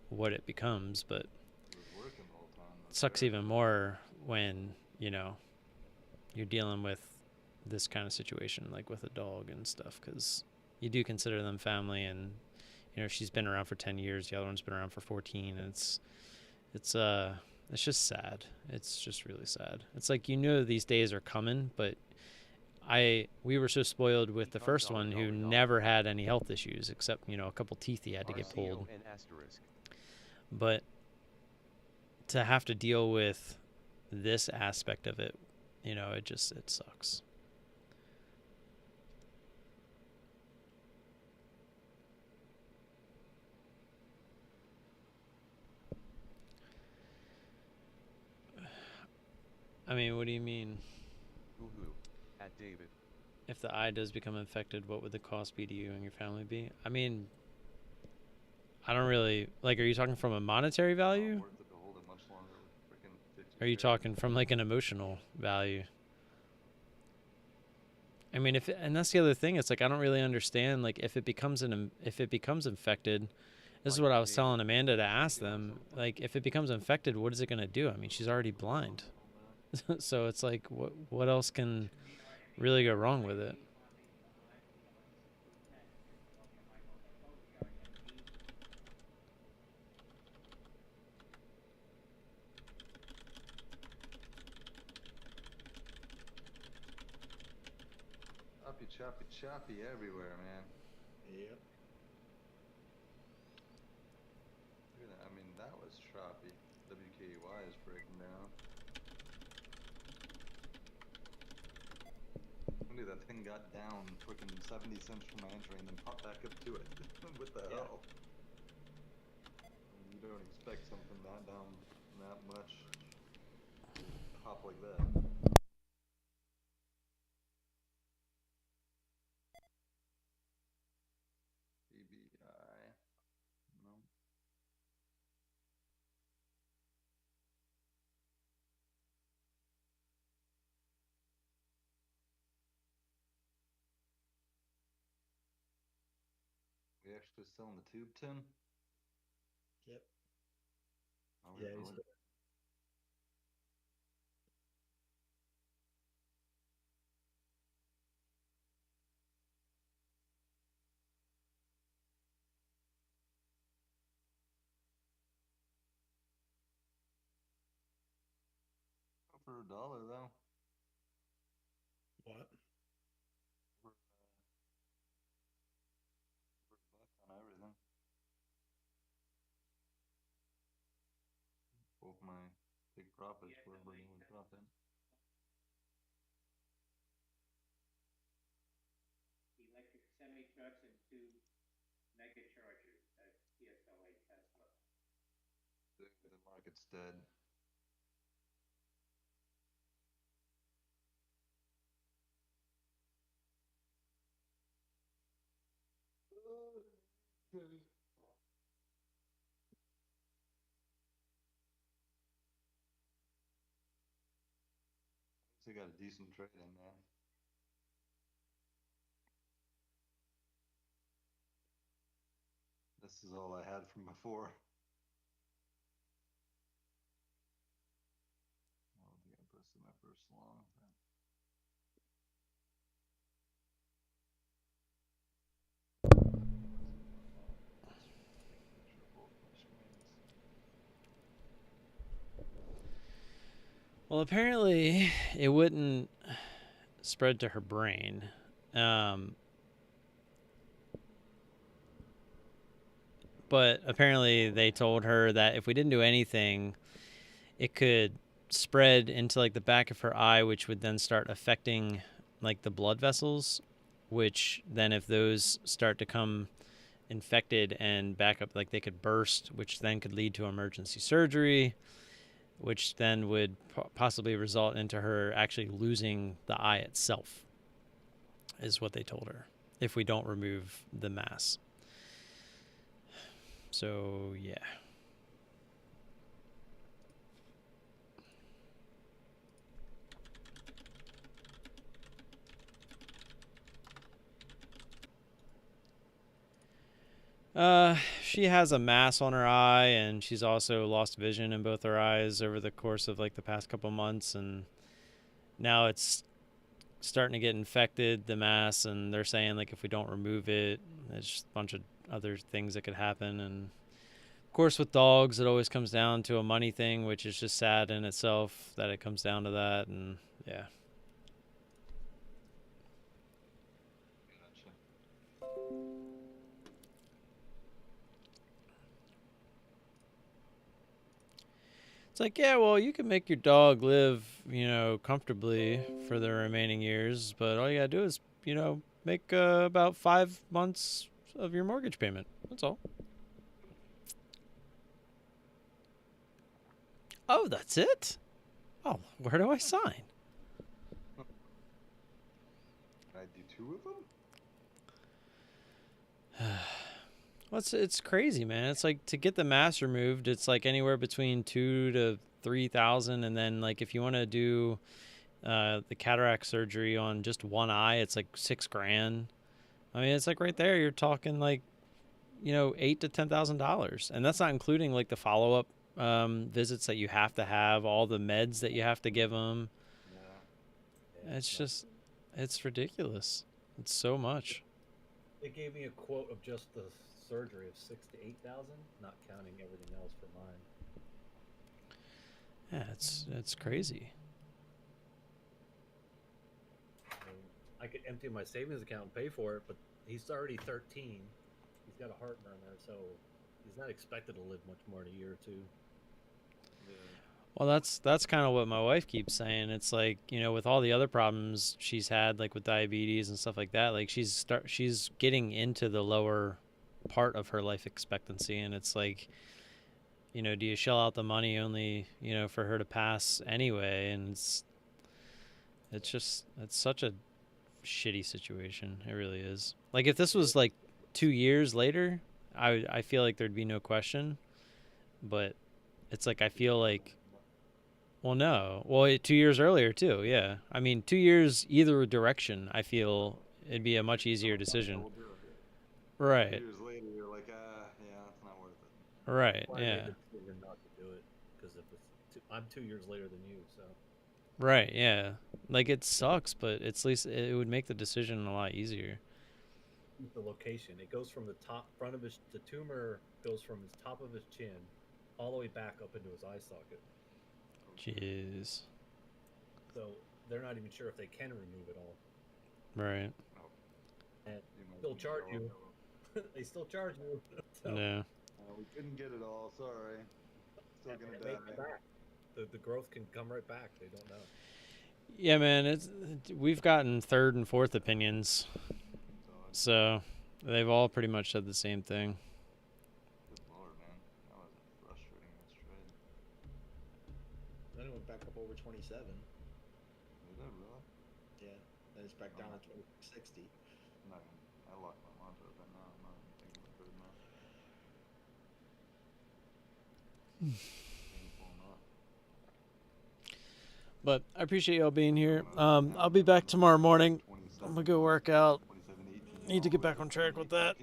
what it becomes, but It was working the whole time. it sucks even more when, you know, you're dealing with this kind of situation, like with a dog and stuff, because you do consider them family, and, you know, she's been around for 10 years, the other one's been around for 14, and it's just sad. It's just really sad. It's like, you know, these days are coming, but we were so spoiled with the first one who never had any health issues except, you know, a couple teeth he had to get pulled. But to have to deal with this aspect of it, you know, it sucks. I mean, what do you mean? At David. If the eye does become infected, what would the cost be to you and your family be? I mean, I don't really, like, are you talking from a monetary value? Worth it to hold it much longer with freaking 50 Are you shares. talking from like an emotional value? I mean, and that's the other thing. It's like, I don't really understand, like, if it becomes infected, this is what I was telling Amanda to ask them. Like, if it becomes infected, what is it going to do? I mean, she's already blind. So it's like, what else can really go wrong with it? Choppy everywhere, man. Yep. Look at that. I mean, that was choppy. WKY is breaking down. Look, that thing got down freaking 70 cents from my entry and then popped back up to it. What the hell? You don't expect something that down that much to pop like that. BBI. No. We actually still in the tube, Tim? Yep. Are we Yeah, really? he's still. For $1 though. What? For $1 on everything. Both my big profits were bringing me profit. Electric semi-trucks and 2 mega chargers. That's TSLA Tesla. The market's dead. So got a decent trade in, man. This is all I had from before. I don't think I posted my first long. Well, apparently it wouldn't spread to her brain. But apparently they told her that if we didn't do anything, it could spread into like the back of her eye, which would then start affecting like the blood vessels, which then if those start to come infected and back up, like they could burst, which then could lead to emergency surgery, which then would possibly result into her actually losing the eye itself, is what they told her, if we don't remove the mass. So, yeah. She has a mass on her eye, and she's also lost vision in both her eyes over the course of like the past couple months, and now it's starting to get infected, the mass, and they're saying like if we don't remove it, there's just a bunch of other things that could happen. And of course with dogs it always comes down to a money thing, which is just sad in itself that it comes down to that. And yeah. It's like, yeah, well, you can make your dog live, comfortably for the remaining years, but all you gotta do is, make about 5 months of your mortgage payment. That's all. Oh, that's it? Oh, where do I sign? Can I do 2 of them? Well, it's crazy, man. It's like to get the mass removed, it's like anywhere between 2 to 3,000, and then like if you want to do the cataract surgery on just one eye, it's like $6,000. I mean, it's like right there, you're talking like, $8,000 to $10,000, and that's not including like the follow up visits that you have to have, all the meds that you have to give them. Yeah. It's ridiculous. It's so much. They gave me a quote of just the surgery of 6,000 to 8,000, not counting everything else for mine. Yeah, it's crazy. I could empty my savings account and pay for it, but he's already 13. He's got a heart murmur, so he's not expected to live much more than a year or two. Yeah. Well, that's kind of what my wife keeps saying. It's like, with all the other problems she's had, like with diabetes and stuff like that, like she's getting into the lower part of her life expectancy, and it's like, do you shell out the money only, for her to pass anyway? And it's such a shitty situation. It really is. Like if this was like 2 years later, I feel like there'd be no question, but it's like I feel like, well, no. Well, 2 years earlier, too, yeah. I mean, 2 years either direction, I feel it'd be a much easier decision. Right. 2 years later, you're like, yeah, it's not worth it. Right, Why yeah. made the decision not to do it? Because I'm 2 years later than you, so. Right, yeah. Like, it sucks, but at least it would make the decision a lot easier. The location. It goes from the front of the tumor goes from his top of his chin all the way back up into his eye socket. Jeez. So they're not even sure if they can remove it all. Right. And still charge you. They still charge you. So. Yeah. We couldn't get it all. Sorry. Still gonna die. The growth can come right back. They don't know. Yeah, man. We've gotten third and fourth opinions, so they've all pretty much said the same thing. Good Lord, man. That was frustrating. This trade. Then it went back up over 27. Did it really? Yeah. Then it's back down to 60. I locked my mantra right now. I'm not even thinking about it now. But I appreciate y'all being here. I'll be back tomorrow morning. I'm gonna go work out. Need to get back on track with that.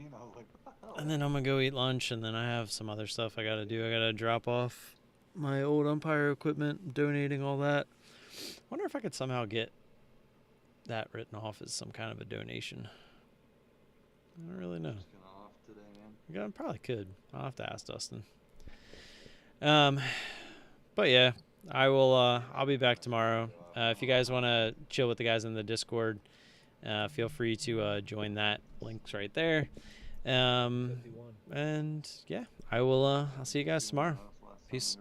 And then I'm gonna go eat lunch, and then I have some other stuff I gotta do. I gotta drop off my old umpire equipment, donating all that. Wonder if I could somehow get that written off as some kind of a donation. I don't really know. Yeah, I probably could. I'll have to ask Dustin. But yeah, I'll be back tomorrow. If you guys want to chill with the guys in the Discord, feel free to join that. Link's right there. And yeah, I'll see you guys tomorrow. Peace.